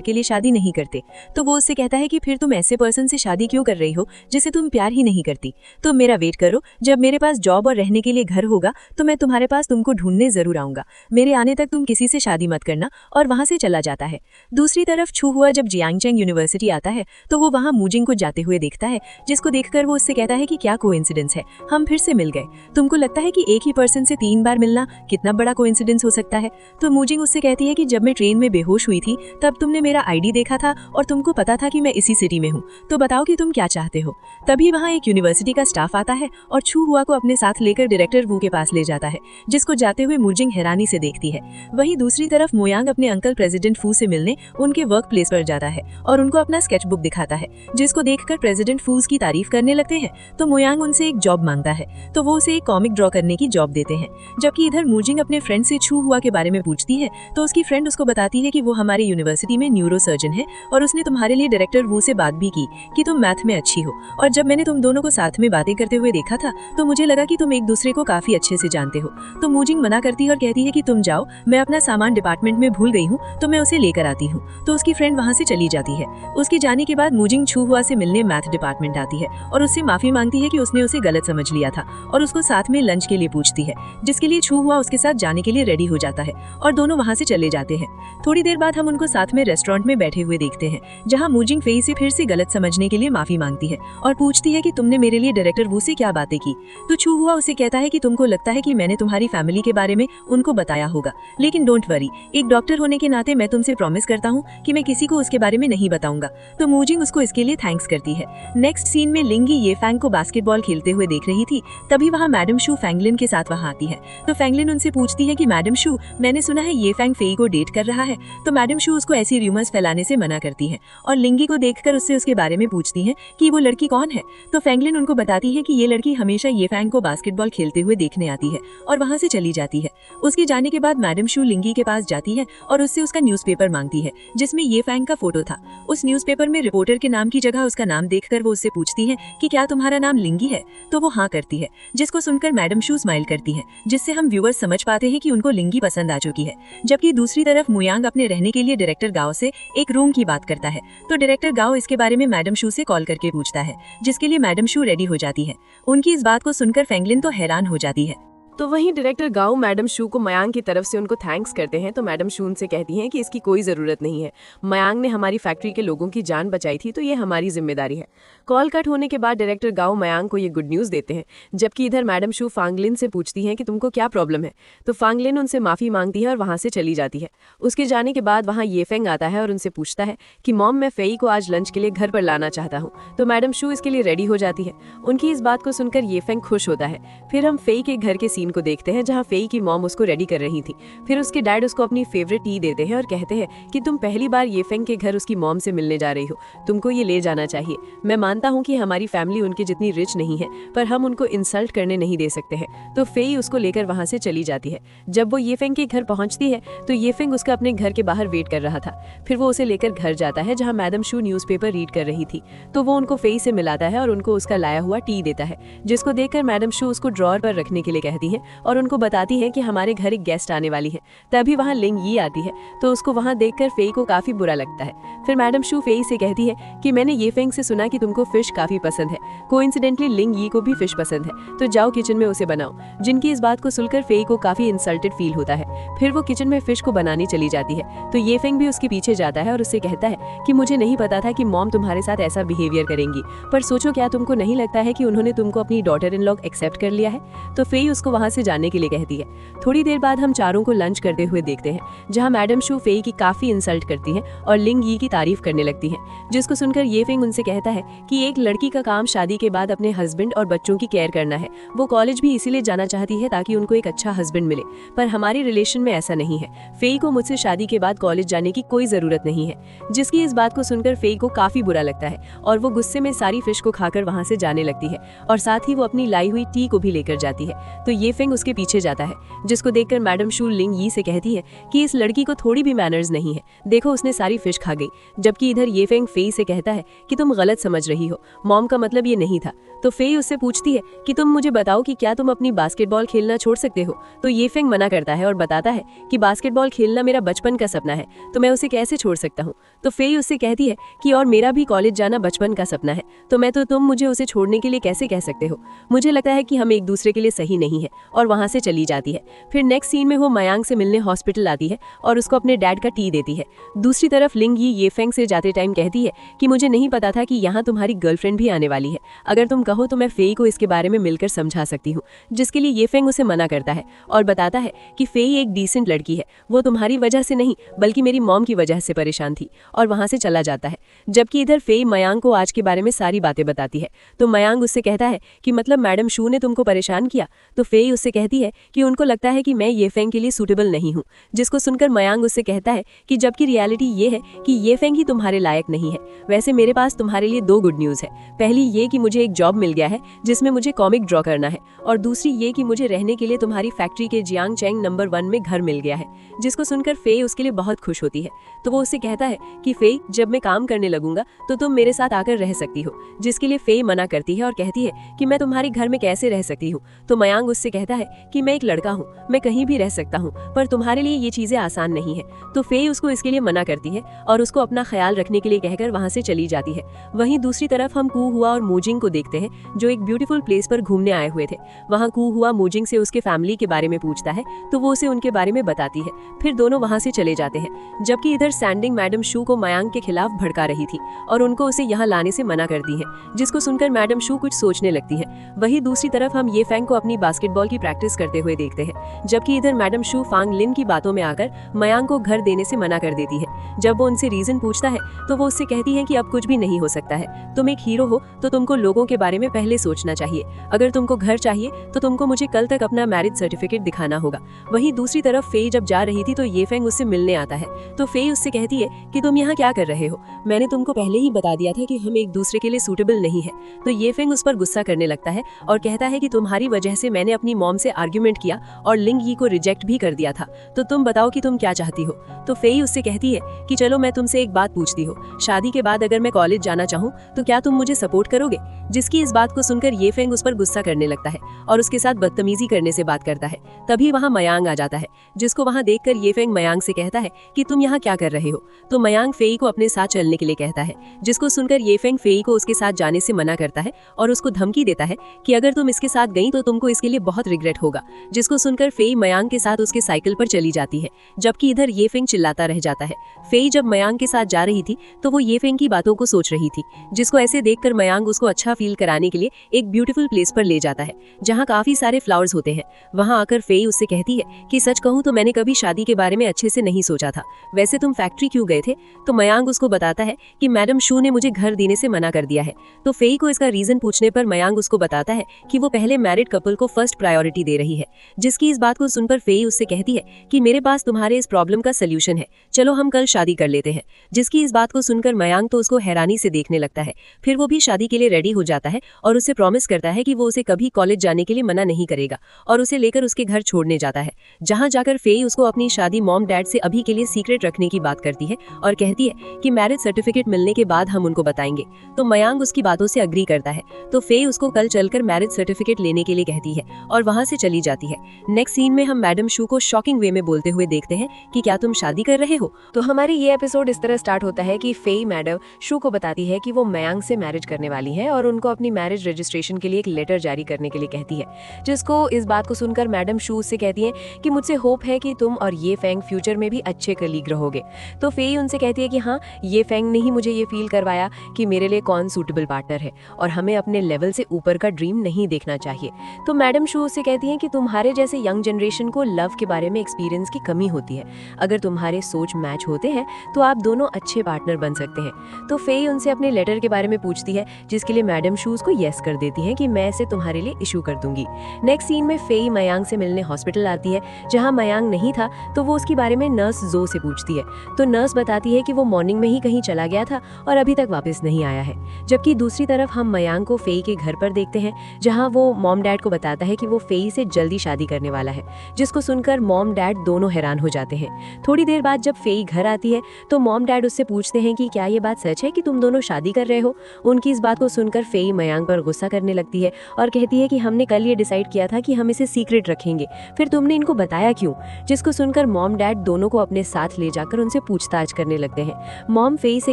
के लिए शादी नहीं करते। तो वो उससे कहता है कि फिर तुम ऐसे पर्सन से शादी क्यों कर रही हो जिसे तुम प्यार ही नहीं करती। तो मेरा वेट करो, जब मेरे पास जॉब और रहने के लिए घर होगा तो मैं तुम्हारे पास तुमको ढूंढने जरूर आऊंगा। मेरे आने तक तुम किसी से शादी मत करना, और वहां से चला जाता है। दूसरी तरफ छू हुआ जब जियांगचेंग यूनिवर्सिटी आता है तो वो वहां मूजिंग को जाते हुए देखता है, जिसको देखकर वो उससे कहता है कि क्या कोइंसिडेंस है, हम फिर से मिल गए। तुमको लगता है कि एक ही पर्सन से 3 बार मिलना कितना बड़ा कोइंसिडेंस हो सकता है। तो मूजिंग उससे कहती है कि जब मैं ट्रेन में बेहोश हुई थी तब तुमने मेरा आईडी देखा था और तुमको पता था कि मैं इसी सिटी में हूँ, तो बताओ कि तुम क्या चाहते हो। तभी वहाँ एक यूनिवर्सिटी का स्टाफ आता है और छू हुआ को अपने साथ लेकर डायरेक्टर वू के पास ले जाता है, जिसको जाते हुए मूजिंग हैरानी से देखती है। वहीं दूसरी तरफ मुयांग अपने अंकल प्रेसिडेंट फू से मिलने उनके वर्क प्लेस पर जाता है और उनको अपना स्केच बुक दिखाता है, जिसको देखकर प्रेसिडेंट फूज की तारीफ करने लगते हैं। तो मुयांग उनसे एक जॉब मांगता है, तो वो उसे एक कॉमिक ड्रॉ करने की जॉब देते हैं। जबकि इधर मूजिंग अपने फ्रेंड से छू हुआ के बारे में पूछती है, तो उसकी फ्रेंड उसको बताती है कि वो हमारे यूनिवर्सिटी में न्यूरो सर्जन है और उसने तुम्हारे लिए डायरेक्टर वू से बात भी की कि तुम मैथ में अच्छी हो, और जब मैंने तुम दोनों को साथ में बातें करते हुए देखा था तो मुझे लगा कि तुम एक दूसरे को काफी अच्छे से जानते हो। तो मूजिंग मना करती है और कहती है कि तुम जाओ, मैं अपना सामान डिपार्टमेंट में भूल गई हूँ तो मैं उसे लेकर आती हूँ। तो उसकी फ्रेंड वहाँ से चली जाती है। उसके जाने के बाद मूजिंग छू हुआ से मिलने मैथ डिपार्टमेंट आती है और उससे माफी मांगती है कि उसने उसे गलत समझ लिया था, और उसको साथ में लंच के लिए पूछती है, जिसके लिए छू हुआ उसके साथ जाने के लिए रेडी हो जाता है और दोनों वहाँ से चले जाते हैं। थोड़ी देर बाद हम उनको साथ में रेस्टोरेंट में बैठे हुए देखते हैं, जहाँ मूजिंग फेई से फिर से गलत समझने के लिए माफी मांगती है और पूछती है कि तुमने मेरे लिए डायरेक्टर वू से क्या बातें की। तो छू हुआ उसे कहता है कि तुमको लगता है कि मैंने तुम्हारी फैमिली के बारे में उनको बताया होगा, लेकिन डोंट वरी, एक डॉक्टर होने के नाते मैं तुमसे प्रॉमिस करता हूँ कि मैं किसी को उसके बारे में नहीं बताऊंगा। तो मूजिंग उसको इसके लिए थैंक्स करती है। नेक्स्ट सीन में लिंगी ये फैंग को बास्केटबॉल खेलते हुए देख रही थी, तभी वहाँ मैडम शू फैंगलिन के साथ वहाँ आती है। तो फैंगलिन उनसे पूछती है कि मैडम शू, मैंने सुना है ये फैंग फेई को डेट कर रहा है। तो मैडम शू उसको ऐसी रूमर्स फैलाने से मना करती है और लिंगी को देखकर उससे उसके बारे में पूछती है कि वो लड़की कौन है। तो फैंगलिन उनको बताती है कि ये लड़की हमेशा ये फैंग को बास्केटबॉल खेलते हुए देखने आती है और वहाँ से चली जाती है। उसके जाने के बाद मैडम शू लिंगी के पास जाती है और उससे उसका न्यूज़पेपर मांगती है, जिसमें ये फैंग का फोटो था। उस न्यूज़पेपर में रिपोर्टर के नाम की जगह उसका नाम देखकर वो उससे पूछती है कि क्या तुम्हारा नाम लिंगी है। तो वो हाँ करती है, जिसको सुनकर मैडम शू स्माइल करती है, जिससे हम व्यूअर्स समझ पाते हैं कि उनको लिंगी पसंद आ चुकी है। जबकि दूसरी तरफ मुयांग अपने रहने के लिए डायरेक्टर गाओ से एक रूम की बात करता है। तो डायरेक्टर गाओ इसके बारे में मैडम शू से कॉल करके पूछता है, जिसके लिए मैडम शू रेडी हो जाती है। उनकी इस बात को सुनकर फैंगलिन तो हैरान हो जाती है। तो वहीं डायरेक्टर गाओ मैडम शू को मयांक की तरफ से उनको थैंक्स करते हैं, तो मैडम शू उनसे कहती हैं कि इसकी कोई ज़रूरत नहीं है, मयांक ने हमारी फैक्ट्री के लोगों की जान बचाई थी तो ये हमारी जिम्मेदारी है। कॉल कट होने के बाद डायरेक्टर गाओ मयांक को ये गुड न्यूज़ देते हैं, जबकि इधर मैडम शू फांगलिन से पूछती हैं कि तुमको क्या प्रॉब्लम है, तो फांगलिन उनसे माफ़ी मांगती है और वहाँ से चली जाती है। उसके जाने के बाद वहाँ ये फेंग आता है और उनसे पूछता है कि मॉम, मैं फेई को आज लंच के लिए घर पर लाना चाहता हूँ, तो मैडम शू इसके लिए रेडी हो जाती है। उनकी इस बात को सुनकर ये फेंग खुश होता है। फिर हम फेई के घर के सीन को देखते हैं, जहाँ फेई की मॉम उसको रेडी कर रही थी। फिर उसके डैड उसको अपनी फेवरेट टी देते हैं और कहते हैं कि तुम पहली बार ये फेंग के घर उसकी मॉम से मिलने जा रही हो, तुमको ये ले जाना चाहिए। मैं मानता हूँ कि हमारी फैमिली उनकी जितनी रिच नहीं है, पर हम उनको इंसल्ट करने नहीं दे सकते हैं। तो फेई उसको लेकर वहाँ से चली जाती है। जब वो ये फेंग के घर पहुँचती है तो ये फेंग उसका अपने घर के बाहर वेट कर रहा था। फिर वो उसे लेकर घर जाता है, जहाँ मैडम शू न्यूज़पेपर रीड कर रही थी। तो वो उनको फेई से मिलाता है और उनको उसका लाया हुआ टी देता है, जिसको देखकर मैडम शू उसको ड्रॉअर पर रखने के लिए कहती है और उनको बताती है कि हमारे घर एक गेस्ट आने वाली है। तभी वहाँ लिंग यी आती है, तो उसको वहाँ देखकर फेई को काफी बुरा लगता है। फिर मैडम शू फेई से कहती है कि मैंने ये फेंग से सुना कि तुमको फिश काफी पसंद है, कोइंसिडेंटली लिंग यी को भी फिश पसंद है, तो जाओ किचन में उसे बनाओ। जिनकी इस बात को सुनकर फेई को काफी इंसल्टेड फील होता है। फिर वो किचन में फिश को बनाने चली जाती है, तो ये फेंग भी उसके पीछे जाता है और उससे कहता है कि मुझे नहीं पता था कि मॉम तुम्हारे साथ ऐसा बिहेवियर करेंगी, पर सोचो क्या तुमको नहीं लगता है कि उन्होंने तुमको अपनी डॉटर इन लॉ एक्सेप्ट कर लिया है। तो फेई उसको वहां से जाने के लिए कहती है। थोड़ी देर बाद हम चारों को लंच करते हुए देखते हैं, जहां मैडम शू फेई की काफी इंसल्ट करती है और लिंग यी की तारीफ करने लगती है, जिसको सुनकर ये फेंग उनसे कहता है कि एक लड़की का काम शादी के बाद अपने हस्बैंड और बच्चों की केयर करना है। वो कॉलेज भी इसीलिए जाना चाहती है ताकि उनको एक अच्छा हस्बैंड मिले, पर हमारे रिलेशन में ऐसा नहीं है। फेई को मुझसे शादी के बाद कॉलेज जाने की कोई जरूरत नहीं है। जिसकी इस बात को सुनकर फेई को काफी बुरा लगता है और वो गुस्से में सारी फिश को खाकर वहां से जाने लगती है और साथ ही वो अपनी लाई हुई टी को भी लेकर जाती है। तो ये फेंग उसके पीछे जाता है, जिसको देखकर मैडम शू लिंग यी से कहती है कि इस लड़की को थोड़ी भी मैनर्स नहीं है, देखो उसने सारी फिश खा गई। जबकि इधर ये फेंग फेई से कहता है कि तुम गलत समझ रही हो, मॉम का मतलब ये नहीं था। तो फेई उससे पूछती है कि तुम मुझे बताओ कि क्या तुम अपनी बास्केटबॉल खेलना छोड़ सकते हो। तो ये फेंग मना करता है और बताता है कि बास्केटबॉल खेलना मेरा बचपन का सपना है, तो मैं उसे कैसे छोड़ सकता हूँ। तो फेई उससे कहती है कि और मेरा भी कॉलेज जाना बचपन का सपना है, तो मैं तो तुम मुझे उसे छोड़ने के लिए कैसे कह सकते हो। मुझे लगता है कि हम एक दूसरे के लिए सही नहीं है, और वहां से चली जाती है। फिर नेक्स्ट सीन में वो मयांक से मिलने हॉस्पिटल आती है और उसको अपने डैड का टी देती है। दूसरी तरफ लिंग ये फेंग से जाते टाइम कहती है कि मुझे नहीं पता था कि यहाँ तुम्हारी गर्लफ्रेंड भी आने वाली है, अगर तुम कहो तो मैं फेई को इसके बारे में मिलकर समझा सकती हूँ। जिसके लिए ये फेंग उसे मना करता है और बताता है कि फेई एक डिसेंट लड़की है, वो तुम्हारी वजह से नहीं बल्कि मेरी मॉम की वजह से परेशान थी, और वहां से चला जाता है। जबकि इधर फेई मयांक को आज के बारे में सारी बातें बताती है। तो मयांक उससे कहता है कि मतलब मैडम शू ने तुमको परेशान किया। तो फेई उससे कहती है कि उनको लगता है कि मैं ये फेंग के लिए सूटेबल नहीं हूँ। जिसको सुनकर मयांक उससे कहता है कि जबकि रियलिटी ये है कि ये फेंग ही तुम्हारे लायक नहीं है। वैसे मेरे पास तुम्हारे लिए दो गुड न्यूज़ है। पहली ये कि मुझे एक जॉब मिल गया है जिसमें मुझे कॉमिक ड्रॉ करना है, और दूसरी ये कि मुझे रहने के लिए तुम्हारी फैक्ट्री के जियांग चैंग नंबर 1 में घर मिल गया है। जिसको सुनकर फेई उसके लिए बहुत खुश होती है। तो वो उससे कहता है कि फेई, जब मैं काम करने लगूंगा तो तुम मेरे साथ आकर रह सकती हो। जिसके लिए फेई मना करती है और कहती है कि मैं तुम्हारे घर में कैसे रह सकती हूँ। तो मयांक उससे कहता है कि मैं एक लड़का हूँ, मैं कहीं भी रह सकता हूँ, पर तुम्हारे लिए ये चीजें आसान नहीं है। तो फेई उसको इसके लिए मना करती है और उसको अपना ख्याल रखने के लिए कहकर वहां से चली जाती है। वहीं दूसरी तरफ हम कू हुआ और मूजिंग को देखते हैं, जो एक ब्यूटीफुल प्लेस पर घूमने आए हुए थे। वहाँ कू हुआ मूजिंग से उसके फैमिली के बारे में पूछता है, तो वो उसे उनके बारे में बताती है। फिर दोनों वहां से चले जाते हैं। जबकि इधर सैंडिंग मैडम शू को मयांक के खिलाफ भड़का रही थी और उनको उसे यहाँ लाने से मना करती है, जिसको सुनकर मैडम शू कुछ सोचने लगती है। वहीं दूसरी तरफ हम ये फेंग को अपनी बास्केटबॉल की प्रैक्टिस करते हुए देखते हैं। जबकि इधर मैडम शू फांग लिन की बातों में आकर मयांक को घर देने से मना कर देती है। जब वो उनसे रीजन पूछता है तो वो उससे कहती है कि अब कुछ भी नहीं हो सकता है, तुम एक हीरो हो तो तुमको लोगों के बारे में पहले सोचना चाहिए। अगर तुमको घर चाहिए तो तुमको मुझे कल तक अपना मैरिज सर्टिफिकेट दिखाना होगा। वहीं दूसरी तरफ फेई जब जा रही थी तो ये फेंग उससे मिलने आता है। तो फेई उससे कहती है कि तुम यहाँ क्या कर रहे हो, मैंने तुमको पहले ही बता दिया था कि हम एक दूसरे के लिए सूटेबल नहीं है। तो ये फेंग उस पर गुस्सा करने लगता है और कहता है कि तुम्हारी वजह से मैंने अपनी मॉम से आर्ग्यूमेंट किया और लिंग यी को रिजेक्ट भी कर दिया था, तो तुम बताओ कि तुम क्या चाहती हो। तो फेई उससे कहती है कि चलो मैं तुमसे एक बात पूछती हूँ, शादी के बाद अगर मैं कॉलेज जाना चाहूँ तो क्या तुम मुझे सपोर्ट करोगे। जिसकी इस बात को सुनकर ये फेंग उस पर गुस्सा करने लगता है और उसके साथ बदतमीजी करने से बात करता है। तभी वहाँ मयांक आ जाता है, जिसको वहाँ देखकर ये फेंग मयांक से कहता है कि तुम यहाँ क्या कर रहे हो। तो मयांक फेई को अपने साथ चलने के लिए कहता है, जिसको सुनकर ये फेंग फेई को उसके साथ जाने से मना करता है और उसको धमकी देता है कि अगर तुम इसके साथ गई तो तुमको इसके लिए बहुत रिग्रेट होगा। जिसको सुनकर फेई मयांक के साथ उसके साइकिल पर चली जाती है, जबकि इधर ये फेंग चिल्लाता रह जाता है। फेई जब मयांक के साथ जा रही थी तो वो ये फेंग की बातों को सोच रही थी, जिसको ऐसे देखकर मयांक उसको अच्छा फील कराने के लिए एक ब्यूटीफुल प्लेस पर ले जाता है जहाँ काफी सारे फ्लावर्स होते हैं। वहाँ आकर फेई उससे कहती है कि सच कहूँ तो मैंने कभी शादी के बारे में अच्छे से नहीं सोचा था, वैसे तुम फैक्ट्री क्यों गए थे? तो मयांक उसको बताता है कि मैडम शू ने मुझे घर देने से मना कर दिया है। तो फेई को इसका रीजन पूछने पर मयांक उसको बताता है कि वो पहले मैरिड कपल को फर्स्ट प्रायोरिटी दे रही है। जिसकी इस बात को सुनकर फेई उससे कहती है कि मेरे पास तुम्हारे इस प्रॉब्लम का सलूशन है, चलो हम कल शादी कर लेते हैं। जिसकी इस बात को सुनकर मयांक तो उसको हैरानी से देखने लगता है। फिर वो भी शादी के लिए रेडी हो जाता है और उसे प्रॉमिस करता है कि वो उसे कभी कॉलेज जाने के लिए मना नहीं करेगा और उसे लेकर उसके घर छोड़ने जाता है। जहां जाकर फेई उसको अपनी शादी मॉम डैड से अभी के लिए सीक्रेट रखने की बात करती है और कहती है कि मैरिज सर्टिफिकेट मिलने के बाद हम उनको बताएंगे। तो मयांक उसकी बातों से अग्री करता है। तो फेई उसको कल चलकर मैरिज सर्टिफिकेट लेने के लिए कहती है और वहां से चली जाती है। नेक्स्ट सीन में हम मैडम शू को शॉकिंग वे में बोलते हुए देखते हैं कि क्या तुम शादी कर रहे हो? तो हमारी ये एपिसोड इस तरह स्टार्ट होता है कि फेई मैडम शू को बताती है कि वो मयांक से मैरिज करने वाली है और उनको अपनी मैरिज रजिस्ट्रेशन के लिए एक लेटर जारी करने के लिए कहती है। जिसको इस बात को सुनकर मैडम शू से कहती है कि मुझसे होप है कि तुम और ये फेंग फ्यूचर में भी अच्छे कलीग रहोगे। तो फेई उनसे कहती है कि हाँ, ये फेंग ने ही मुझे ये फील करवाया कि मेरे लिए कौन सूटेबल पार्टनर है और हमें अपने लेवल से ऊपर का ड्रीम नहीं देखना चाहिए। तो मैडम शू से कहती हैं कि तुम्हारे जैसे यंग जनरेशन को लव के बारे में एक्सपीरियंस की कमी होती है, अगर तुम्हारे सोच मैच होते हैं तो आप दोनों अच्छे पार्टनर बन सकते हैं। तो फेई उनसे अपने लेटर के बारे में पूछती है, जिसके लिए मैडम शू उसको यस कर देती हैं कि मैं इसे तुम्हारे लिए इशू कर दूंगी। नेक्स्ट सीन में फेई मयांक से मिलने हॉस्पिटल आती है। जहां मयांक नहीं था तो वो उसके बारे में नर्स जो से पूछती है। तो नर्स बताती है कि वो मॉर्निंग में ही कहीं चला गया था और अभी तक वापस नहीं आया है। जबकि दूसरी तरफ हम मयांक को फेई के घर पर देखते हैं, जहां वो मॉम डैड को बताता है कि वो फेई से जल्दी शादी करने वाला है। जिसको सुनकर मॉम डैड दोनों हैरान हो जाते हैं। थोड़ी देर बाद जब फेई घर आती है तो मॉम डैड उससे पूछते हैं कि क्या ये बात सच है कि तुम दोनों शादी कर रहे हो? उनकी इस बात को सुनकर फेई मयांक पर गुस्सा करने लगती है और कहती है कि हमने कल ये डिसाइड किया था कि हम इसे सीक्रेट रखेंगे, फिर तुमने इनको बताया क्यों? जिसको सुनकर मॉम डैड दोनों को अपने साथ ले जाकर उनसे पूछताछ करने लगते हैं। मॉम फेई से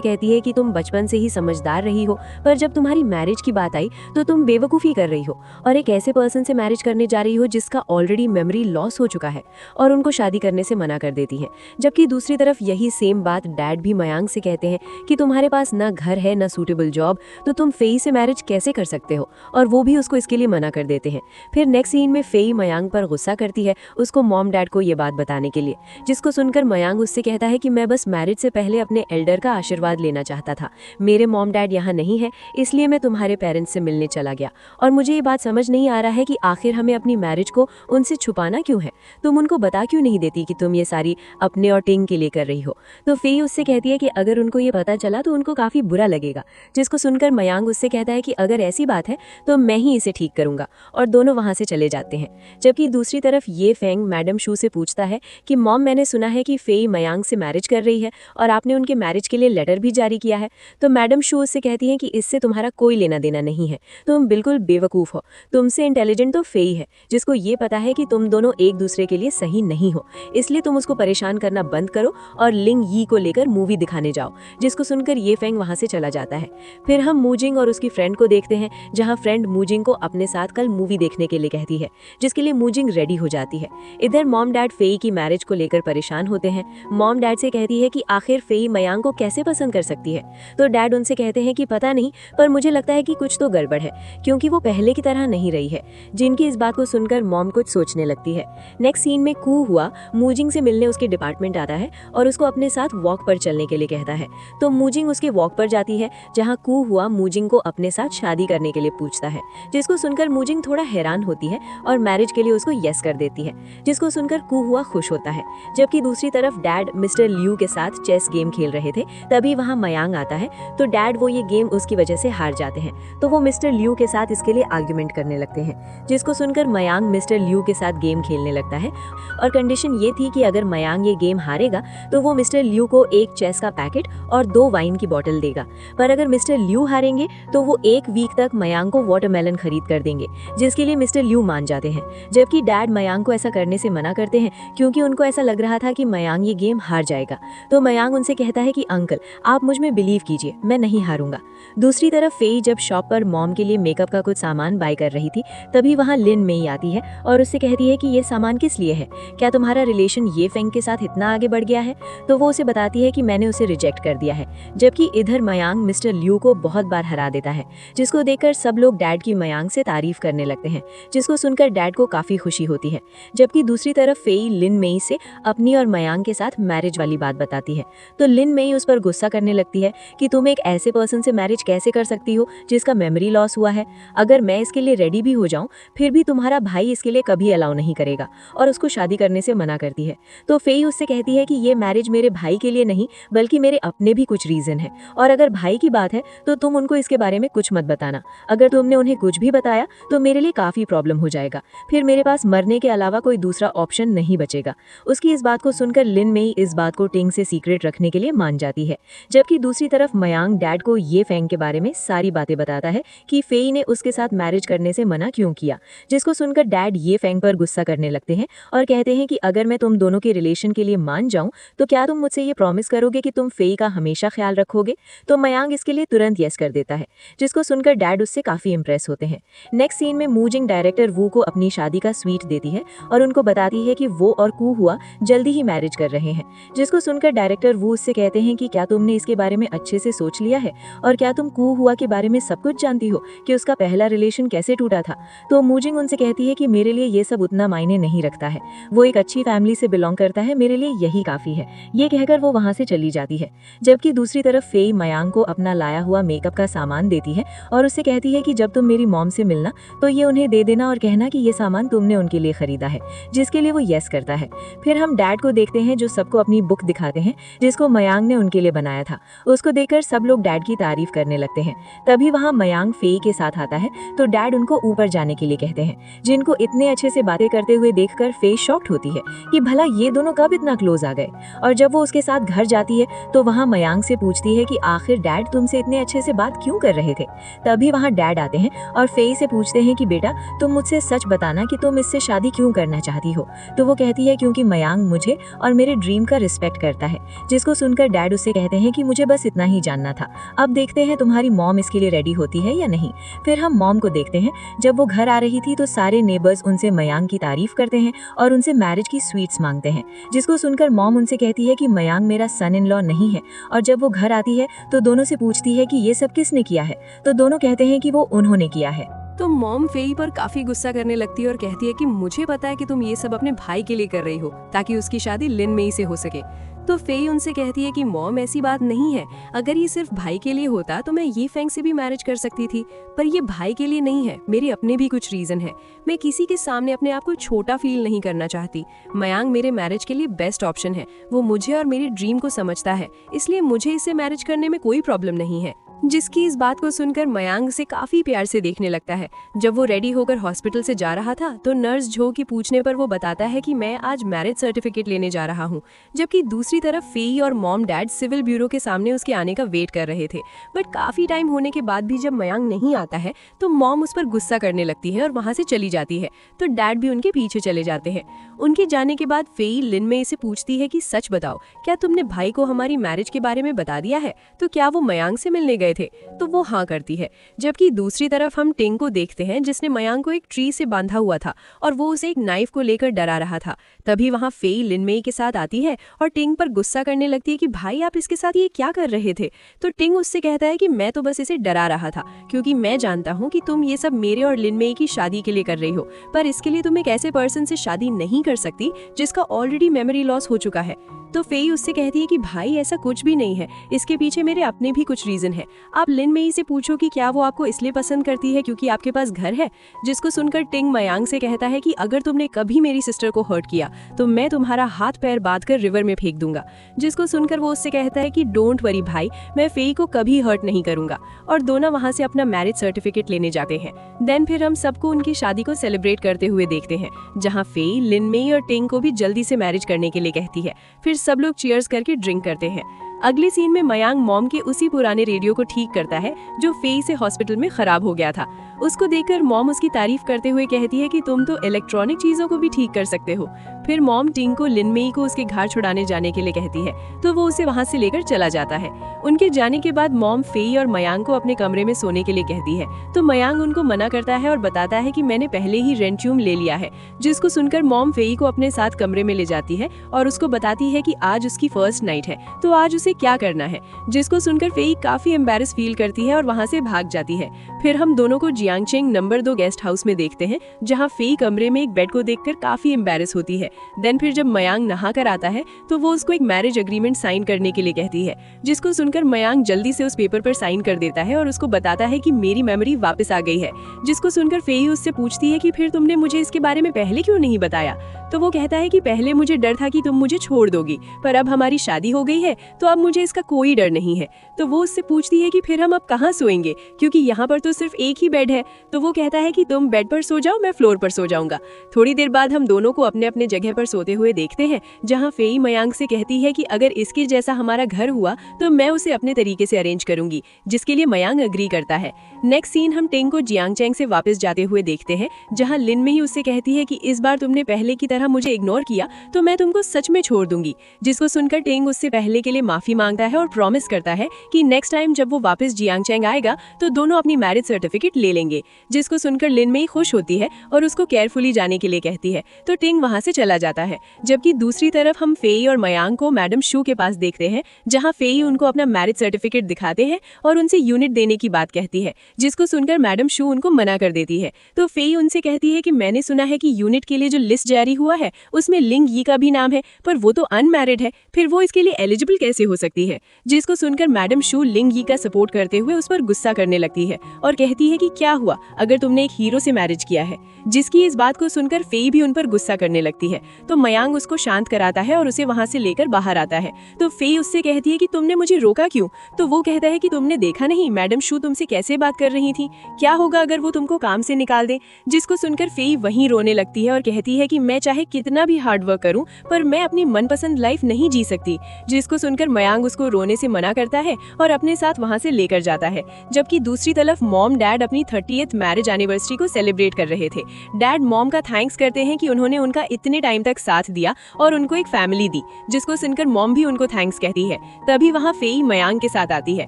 कहती है कि तुम बचपन से ही समझदार रही हो, पर जब तुम्हारी मैरिज की बात आई तो तुम बेवकूफ़ी कर रही हो और एक ऐसे पर्सन से मैरिज करने जा रही हो जिसका ऑलरेडी मेमोरी लॉस हो चुका है, और उनको शादी करने से मना कर देती है। जबकि दूसरी तरफ यही सेम बात डैड भी मयांक से कहते हैं कि तुम्हारे पास ना घर है ना सूटेबल जॉब, तो तुम फेई से मैरिज कैसे कर सकते हो, और वो भी उसको इसके लिए मना कर देते हैं। फिर नेक्स्ट सीन में फेई मयांक पर गुस्सा करती है उसको मॉम डैड को ये बात बताने के लिए, जिसको सुनकर मयांक उससे कहता है कि मैं बस मैरिज से पहले अपने एल्डर का आशीर्वाद लेना चाहता था, मेरे मॉम डैड यहाँ नहीं है इसलिए मैं तुम्हारे पेरेंट्स से मिलने चला गया, और मुझे ये बात समझ नहीं आ रहा है कि आखिर हमें अपनी मैरिज को उनसे छुपाना क्यों है, तुम उनको बता क्यों नहीं देती कि तुम ये सारी अपने और टिंग के लिए कर रही हो। तो फेई उससे कहती है कि अगर उनको ये पता चला तो उनको काफी बुरा लगेगा। जिसको सुनकर मयांक उससे कहता है कि अगर ऐसी बात है तो मैं ही इसे ठीक करूंगा, और दोनों वहां से चले जाते हैं। जबकि दूसरी तरफ ये फेंग मैडम शू से पूछता है कि मॉम, मैंने सुना है कि फेई मयांक से मैरिज कर रही है और आपने उनके मैरिज के लिए लेटर भी जारी किया है। तो मैडम शू उससे कहती हैं कि इससे तुम्हारा कोई लेना देना नहीं है, तुम बिल्कुल बेवकूफ हो, तुमसे इंटेलिजेंट तो फेई है जिसको ये पता है कि तुम दोनों एक दूसरे के लिए सही नहीं हो, इसलिए तुम उसको परेशान करना बंद करो और लिंग यी को लेकर मूवी दिखाने जाओ। जिसको सुनकर ये फेंग वहां से चला जाता है। फिर हम मूजिंग और उसकी फ्रेंड को देखते हैं, जहां फ्रेंड मूजिंग को अपने साथ कल मूवी देखने के लिए कहती है, जिसके लिए मूजिंग रेडी हो जाती है। इधर मॉम डैड फेई की मैरिज को लेकर परेशान होते हैं। मॉम डैड से कहती है कि आखिर फेई मयांक को कैसे पसंद कर सकती है। तो डैड उनसे कहते हैं कि पता नहीं, पर मुझे लगता है कि कुछ तो गड़बड़ है, क्योंकि वो पहले की तरह नहीं रही है। जिनकी इस बात को सुनकर मॉम कुछ सोचने लगती है। नेक्स्ट सीन में कू हुआ मूजिंग से मिलने उसके डिपार्टमेंट आता है और उसको अपने साथ वॉक पर चलने के लिए कहता है। तो मूजिंग उसके वॉक पर जाती है, जहां कू हुआ मूजिंग को अपने साथ शादी करने के लिए पूछता है। जिसको सुनकर मूजिंग थोड़ा हैरान होती है और मैरिज के लिए उसको यस कर देती है, जिसको सुनकर कू हुआ खुश होता है। जबकि दूसरी तरफ डैड मिस्टर लियू के साथ चेस गेम खेल रहे थे, तभी वहां मयांक आता है। तो डैड वो ये गेम उसकी वजह से हार जाते हैं, तो वो मिस्टर लियू के साथ इसके लिए आर्ग्यूमेंट करने लगते हैं। जिसको सुनकर मयांक मिस्टर लियू के साथ गेम खेलने लगता है, और कंडीशन ये थी कि अगर मयांक ये गेम हारेगा तो वो मिस्टर लियू को एक चेस का पैकेट और 2 वाइन की बोतल देगा, पर अगर मिस्टर लियू हारेंगे तो वो 1 वीक तक मयांक को वाटरमेलन खरीद कर देंगे, जिसके लिए मिस्टर लियू मान जाते हैं। जबकि डैड मयांक को ऐसा करने से मना करते हैं, क्योंकि उनको ऐसा लग रहा था कि मयांक ये गेम हार जाएगा। तो मयांक उनसे कहता है कि अंकल, आप मुझ में बिलीव कीजिए, मैं नहीं हारूंगा। दूसरी तरफ फेई जब शॉप पर मॉम के लिए मेकअप का कुछ सामान बाय कर रही थी, तभी वहां लिन लिन मेई आती है और उससे कहती है कि ये सामान किस लिए है, क्या तुम्हारा रिलेशन ये फेंग के साथ इतना आगे बढ़ गया है। तो वो उसे बताती है कि मैंने उसे रिजेक्ट कर दिया है। जबकि इधर मयांग मिस्टर ल्यू को बहुत बार हरा देता है, जिसको देखकर सब लोग डैड की मयांग से तारीफ करने लगते हैं, जिसको सुनकर डैड को काफी खुशी होती है। जबकि दूसरी तरफ फेई लिन मेई से अपनी और मयांग के साथ मैरिज वाली बात बताती है। तो लिन मेई उस पर गुस्सा करने लगती है कि तुम एक ऐसे पर्सन से मैरिज कैसे कर सकती हो जिसका मेमोरी लॉस हुआ है। अगर मैं इसके लिए रेडी भी हो जाऊं फिर भी तुम्हारा भाई इसके लिए कभी अलाउ नहीं करेगा और उसको शादी करने से मना करती है। तो फेई उससे कहती है कि ये मैरिज मेरे भाई के लिए नहीं बल्कि मेरे अपने भी कुछ रीजन है, और अगर भाई की बात है तो तुम उनको इसके बारे में कुछ मत बताना। अगर तुमने उन्हें कुछ भी बताया तो मेरे लिए काफी प्रॉब्लम हो जाएगा, फिर मेरे पास मरने के अलावा कोई दूसरा ऑप्शन नहीं बचेगा। उसकी इस बात को सुनकर लिन मेई इस बात को टिंग से सीक्रेट रखने के लिए मान जाती है। जबकि दूसरी तरफ मयांग डैड को ये फेंग के बारे में सारी बातें बताता है कि फेई ने उसके साथ मैरिज करने से मना क्यों किया, जिसको सुनकर डैड ये फेंग पर गुस्सा करने लगते हैं और कहते हैं कि अगर मैं तुम दोनों के रिलेशन के लिए मान जाऊं तो क्या तुम मुझसे ये प्रॉमिस करोगे कि तुम फेई का हमेशा ख्याल रखोगे। तो मयांग इसके लिए तुरंत यस कर देता है, जिसको सुनकर डैड उससे काफी इंप्रेस होते हैं। नेक्स्ट सीन में मूजिंग डायरेक्टर वू को अपनी शादी का स्वीट देती है और उनको बताती है कि वो और कू हुआ जल्दी ही मैरिज कर रहे हैं, जिसको सुनकर डायरेक्टर वू उससे कहते हैं कि क्या तुमने इसके बारे में अच्छे से सोच लिया है और क्या तुम कू हुआ के बारे में सब कुछ जानती हो कि उसका पहला रिलेशन कैसे टूटा था। तो मूजिंग उनसे कहती है कि मेरे लिए ये सब उतना मायने नहीं रखता है, वो एक अच्छी फैमिली से बिलोंग करता है, मेरे लिए यही काफी है। ये कहकर वो वहां से चली जाती है। जबकि दूसरी तरफ फेई मयांग को अपना लाया हुआ मेकअप का सामान देती है और उससे कहती है कि जब तुम मेरी मॉम से मिलना तो ये उन्हें दे देना और कहना कि ये सामान तुमने उनके लिए खरीदा है, जिसके लिए वो यस करता है। फिर हम डैड को देखते हैं जो सबको अपनी बुक दिखाते हैं जिसको मयांग ने उनके लिए बनाया था। उसको देखकर सब लोग डैड की तारीफ करने लगते हैं। तभी वहाँ मयांग फेई के साथ आता है तो डैड उनको ऊपर जाने के लिए कहते हैं, जिनको इतने अच्छे से बातें करते हुए देखकर फेई शॉक्ड होती है कि भला ये दोनों कब इतना क्लोज आ गए। और जब वो उसके साथ घर जाती है तो वहाँ मयांग से पूछती है कि आखिर डैड तुमसे इतने अच्छे से बात क्यों कर रहे थे। तभी वहाँ डैड आते हैं और फेई से पूछते हैं कि बेटा तुम मुझसे सच बताना कि तुम इससे शादी क्यों करना चाहती हो। तो वो कहती है क्योंकि मयांग मुझे और मेरे ड्रीम का रिस्पेक्ट करता है, जिसको सुनकर डैड उससे कहते हैं कि मुझे बस इतना ही जानना था, अब देखते हैं तुम्हारी मॉम इसके लिए रेडी होती है या नहीं। फिर हम मॉम को देखते हैं, जब वो घर आ रही थी तो सारे नेबर्स उनसे मयांग की तारीफ करते हैं और उनसे मैरिज की स्वीट्स मांगते हैं, जिसको सुनकर मॉम उनसे कहती है कि मयांग मेरा सन इन लॉ नहीं है। और जब वो घर आती है तो दोनों से पूछती है कि ये सब किसने किया है, तो दोनों कहते हैं कि वो उन्होंने किया है। तो मॉम फेई पर काफी गुस्सा करने लगती है और कहती है कि मुझे पता है कि तुम ये सब अपने भाई के लिए कर रही हो ताकि उसकी शादी लिन मेई से हो सके। तो फेई उनसे कहती है कि मॉम ऐसी बात नहीं है, अगर ये सिर्फ भाई के लिए होता तो मैं ये फेंग से भी मैरिज कर सकती थी, पर ये भाई के लिए नहीं है, मेरे अपने भी कुछ रीजन है। मैं किसी के सामने अपने आप को छोटा फील नहीं करना चाहती। मयांग मेरे मैरिज के लिए बेस्ट ऑप्शन है, वो मुझे और मेरी ड्रीम को समझता है, इसलिए मुझे इससे मैरिज करने में कोई प्रॉब्लम नहीं है। जिसकी इस बात को सुनकर मयांग से काफी प्यार से देखने लगता है। जब वो रेडी होकर हॉस्पिटल से जा रहा था तो नर्स जो की पूछने पर वो बताता है कि मैं आज मैरिज सर्टिफिकेट लेने जा रहा हूँ। जबकि दूसरी तरफ फेई और मॉम डैड सिविल ब्यूरो के सामने उसके आने का वेट कर रहे थे, बट काफी टाइम होने के बाद भी जब मयांग नहीं आता है तो मॉम उस पर गुस्सा करने लगती है और वहां से चली जाती है। तो डैड भी उनके पीछे चले जाते हैं। उनके जाने के बाद फेई लिन में इसे पूछती है कि सच बताओ, क्या तुमने भाई को हमारी मैरिज के बारे में बता दिया है, तो क्या वो मयांग से मिलने गए थे। तो वो हाँ करती है। जबकि दूसरी तरफ हम टिंग को देखते हैं जिसने मयांग को एक ट्री से बांधा हुआ था और वो उसे एक नाइफ को लेकर डरा रहा था। तभी वहाँ फेई लिन मेई के साथ आती है और टिंग पर गुस्सा करने लगती है कि भाई आप इसके साथ ये क्या कर रहे थे। तो टिंग उससे कहता है कि मैं तो बस इसे डरा रहा था क्योंकि मैं जानता हूँ कि तुम ये सब मेरे और लिन मेई की शादी के लिए कर रही हो, पर इसके लिए तुम एक ऐसे पर्सन से शादी नहीं कर सकती जिसका ऑलरेडी मेमोरी लॉस हो चुका है। तो फेई उससे कहती है कि भाई ऐसा कुछ भी नहीं है, इसके पीछे मेरे अपने भी कुछ रीजन है। आप लिन मेई से पूछो कि क्या वो आपको इसलिए पसंद करती है क्योंकि आपके पास घर है। जिसको सुनकर टिंग मयांग से कहता है कि अगर तुमने कभी मेरी सिस्टर को हर्ट किया तो मैं तुम्हारा हाथ पैर बांधकर रिवर में फेंक दूंगा। जिसको सुनकर वो उससे कहता है कि डोंट वरी भाई, मैं फेई को कभी हर्ट नहीं करूंगा। और दोनों वहां से अपना मैरिज सर्टिफिकेट लेने जाते हैं। देन फिर हम सबको उनकी शादी को सेलिब्रेट करते हुए देखते हैं, जहाँ फेई लिन मेई और टिंग को भी जल्दी से मैरिज करने के लिए कहती है। फिर सब लोग चीयर्स करके ड्रिंक करते हैं। अगले सीन में मयांग मॉम के उसी पुराने रेडियो को ठीक करता है जो फेई से हॉस्पिटल में खराब हो गया था। उसको देखकर मॉम उसकी तारीफ करते हुए कहती है कि तुम तो इलेक्ट्रॉनिक चीजों को भी ठीक कर सकते हो। फिर मॉम टिंग को लिन मेई को उसके घर छुड़ाने जाने के लिए कहती है, तो वो उसे वहाँ से लेकर चला जाता है। उनके जाने के बाद मॉम फेई और मयांग को अपने कमरे में सोने के लिए कहती है, तो मयांग उनको मना करता है और बताता है कि मैंने पहले ही रेंट्यूम ले लिया है। जिसको सुनकर मॉम फेई को अपने साथ कमरे में ले जाती है और उसको बताती है कि आज उसकी फर्स्ट नाइट है, तो आज उसे क्या करना है। जिसको सुनकर फेई काफी एम्बैरेस फील करती है और वहाँ से भाग जाती है। फिर हम दोनों को जियांगचेंग नंबर 2 गेस्ट हाउस में देखते हैं, जहाँ फेई कमरे में एक बेड को देखकर काफी एम्बैरेस होती है। देन फिर जब मयांग नहा कर आता है तो वो उसको एक मैरिज एग्रीमेंट साइन करने के लिए कहती है। जिसको सुनकर मयांग जल्दी से उस पेपर पर साइन कर देता है और उसको बताता है कि मेरी मेमोरी वापस आ गई है। जिसको सुनकर फेई उससे पूछती है कि फिर तुमने मुझे इसके बारे में पहले क्यों नहीं बताया। तो वो कहता है कि पहले मुझे डर था कि तुम मुझे छोड़ दोगी, पर अब हमारी शादी हो गई है तो अब मुझे इसका कोई डर नहीं है। तो वो उससे पूछती है कि फिर हम अब कहाँ सोएंगे, क्योंकि यहाँ पर तो सिर्फ एक ही बेड है। तो वो कहता है कि तुम बेड पर सो जाओ, मैं फ्लोर पर सो जाऊंगा। थोड़ी देर बाद हम दोनों को अपने अपने जगह पर सोते हुए देखते हैं, जहाँ फेई मयांग से कहती है कि अगर इसके जैसा हमारा घर हुआ तो मैं उसे अपने तरीके से अरेंज करूंगी, जिसके लिए मयांग अग्री करता है। नेक्स्ट सीन हम टिंग को जियांगचेंग से वापस जाते हुए देखते हैं, जहाँ लिन में ही उससे कहती है कि इस बार तुमने पहले की तरह मुझे इग्नोर किया तो मैं तुमको सच में छोड़ दूंगी। जिसको सुनकर टिंग उससे पहले के लिए माफी मांगता है और प्रॉमिस करता है कि नेक्स्ट टाइम जब वो वापस जियांगचेंग आएगा तो दोनों अपनी मैरिज सर्टिफिकेट ले लेंगे। जिसको सुनकर लिन में ही खुश होती है और उसको केयरफुली जाने के लिए कहती है, तो टिंग वहां से चला जाता है। जबकि दूसरी तरफ हम फेई और मयांग को मैडम शू के पास देखते हैं, जहां फेई उनको अपना मैरिज सर्टिफिकेट दिखाते हैं और उनसे यूनिट देने की बात कहती है। जिसको सुनकर मैडम शू उनको मना कर देती है। तो फेई उनसे कहती है कि मैंने सुना है कि यूनिट के लिए जो लिस्ट जारी हुआ है उसमें लिंग यी का भी नाम है, पर वो तो अनमैरिड है, फिर वो इसके लिए एलिजिबल कैसे हो सकती है। जिसको सुनकर मैडम शू लिंग यी का सपोर्ट करते हुए उस पर गुस्सा करने लगती है और कहती है कि क्या हुआ अगर तुमने एक हीरो से मैरिज किया है। जिसकी इस बात को सुनकर फेई भी उन पर गुस्सा करने लगती है। तो मयांग उसको शांत कराता है और उसे वहां से लेकर बाहर आता है। तो फेई उससे कहती है कि तुमने मुझे रोका क्यों। तो वो कहता है कि तुमने देखा नहीं मैडम शू तुमसे कैसे बात कर रही थी, क्या होगा अगर वो तुमको काम से निकाल दे। जिसको सुनकर फेई वहीं रोने लगती है और कहती है कि मैं चाहे कितना भी हार्ड वर्क करूं पर मैं अपनी मनपसंद लाइफ नहीं जी सकती। जिसको सुनकर मयांग उसको रोने से मना करता है और अपने साथ वहां से लेकर जाता है। जबकि दूसरी तरफ मॉम डैड अपनी 30th मैरिज एनिवर्सरी को सेलिब्रेट कर रहे थे। डैड मॉम का थैंक्स करते हैं कि उन्होंने उनका इतने टाइम तक साथ दिया और उनको एक फैमिली दी। जिसको सुनकर मॉम भी उनको थैंक्स कहती है। तभी वहाँ फेई मयांग के साथ आती है,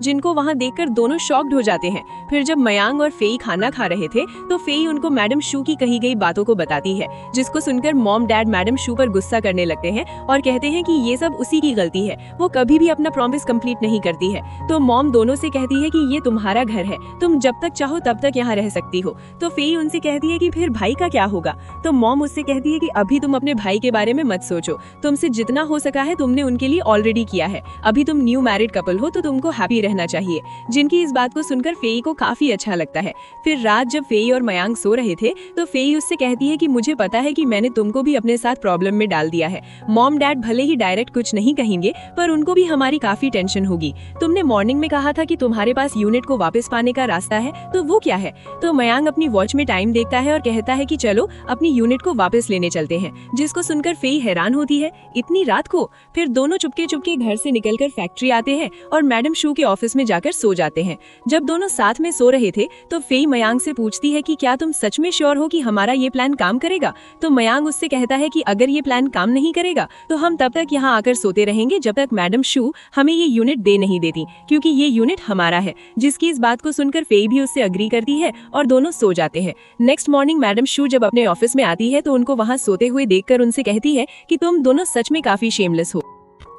जिनको वहाँ देखकर दोनों शॉक्ड हो जाते हैं। फिर जब मयांग और फेई खाना खा रहे थे तो फेई उनको मैडम शू की कही गई बातों को बताती है। जिसको सुनकर मॉम डैड मैडम शू पर गुस्सा करने लगते हैं और कहते हैं कि ये सब उसी की गलती है, वो कभी भी अपना प्रॉमिस कंप्लीट नहीं करती है। तो मॉम दोनों से कहती है कि ये तुम्हारा घर है, तुम जब तक चाहो तब तक यहाँ रह सकती हो। तो फेई उनसे कहती है कि फिर भाई का क्या होगा। तो मॉम उससे कहती है कि अभी तुम अपने भाई के बारे में मत सोचो, तुमसे जितना हो सका है तुमने उनके लिए ऑलरेडी किया है। अभी तुम न्यू मैरिड कपल हो तो तुमको हैप्पी रहना चाहिए। जिनकी इस बात को सुनकर फेई को काफी अच्छा लगता है। फिर रात जब फेई और मयांग सो रहे थे तो फेई उससे कहती है कि मुझे पता है कि मैंने तुमको भी अपने साथ प्रॉब्लम में डाल दिया है। मॉम डैड भले ही डायरेक्ट कुछ नहीं कहेंगे पर उनको भी हमारी काफी टेंशन होगी। तुमने मॉर्निंग में कहा था कि तुम्हारे पास यूनिट को वापस पाने का रास्ता है, तो वो क्या है। तो मयांग अपनी वॉच में टाइम देखता है और कहता है कि चलो अपनी यूनिट को वापस लेने चलते हैं। जिसको सुनकर फेई हैरान होती है, इतनी रात को। फिर दोनों चुपके चुपके घर से निकलकर फैक्ट्री आते हैं और मैडम शू के ऑफिस में जाकर सो जाते हैं। जब दोनों साथ में सो रहे थे तो फेई मयांग से पूछती है कि क्या तुम सच में श्योर हो कि हमारा ये प्लान काम करेगा। तो मयांग उससे कहता है कि अगर ये प्लान काम नहीं करेगा तो हम तब तक यहाँ आकर सोते रहेंगे जब तक मैडम शू हमें ये यूनिट दे नहीं देती, क्योंकि ये यूनिट हमारा है। जिसकी इस बात को सुनकर फेई भी उससे अग्री करती है और दोनों सो जाते हैं। नेक्स्ट मॉर्निंग मैडम शू जब अपने ऑफिस में आती है तो उनको वहाँ सोते हुए देखकर उनसे कहती है कि तुम दोनों सच में काफी शेमलेस हो।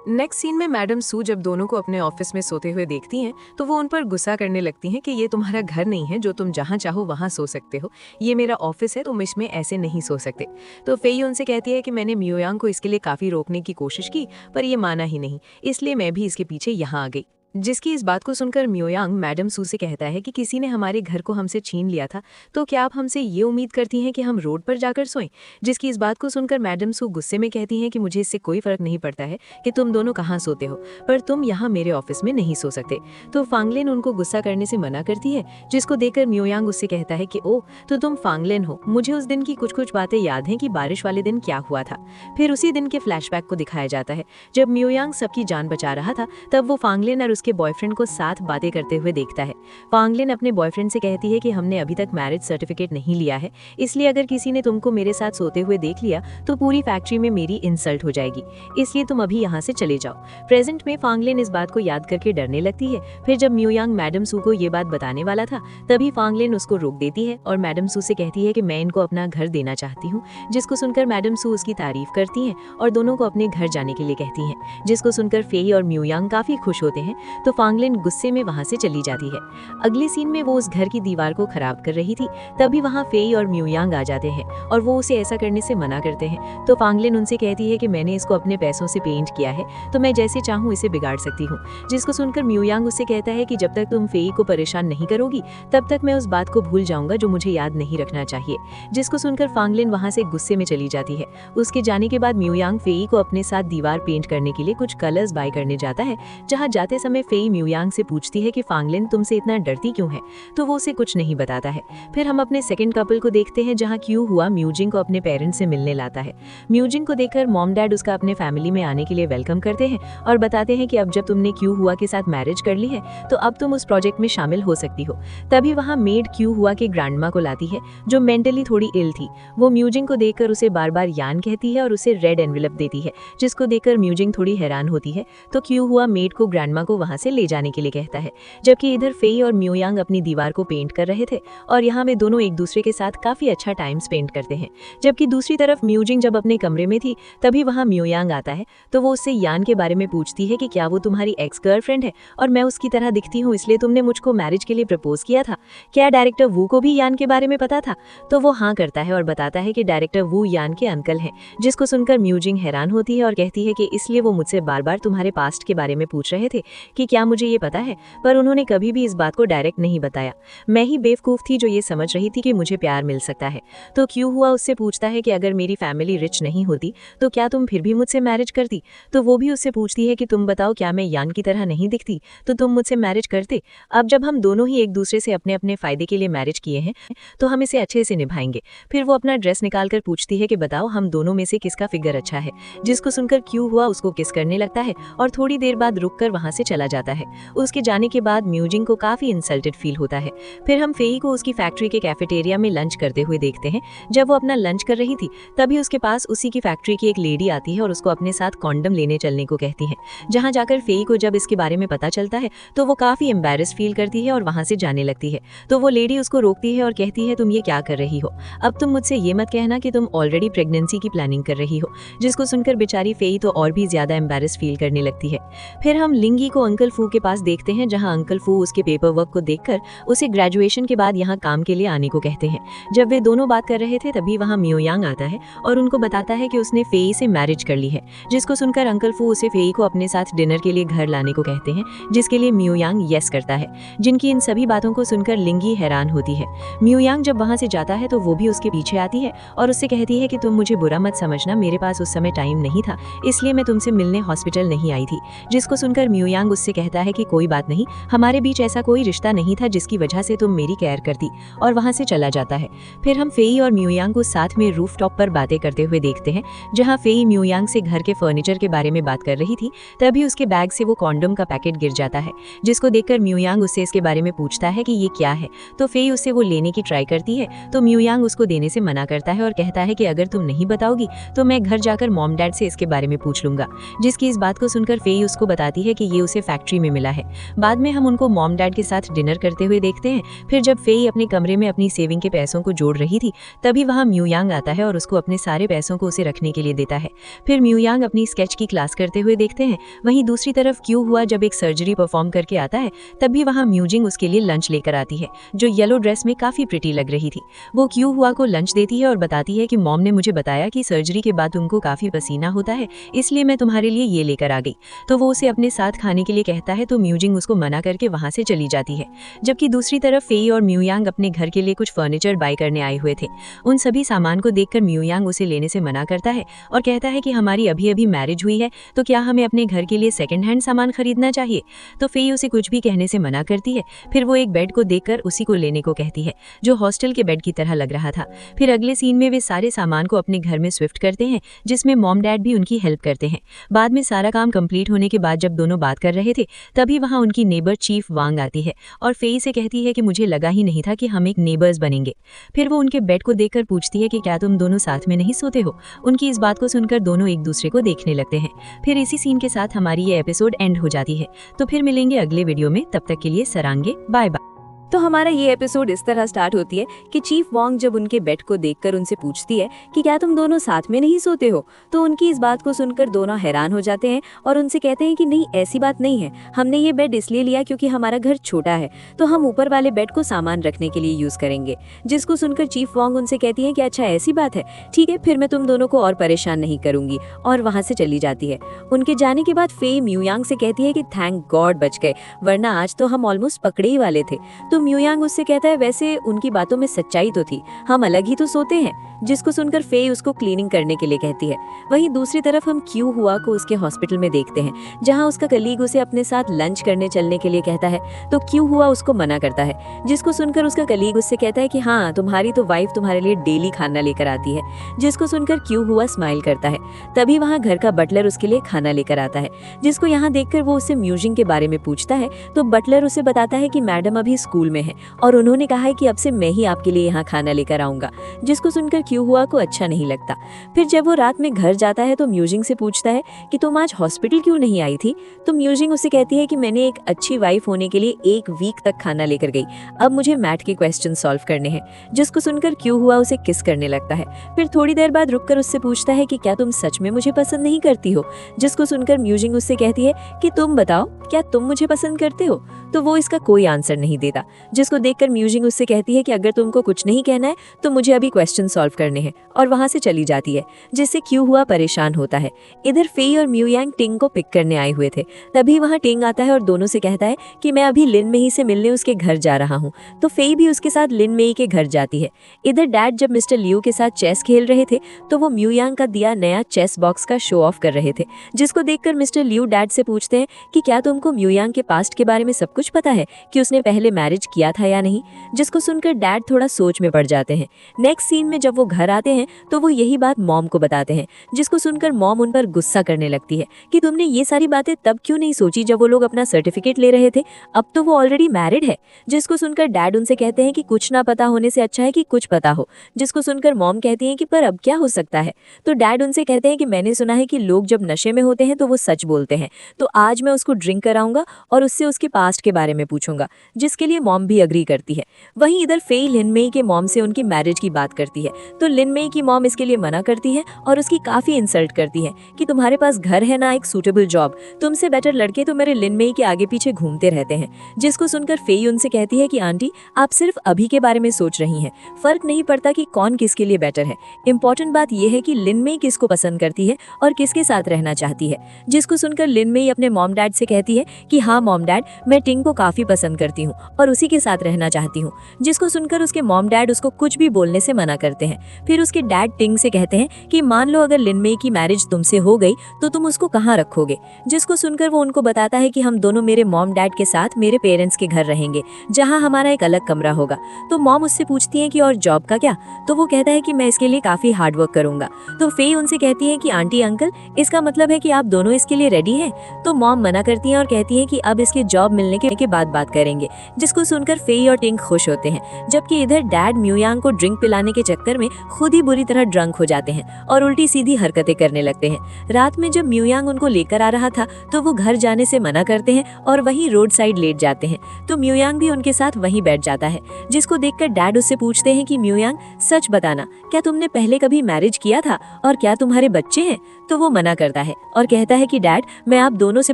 नेक्स्ट सीन में मैडम सू जब दोनों को अपने ऑफिस में सोते हुए देखती हैं तो वो उन पर गुस्सा करने लगती हैं कि ये तुम्हारा घर नहीं है जो तुम जहाँ चाहो वहाँ सो सकते हो, ये मेरा ऑफिस है, तुम इसमें ऐसे नहीं सो सकते। तो फेई उनसे कहती है कि मैंने म्योयांग को इसके लिए काफ़ी रोकने की कोशिश की पर ये माना ही नहीं, इसलिए मैं भी इसके पीछे यहाँ आ गई। जिसकी इस बात को सुनकर म्योयांग मैडम सू से कहता है कि किसी ने हमारे घर को हमसे छीन लिया था, तो क्या आप हमसे ये उम्मीद करती हैं कि हम रोड पर जाकर सोएं। जिसकी इस बात को सुनकर मैडम सू गुस्से में कहती हैं कि मुझे इससे कोई फर्क नहीं पड़ता है कि तुम दोनों कहाँ सोते हो, पर तुम यहाँ मेरे ऑफिस में नहीं सो सकते। तो फांगलेन उनको गुस्सा करने से मना करती है। जिसको देखकर म्योयांग उससे कहता है कि ओ तो तुम फांगलेन हो, मुझे उस दिन की कुछ कुछ बातें याद हैं कि बारिश वाले दिन क्या हुआ था। फिर उसी दिन के फ्लैशबैक को दिखाया जाता है। जब म्योयांग सबकी जान बचा रहा था तब वो फांगलेन और उसके उसके बॉयफ्रेंड को साथ बातें करते हुए देखता है। फांगलिन अपने बॉयफ्रेंड से कहती है कि हमने अभी तक मैरिज सर्टिफिकेट नहीं लिया है, इसलिए अगर किसी ने तुमको मेरे साथ सोते हुए देख लिया तो पूरी फैक्ट्री में मेरी इंसल्ट हो जाएगी, इसलिए तुम अभी यहाँ से चले जाओ। प्रेजेंट में फांगलिन इस बात को याद करके डरने लगती है। फिर जब म्यूयांग मैडम सू को ये बात बताने वाला था तभी फांगलिन उसको रोक देती है और मैडम सू से कहती है कि मैं इनको अपना घर देना चाहती हूँ, जिसको सुनकर मैडम सू उसकी तारीफ करती हैं और दोनों को अपने घर जाने के लिए कहती हैं, जिसको सुनकर फेई और म्यूयांग काफी खुश होते हैं। तो फांगलिन गुस्से में वहां से चली जाती है। अगले सीन में वो उस घर की दीवार को खराब कर रही थी, तभी वहां फेई और म्यूयांग आ जाते हैं और वो उसे ऐसा करने से मना करते हैं। तो फांगलिन उनसे कहती है कि मैंने इसको अपने पैसों से पेंट किया है, तो मैं जैसे चाहूँ इसे बिगाड़ सकती हूँ, जिसको सुनकर म्यूयांग उससे कहता है कि जब तक तुम फेई को परेशान नहीं करोगी तब तक मैं उस बात को भूल जाऊंगा जो मुझे याद नहीं रखना चाहिए, जिसको सुनकर फांगलिन वहां से गुस्से में चली जाती है। उसके जाने के बाद म्यूयांग फेई को अपने साथ दीवार पेंट करने के लिए कुछ कलर्स बाय करने जाता है। जहां जाते समय फेई म्यूयांग से पूछती है कि फांगलिन तुमसे इतना डरती क्यों है, तो वो उसे कुछ नहीं बताता है। फिर हम अपने सेकंड कपल को देखते हैं जहां क्यू हुआ म्यूजिंग को अपने पेरेंट्स से मिलने लाता है। म्यूजिंग को देखकर मॉम डैड उसका अपने फैमिली में आने के लिए वेलकम करते हैं और बताते हैं कि अब जब तुमने क्यू हुआ के साथ मैरिज कर ली है तो अब तुम उस प्रोजेक्ट में शामिल हो सकती हो। तभी वहां मेड क्यू हुआ के ग्रैंडमा को लाती है जो मेंटली थोड़ी इल थी। वो म्यूजिंग को देखकर उसे बार बार यान कहती है और उसे रेड एनवेलप देती है, जिसको देखकर म्यूजिंग थोड़ी हैरान होती है। तो क्यू हुआ मेड को ग्रैंडमा को वहां से ले जाने के लिए कहता है, जबकि इधर फेई और म्यूयांग अपनी दीवार को पेंट कर रहे थे और यहाँ वे दोनों एक दूसरे के साथ काफी अच्छा टाइम स्पेंड करते हैं। जबकि दूसरी तरफ म्यूजिंग जब अपने कमरे में थी तभी वहाँ म्यूयांग आता है, तो वो उससे यान के बारे में पूछती है कि क्या वो तुम्हारी एक्स गर्लफ्रेंड है और मैं उसकी तरह दिखती हूँ इसलिए तुमने मुझको मैरिज के लिए प्रपोज किया था, क्या डायरेक्टर वू को भी यान के बारे में पता था? तो वो हाँ करता है और बताता है कि डायरेक्टर वू यान के अंकल हैं, जिसको सुनकर म्यूजिंग हैरान होती है और कहती है कि इसलिए वो मुझसे बार बार तुम्हारे पास्ट के बारे में पूछ रहे थे कि क्या मुझे ये पता है, पर उन्होंने कभी भी इस बात को डायरेक्ट नहीं बताया। मैं ही बेवकूफ थी जो ये समझ रही थी कि मुझे प्यार मिल सकता है। तो क्यू हुआ उससे पूछता है कि अगर मेरी फैमिली रिच नहीं होती तो क्या तुम फिर भी मुझसे मैरिज करती? तो वो भी उससे पूछती है कि तुम बताओ क्या मैं यान की तरह नहीं दिखती तो तुम मुझसे मैरिज करते? अब जब हम दोनों ही एक दूसरे से अपने अपने फायदे के लिए मैरिज किए हैं तो हम इसे अच्छे से निभाएंगे। फिर वो अपना ड्रेस निकालकर पूछती है कि बताओ हम दोनों में से किसका फिगर अच्छा है, जिसको सुनकर क्यू हुआ उसको किस करने लगता है और थोड़ी देर बाद रुककर वहां से चला जाता है। उसके जाने के बाद म्यूजिंग को काफी इंसल्टेड फील होता है। फिर हम फेई को उसकी फैक्ट्री के कैफेटेरिया में लंच करते हुए देखते हैं। जब वो अपना लंच कर रही थी तभी उसके पास उसी की फैक्ट्री की एक लेडी आती है और उसको अपने साथ कॉन्डम लेने चलने को कहती है। जहां जाकर फेई को जब इसके बारे में पता चलता है तो वो काफी एम्बैरेस फील करती है और वहां से जाने लगती है। तो वो लेडी उसको रोकती है और कहती है तुम ये क्या कर रही हो, अब तुम मुझसे ये मत कहना कि तुम ऑलरेडी प्रेगनेंसी की प्लानिंग कर रही हो, जिसको सुनकर बेचारी फेई तो और भी ज्यादा एम्बैरेस फील करने लगती है। फिर हम लिंगी को अंकल फू के पास देखते हैं जहां अंकल फू उसके पेपर वर्क को देखकर उसे ग्रेजुएशन के बाद यहाँ काम के लिए आने को कहते हैं। जब वे दोनों बात कर रहे थे तभी वहाँ म्यूयांग आता है और उनको बताता है कि उसने फेई से मैरिज कर ली है, जिसको सुनकर अंकल फू उसे फेई को अपने साथ डिनर के लिए घर लाने को कहते हैं, जिसके लिए म्यूयांग यस करता है। जिनकी इन सभी बातों को सुनकर लिंगी हैरान होती है। म्यूयांग जब वहां से जाता है तो वो भी उसके पीछे आती है और उससे कहती है कि तुम मुझे बुरा मत समझना, मेरे पास उस समय टाइम नहीं था इसलिए मैं तुमसे मिलने हॉस्पिटल नहीं आई थी, जिसको सुनकर म्यूयांग उससे कहता है कि कोई बात नहीं, हमारे बीच ऐसा कोई रिश्ता नहीं था जिसकी वजह से तुम मेरी केयर करती, और वहां से चला जाता है। फिर हम फेई और म्यूयांग को साथ में रूफटॉप पर बातें करते हुए देखते हैं जहां फेई म्यूयांग से घर के फर्नीचर के बारे में बात कर रही थी तभी उसके बैग से वो कॉन्डम का पैकेट गिर जाता है, जिसको देखकर म्यूयांग उससे इसके बारे में पूछता है कि ये क्या है। तो फेई उससे वो लेने की ट्राई करती है तो म्यूयांग उसको देने से मना करता है और कहता है कि अगर तुम नहीं बताओगी तो मैं घर जाकर मॉम डैड से इसके बारे में पूछ लूंगा, जिसकी इस बात को सुनकर फेई उसको बताती है कि ये उसे फैक्ट्री में मिला है। बाद में हम उनको मॉम डैड के साथ डिनर करते हुए देखते हैं। फिर जब फेई अपने कमरे में अपनी सेविंग के पैसों को जोड़ रही थी तभी वहाँ म्यूयांग आता है और उसको अपने सारे पैसों को उसे रखने के लिए देता है। फिर म्यूयांग अपनी स्केच की क्लास करते हुए देखते हैं। वहीं दूसरी तरफ क्यू हुआ जब एक सर्जरी परफॉर्म करके आता है तभी वहाँ म्यूजिंग उसके लिए लंच लेकर आती है जो येलो ड्रेस में काफी प्रिटी लग रही थी। वो क्यू हुआ को लंच देती है और बताती है कि मॉम ने मुझे बताया कि सर्जरी के बाद तुमको काफी पसीना होता है इसलिए मैं तुम्हारे लिए ये लेकर आ गई। तो वो उसे अपने साथ खाने के लिए कहता है तो म्यूजिंग उसको मना करके वहां से चली जाती है। जबकि दूसरी तरफ फेई और म्यूयांग अपने घर के लिए कुछ फर्नीचर बाय करने आए हुए थे। उन सभी सामान को देखकर म्यूयांग उसे लेने से मना करता है और कहता है कि हमारी अभी अभी मैरिज हुई है तो क्या हमें अपने घर के लिए सेकंड हैंड सामान खरीदना चाहिए। तो फेई उसे कुछ भी कहने से मना करती है। फिर वो एक बेड को देखकर उसी को लेने को कहती है जो हॉस्टल के बेड की तरह लग रहा था। फिर अगले सीन में वे सारे सामान को अपने घर में स्विफ्ट करते हैं जिसमें मॉम डैड भी उनकी हेल्प करते हैं। बाद में सारा काम कंप्लीट होने के बाद जब दोनों बात कर रहे रहे थे, तभी वहाँ उनकी नेबर चीफ वांग आती है और फेई से कहती है कि मुझे लगा ही नहीं था कि हम एक नेबर्स बनेंगे। फिर वो उनके बेड को देखकर पूछती है कि क्या तुम दोनों साथ में नहीं सोते हो। उनकी इस बात को सुनकर दोनों एक दूसरे को देखने लगते हैं। फिर इसी सीन के साथ हमारी ये एपिसोड एंड हो जाती है। तो फिर मिलेंगे अगले वीडियो में, तब तक के लिए सरांगे, बाय बाय। तो हमारा ये एपिसोड इस तरह स्टार्ट होती है कि चीफ वांग जब उनके बेड को देखकर उनसे पूछती है कि क्या तुम दोनों साथ में नहीं सोते हो, तो उनकी इस बात को सुनकर दोनों हैरान हो जाते हैं और उनसे कहते हैं कि नहीं, ऐसी बात नहीं है, हमने ये बेड इसलिए लिया क्योंकि हमारा घर छोटा है, तो हम ऊपर वाले बेड को सामान रखने के लिए यूज करेंगे। जिसको सुनकर चीफ वांग उनसे कहती है कि अच्छा ऐसी बात है, ठीक है, फिर मैं तुम दोनों को और परेशान नहीं करूंगी, और वहां से चली जाती है। उनके जाने के बाद फेई म्यूयांग से कहती है कि थैंक गॉड बच गए, वरना आज तो हम ऑलमोस्ट पकड़े ही वाले थे। तो म्यूयांग उससे कहता है वैसे उनकी बातों में सच्चाई तो थी, हम अलग ही तो सोते हैं। जिसको सुनकर फेई उसको क्लीनिंग करने के लिए कहती है। वहीं दूसरी तरफ हम क्यू हुआ को उसके हॉस्पिटल में देखते हैं, जहां उसका कलीग उसे अपने साथ लंच करने चलने के लिए कहता है, तो क्यू हुआ उसको मना करता है। जिसको सुनकर उसका कलीग उससे कहता है कि हाँ, तुम्हारी तो वाइफ तुम्हारे लिए डेली खाना लेकर आती है। जिसको सुनकर क्यू हुआ स्माइल करता है। तभी वहाँ घर का बटलर उसके लिए खाना लेकर आता है। जिसको यहाँ देखकर वो उससे म्यूजिंग के बारे में पूछता है, तो बटलर उसे बताता है कि मैडम अभी स्कूल में है और उन्होंने कहा है कि अब से मैं ही आपके लिए यहाँ खाना लेकर आऊंगा। जिसको सुनकर क्यू हुआ को अच्छा नहीं लगता। फिर जब वो रात में घर जाता है तो म्यूजिंग से पूछता है कि तुम आज हॉस्पिटल क्यों नहीं आई थी। तो म्यूजिंग उसे कहती है कि मैंने एक अच्छी वाइफ होने के लिए 1 वीक तक खाना लेकर गई, अब मुझे मैथ के क्वेश्चन सॉल्व करने हैं। जिसको सुनकर क्यू हुआ उसे किस करने लगता है। फिर थोड़ी देर बाद रुककर उससे पूछता है कि क्या तुम सच में मुझे पसंद नहीं करती हो। जिसको सुनकर म्यूजिंग उससे कहती है कि तुम बताओ, क्या तुम मुझे पसंद करते हो। तो वो इसका कोई आंसर नहीं देता। जिसको देखकर म्यूजिंग उससे कहती है कि अगर तुमको कुछ नहीं कहना है तो मुझे अभी क्वेश्चन सॉल्व करने हैं, और वहां से चली जाती है। जिससे क्यू हुआ परेशान होता है। इधर फेई और म्यूयांग टिंग को पिक करने आए हुए थे। तभी वहां टिंग आता है और दोनों से कहता है कि मैं अभी लिन मेई से मिलने उसके घर जा रहा हूँ। तो फेई भी उसके साथ लिन मेई के घर जाती है। इधर डैड जब मिस्टर लियू के साथ चेस खेल रहे थे तो वो म्यूयांग का दिया नया चेस बॉक्स का शो ऑफ कर रहे थे। जिसको देखकर मिस्टर लियू डैड से पूछते हैं कि क्या तुमको म्यूयांग के पास्ट के बारे में सब कुछ पता है, कि उसने पहले मैरिज किया था या नहीं। जिसको सुनकर डैड थोड़ा सोच में पड़ जाते हैं। नेक्स्ट सीन में जब वो घर आते हैं तो वो यही बात मॉम को बताते हैं। जिसको सुनकर मॉम उन पर गुस्सा करने लगती है कि तुमने ये सारी बातें तब क्यों नहीं सोची जब वो लोग अपना सर्टिफिकेट ले रहे थे, अब तो वो ऑलरेडी मैरिड है। जिसको सुनकर डैड उनसे कहते हैं कि कुछ ना पता होने से अच्छा है कि कुछ पता हो। जिसको सुनकर मॉम कहती है कि पर अब क्या हो सकता है। तो डैड उनसे कहते हैं कि मैंने सुना है कि लोग जब नशे में होते हैं तो वो सच बोलते हैं, तो आज मैं उसको ड्रिंक कराऊंगा और उससे उसके पास्ट के बारे में पूछूंगा। जिसके लिए मॉम भी अग्री करती है। वहीं इधर फेई लिन मेई के मॉम से उनकी मैरिज की बात करती है, तो लिन मेई की मॉम इसके लिए मना करती है और उसकी काफी इंसल्ट करती है कि तुम्हारे पास घर है ना एक सूटेबल जॉब, तुमसे बेटर लड़के तो मेरे लिन मेई के आगे पीछे घूमते रहते हैं। जिसको सुनकर फेई उनसे कहती है कि आंटी, आप सिर्फ अभी के बारे में सोच रही हैं, फर्क नहीं पड़ता कि कौन किसके लिए बेटर है। इंपॉर्टेंट बात यह है कि लिन मेई किसको पसंद करती है और किसके साथ रहना चाहती है। जिसको सुनकर लिन मेई अपने मॉम डैड से कहती है कि हाँ मॉम डैड, मैं टिंग को काफी पसंद करती हूँ और उसी के साथ रहना चाहती हूँ। जिसको सुनकर उसके मॉम डैड उसको कुछ भी बोलने से मना करते हैं। फिर उसके डैड टिंग से कहते हैं कि मान लो अगर लिन मेई की मैरिज तुमसे हो गई तो तुम उसको कहाँ रखोगे। जिसको सुनकर वो उनको बताता है कि हम दोनों मेरे मॉम डैड के साथ मेरे पेरेंट्स के घर रहेंगे, जहाँ हमारा एक अलग कमरा होगा। तो मॉम उससे पूछती है कि और जॉब का क्या। तो वो कहता है कि मैं इसके लिए काफी हार्डवर्क करूंगा। तो फेई उनसे कहती है कि आंटी अंकल, इसका मतलब है कि आप दोनों इसके लिए रेडी हैं। तो मॉम मना करती है और कहती है कि अब इसके जॉब मिलने के बाद बात करेंगे। जिसको सुनकर फेई और टिंग खुश होते हैं, जबकि इधर डैड म्यूयांग को ड्रिंक पिलाने के चक्कर में खुद ही बुरी तरह ड्रंक हो जाते हैं और उल्टी सीधी हरकतें करने लगते हैं। रात में जब म्यूयांग उनको लेकर आ रहा था तो वो घर जाने से मना करते हैं और वहीं रोड साइड लेट जाते हैं। तो म्यूयांग भी उनके साथ वहीं बैठ जाता है। जिसको देखकर डैड उससे पूछते हैं कि म्यूयांग, सच बताना, क्या तुमने पहले कभी मैरिज किया था और क्या तुम्हारे बच्चे हैं। तो वो मना करता है और कहता है कि डैड, मैं आप दोनों से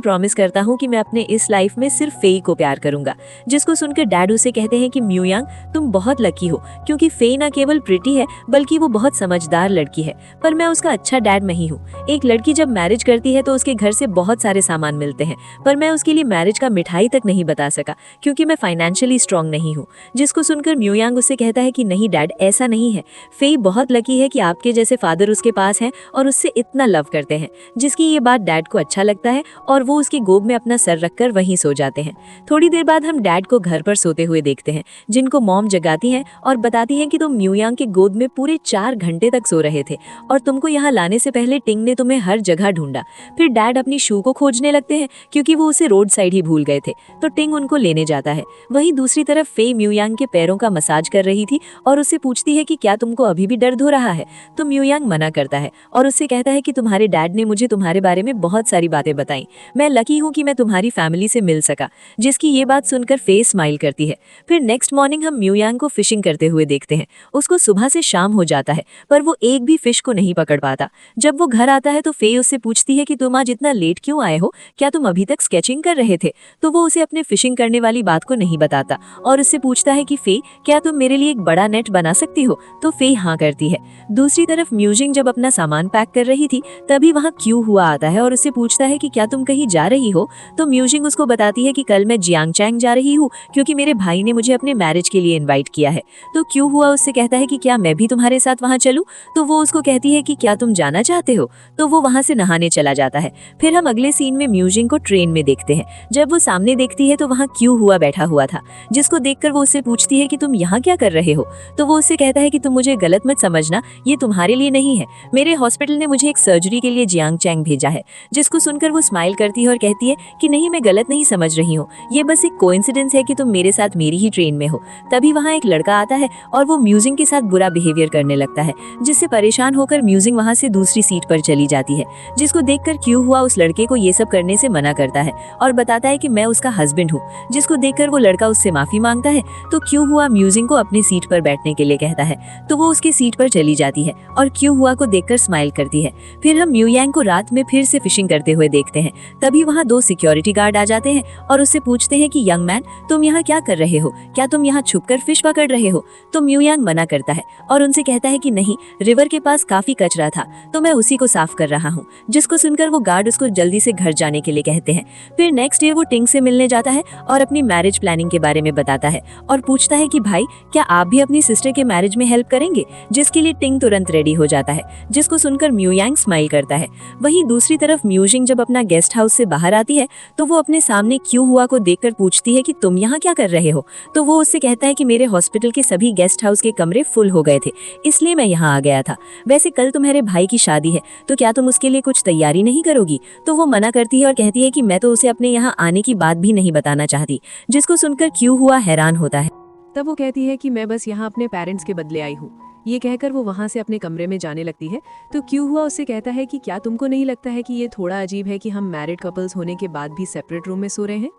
प्रॉमिस करता हूँ कि मैं अपने इस लाइफ में सिर्फ फेई को प्यार करूंगा। जिसको सुनकर डैड उसे कहते हैं कि म्यूयांग, तुम बहुत लकी हो, क्योंकि फेई ना केवल प्रिटी है बल्कि वो बहुत समझदार लड़की है, पर मैं उसका अच्छा डैड नहीं हूँ। एक लड़की जब मैरिज करती है तो उसके घर से बहुत सारे सामान मिलते हैं, पर मैं उसके लिए मैरिज का मिठाई तक नहीं बता सका क्योंकि मैं फाइनेंशियली स्ट्रांग नहीं हूँ। जिसको सुनकर म्यूयांग उससे कहता है कि नहीं डैड, ऐसा नहीं है, फेई बहुत लकी है कि आपके जैसे फादर उसके पास हैं और उससे इतना लव करते हैं। जिसकी ये बात डैड को अच्छा लगता है और वो उसकी गोद में अपना सर रखकर वहीं सो जाते हैं। थोड़ी देर बाद हम डैड को घर पर पर सोते हुए देखते हैं, जिनको मॉम जगाती हैं और बताती हैं कि तुम म्यूयांग के गोद में पूरे 4 घंटे तक सो रहे थे और तुमको यहाँ लाने से पहले टिंग ने तुम्हें हर जगह ढूंढा। फिर डैड अपनी शू को खोजने लगते हैं क्योंकि वो उसे रोड साइड ही भूल गए थे, तो टिंग उनको लेने जाता है। वहीं दूसरी तरफ फे म्यूयांग के पैरों का मसाज कर रही थी और उससे पूछती है कि क्या तुमको अभी भी दर्द हो रहा है, तो म्यूयांग मना करता है और उससे कहता है कि तुम्हारे डैड ने मुझे तुम्हारे बारे में बहुत सारी बातें बताई, मैं लकी हूँ कि मैं तुम्हारी फैमिली से मिल सका। जिसकी ये बात सुनकर फे स्माइल करती है। फिर नेक्स्ट मॉर्निंग हम म्यूयांग को फिशिंग करते हुए देखते हैं। उसको सुबह से शाम हो जाता है पर वो एक भी फिश को नहीं पकड़ पाता। जब वो घर आता है तो फे उससे पूछती है कि तुम आज इतना लेट क्यों आए हो, क्या तुम अभी तक स्केचिंग कर रहे थे, तो वो उसे अपने फिशिंग करने वाली बात को नहीं बताता और उससे पूछता है कि फे क्या तुम मेरे लिए एक बड़ा नेट बना सकती हो, तो फे हाँ करती है। दूसरी तरफ म्यूजिंग जब अपना सामान पैक कर रही थी तभी वहाँ क्यू हुआ आता है और उससे पूछता है कि क्या तुम कहीं जा रही हो, तो म्यूजिंग उसको बताती है कि कल मैं जियांगचैंग जा रही हूँ क्योंकि मेरे भाई ने मुझे अपने मैरिज के लिए इनवाइट किया है। तो क्यू हुआ उससे कहता है कि क्या मैं भी तुम्हारे साथ वहाँ चलूं, तो वो उसको कहती है कि क्या तुम जाना चाहते हो, तो वो वहाँ से नहाने चला जाता है। फिर हम अगले सीन में म्यूजिंग को ट्रेन में देखते हैं। जब वो सामने देखती है तो वहाँ क्यू हुआ बैठा हुआ था, जिसको देखकर वो उससे पूछती है कि तुम यहाँ क्या कर रहे हो, तो वो उससे कहता है कि तुम मुझे गलत मत समझना, ये तुम्हारे लिए नहीं है, मेरे हॉस्पिटल ने मुझे एक सर्जरी के लिए जियांगचैंग भेजा है। जिसको सुनकर वो स्माइल करती है और कहती है कि नहीं, मैं गलत नहीं समझ रही हूँ, ये बस एक कोइंसिडेंस है कि तुम मेरे साथ मेरी ही ट्रेन में हो। तभी वहाँ एक लड़का आता है और वो म्यूजिंग के साथ बुरा बिहेवियर करने लगता है, जिससे परेशान होकर म्यूजिंग वहाँ से दूसरी सीट पर चली जाती है। जिसको देखकर क्यू हुआ उस लड़के को ये सब करने से मना करता है और बताता है कि मैं उसका हस्बैंड हूँ। जिसको देखकर वो लड़का उससे माफी मांगता है, तो क्यू हुआ म्यूजिंग को अपनी सीट पर बैठने के लिए कहता है, तो वो उसकी सीट पर चली जाती है और क्यू हुआ को देखकर स्माइल करती है। फिर हम म्यूयांग को रात में फिर से फिशिंग करते हुए देखते हैं। तभी वहाँ 2 सिक्योरिटी गार्ड आ जाते हैं और उससे पूछते हैं कि यंग मैन, तुम यहाँ क्या कर रहे हो, क्या तुम यहाँ छुपकर फिश पकड़ रहे हो, तो म्यूयांग मना करता है और उनसे कहता है कि नहीं, रिवर के पास काफी कचरा था तो मैं उसी को साफ कर रहा हूँ। जिसको सुनकर वो गार्ड उसको जल्दी से घर जाने के लिए कहते हैं। फिर नेक्स्ट डे वो टिंग से मिलने जाता है और अपनी मैरिज प्लानिंग के बारे में बताता है और पूछता है कि भाई क्या आप भी अपनी सिस्टर के मैरिज में हेल्प करेंगे, जिसके लिए टिंग तुरंत रेडी हो जाता है। जिसको सुनकर म्यूयांग स्माइल करता है। वहीं दूसरी तरफ म्यूजिंग जब अपना गेस्ट हाउस से बाहर आती है तो वो अपने सामने क्यू हुआ को देखकर पूछती है कि तुम यहाँ क्या कर रहे हो, तो वो उससे कहता है कि मेरे हॉस्पिटल के सभी गेस्ट हाउस के कमरे फुल हो गए थे, इसलिए मैं यहाँ आ गया था। वैसे कल तुम्हारे भाई की शादी है तो क्या तुम उसके लिए कुछ तैयारी नहीं करोगी, तो वो मना करती है और कहती है कि मैं तो उसे अपने यहाँ आने की बात भी नहीं बताना चाहती। जिसको सुनकर क्यू हुआ हैरान होता है। तब वो कहती है कि मैं बस यहाँ अपने पेरेंट्स के बदले आई हूँ। ये कहकर वो वहाँ से अपने कमरे में जाने लगती है। तो क्यू हुआ उससे कहता है कि क्या तुमको नहीं लगता है कि ये थोड़ा अजीब है कि हम मैरिड कपल्स होने के बाद भी सेपरेट रूम में सो रहे हैं।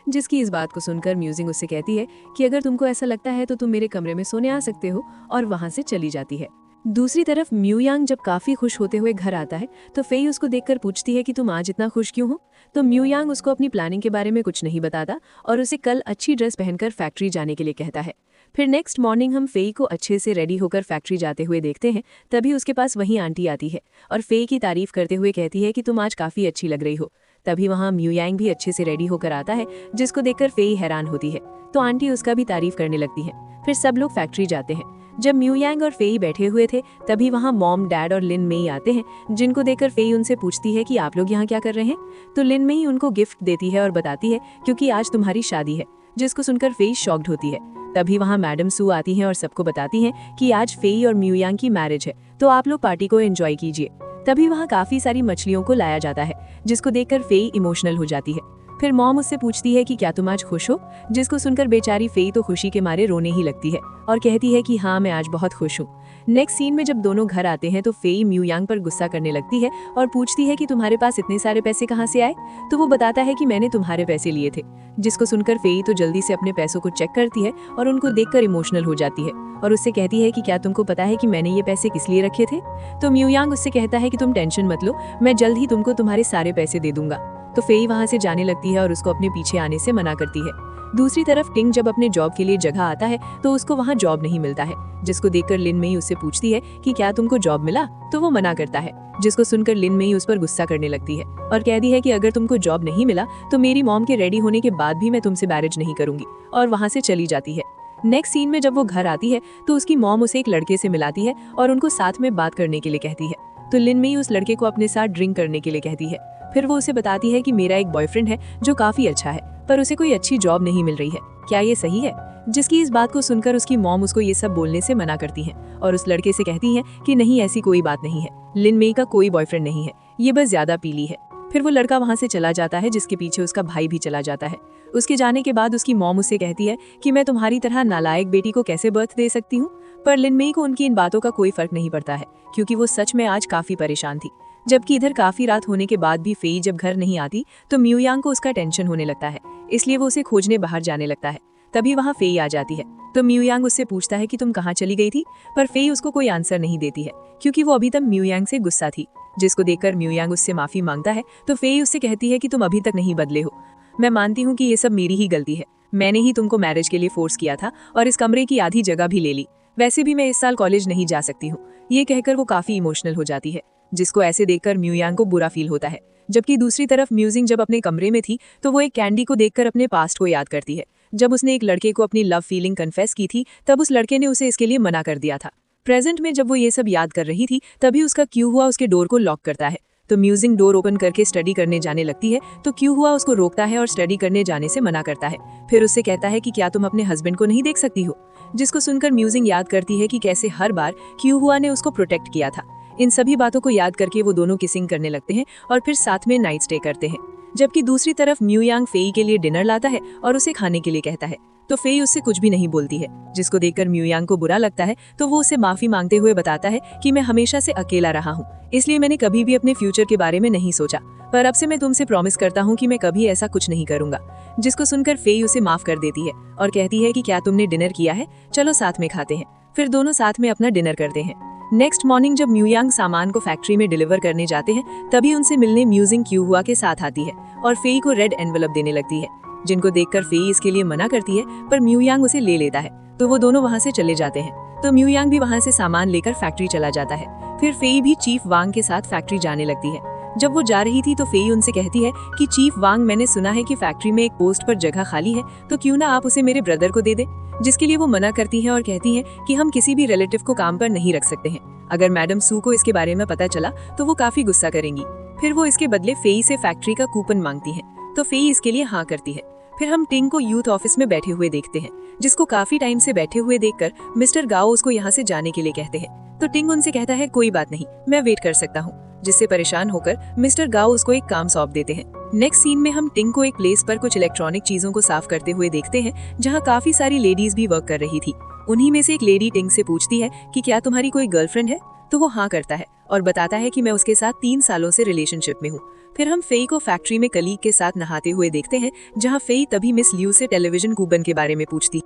जिसकी इस बात को सुनकर म्यूजिंग उससे कहती है कि अगर तुमको ऐसा लगता है तो तुम मेरे कमरे में सोने आ सकते हो, और वहाँ से चली जाती है। दूसरी तरफ म्यूयांग जब काफी खुश होते हुए घर आता है तो फेई उसको देखकर पूछती है कि तुम आज इतना खुश क्यों हो, तो म्यूयांग उसको अपनी प्लानिंग के बारे में कुछ नहीं बताता और उसे कल अच्छी ड्रेस पहनकर फैक्ट्री जाने के लिए कहता है। फिर नेक्स्ट मॉर्निंग हम फेई को अच्छे से रेडी होकर फैक्ट्री जाते हुए देखते हैं। तभी उसके पास वही आंटी आती है और फेई की तारीफ करते हुए कहती है कि तुम आज काफी अच्छी लग रही हो। तभी वहाँ म्यूयांग भी अच्छे से रेडी होकर आता है, जिसको देखकर फेई हैरान होती है, तो आंटी उसका भी तारीफ करने लगती है। फिर सब लोग फैक्ट्री जाते हैं। जब म्यूयांग और फेई बैठे हुए थे तभी वहाँ मॉम, डैड और लिन मेई आते हैं, जिनको देखकर फेई उनसे पूछती है कि आप लोग यहाँ क्या कर रहे हैं, तो लिन मेई उनको गिफ्ट देती है और बताती है क्योंकि आज तुम्हारी शादी है। जिसको सुनकर फेई शॉक्ड होती है। तभी वहाँ मैडम सू आती हैं और सबको बताती हैं कि आज फेई और म्यूयांग की मैरिज है, तो आप लोग पार्टी को एंजॉय कीजिए। तभी वहाँ काफी सारी मछलियों को लाया जाता है, जिसको देखकर फेई इमोशनल हो जाती है। फिर मॉम उससे पूछती है कि क्या तुम आज खुश हो, जिसको सुनकर बेचारी फेई तो खुशी के मारे रोने ही लगती है और कहती है कि हाँ, मैं आज बहुत खुश हूँ। नेक्स्ट सीन में जब दोनों घर आते हैं तो फेई म्यूयांग पर गुस्सा करने लगती है और पूछती है कि तुम्हारे पास इतने सारे पैसे कहाँ से आए, तो वो बताता है कि मैंने तुम्हारे पैसे लिए थे। जिसको सुनकर फेई तो जल्दी से अपने पैसों को चेक करती है और उनको देखकर इमोशनल हो जाती है और उससे कहती है कि क्या तुमको पता है कि मैंने ये पैसे किस लिए रखे थे, तो म्यूयांग उससे कहता है कि तुम टेंशन मत लो, मैं जल्द ही तुमको तुम्हारे सारे पैसे दे दूंगा। तो फेई वहाँ से जाने लगती है और उसको अपने पीछे आने से मना करती है। दूसरी तरफ टिंग जब अपने जॉब के लिए जगह आता है तो उसको वहाँ जॉब नहीं मिलता है, जिसको देखकर लिन मेई उससे पूछती है कि क्या तुमको जॉब मिला, तो वो मना करता है। जिसको सुनकर लिन मेई उस पर गुस्सा करने लगती है और कहती है कि अगर तुमको जॉब नहीं मिला तो मेरी मॉम के रेडी होने के बाद भी मैं तुमसे मैरिज नहीं करूंगी, और वहाँ से चली जाती है। नेक्स्ट सीन में जब वो घर आती है तो उसकी मॉम उसे एक लड़के से मिलाती है और उनको साथ में बात करने के लिए कहती है, तो लिन मेई उस लड़के को अपने साथ ड्रिंक करने के लिए कहती है। फिर वो उसे बताती है कि मेरा एक बॉयफ्रेंड है जो काफी अच्छा है, पर उसे कोई अच्छी जॉब नहीं मिल रही है, क्या ये सही है? जिसकी इस बात को सुनकर उसकी मॉम उसको ये सब बोलने से मना करती हैं और उस लड़के से कहती हैं कि नहीं, ऐसी कोई बात नहीं है, लिन मेई का कोई बॉयफ्रेंड नहीं है, ये बस ज्यादा पीली है। फिर वो लड़का वहाँ से चला जाता है, जिसके पीछे उसका भाई भी चला जाता है। उसके जाने के बाद उसकी मॉम उससे कहती है कि मैं तुम्हारी तरह नालायक बेटी को कैसे बर्थ दे सकती हूँ, पर लिन मेई को उनकी इन बातों का कोई फर्क नहीं पड़ता है, क्योंकि वो सच में आज काफी परेशान थी। जबकि इधर काफी रात होने के बाद भी फेई जब घर नहीं आती तो म्यू यांग को उसका टेंशन होने लगता है, इसलिए वो उसे खोजने बाहर जाने लगता है। तभी वहाँ फेई आ जाती है तो म्यू यांग उससे पूछता है कि तुम कहाँ चली गई थी, पर फेई उसको कोई आंसर नहीं देती है, क्योंकि वो अभी तक म्यू यांग से गुस्सा थी। जिसको देखकर म्यू यांग उससे माफी मांगता है तो फेई उससे कहती है कि तुम अभी तक नहीं बदले हो, मैं मानती हूँ कि ये सब मेरी ही गलती है, मैंने ही तुमको मैरिज के लिए फोर्स किया था और इस कमरे की आधी जगह भी ले ली, वैसे भी मैं इस साल कॉलेज नहीं जा सकती हूँ। ये कहकर वो काफी इमोशनल हो जाती है, जिसको ऐसे देखकर म्यू यांग को बुरा फील होता है। जबकि दूसरी तरफ म्यूजिंग जब अपने कमरे में थी तो वो एक कैंडी को देखकर अपने पास्ट को याद करती है। जब उसने एक लड़के को अपनी लव फीलिंग कन्फेस की थी तब उस लड़के ने उसे इसके लिए मना कर दिया था। प्रेजेंट में जब वो ये सब याद कर रही थी तभी उसका क्यू हुआ उसके डोर को लॉक करता है, तो म्यूजिंग डोर ओपन करके स्टडी करने जाने लगती है तो क्यू हुआ उसको रोकता है और स्टडी करने जाने से मना करता है। फिर उससे कहता है कि क्या तुम अपने हस्बैंड को नहीं देख सकती हो, जिसको सुनकर म्यूजिंग याद करती है कि कैसे हर बार क्यू हुआ ने उसको प्रोटेक्ट किया था। इन सभी बातों को याद करके वो दोनों किसिंग करने लगते हैं और फिर साथ में नाइट स्टे करते हैं। जबकि दूसरी तरफ म्यू यांग फेई के लिए डिनर लाता है और उसे खाने के लिए कहता है, तो फेई उससे कुछ भी नहीं बोलती है, जिसको देखकर म्यू यांग को बुरा लगता है तो वो उसे माफी मांगते हुए बताता है कि मैं हमेशा से अकेला रहा हूँ, इसलिए मैंने कभी भी अपने फ्यूचर के बारे में नहीं सोचा, पर अब से मैं तुमसे प्रॉमिस करता हूँ कि मैं कभी ऐसा कुछ नहीं करूंगा। जिसको सुनकर फेई उसे माफ कर देती है और कहती है कि क्या तुमने डिनर किया है, चलो साथ में खाते हैं। फिर दोनों साथ में अपना डिनर करते हैं। नेक्स्ट मॉर्निंग जब म्यू यांग सामान को फैक्ट्री में डिलीवर करने जाते हैं तभी उनसे मिलने म्यूजिंग क्यू हुआ के साथ आती है और फेई को रेड एनवेलप देने लगती है, जिनको देखकर फेई इसके लिए मना करती है, पर म्यू यांग उसे ले लेता है तो वो दोनों वहाँ से चले जाते हैं। तो म्यू यांग भी वहाँ से सामान लेकर फैक्ट्री चला जाता है। फिर फेई भी चीफ वांग के साथ फैक्ट्री जाने लगती है। जब वो जा रही थी तो फेई उनसे कहती है कि चीफ वांग, मैंने सुना है कि फैक्ट्री में एक पोस्ट पर जगह खाली है, तो क्यों ना आप उसे मेरे ब्रदर को दे दे। जिसके लिए वो मना करती हैं और कहती हैं कि हम किसी भी रिलेटिव को काम पर नहीं रख सकते हैं, अगर मैडम सू को इसके बारे में पता चला तो वो काफी गुस्सा करेंगी। फिर वो इसके बदले फेई से फैक्ट्री का कूपन मांगती है तो फेई इसके लिए हाँ करती है। फिर हम टिंग को यूथ ऑफिस में बैठे हुए देखते हैं, जिसको काफी टाइम से बैठे हुए देखकर मिस्टर गाओ उसको यहाँ से जाने के लिए कहते हैं, तो टिंग उनसे कहता है कोई बात नहीं, मैं वेट कर सकता हूँ, जिससे परेशान होकर मिस्टर गाओ उसको एक काम सौंप देते हैं। नेक्स्ट सीन में हम टिंग को एक प्लेस पर कुछ इलेक्ट्रॉनिक चीजों को साफ करते हुए देखते हैं, जहाँ काफी सारी लेडीज भी वर्क कर रही थी। उन्हीं में से एक लेडी टिंग से पूछती है कि क्या तुम्हारी कोई गर्लफ्रेंड है, तो वो हाँ करता है और बताता है कि मैं उसके साथ 3 सालों से रिलेशनशिप में हूँ। फिर हम फेई को फैक्ट्री में कलीग के साथ नहाते हुए देखते हैं, जहाँ फेई तभी मिस लियू से टेलीविजन कूपन के बारे में पूछती।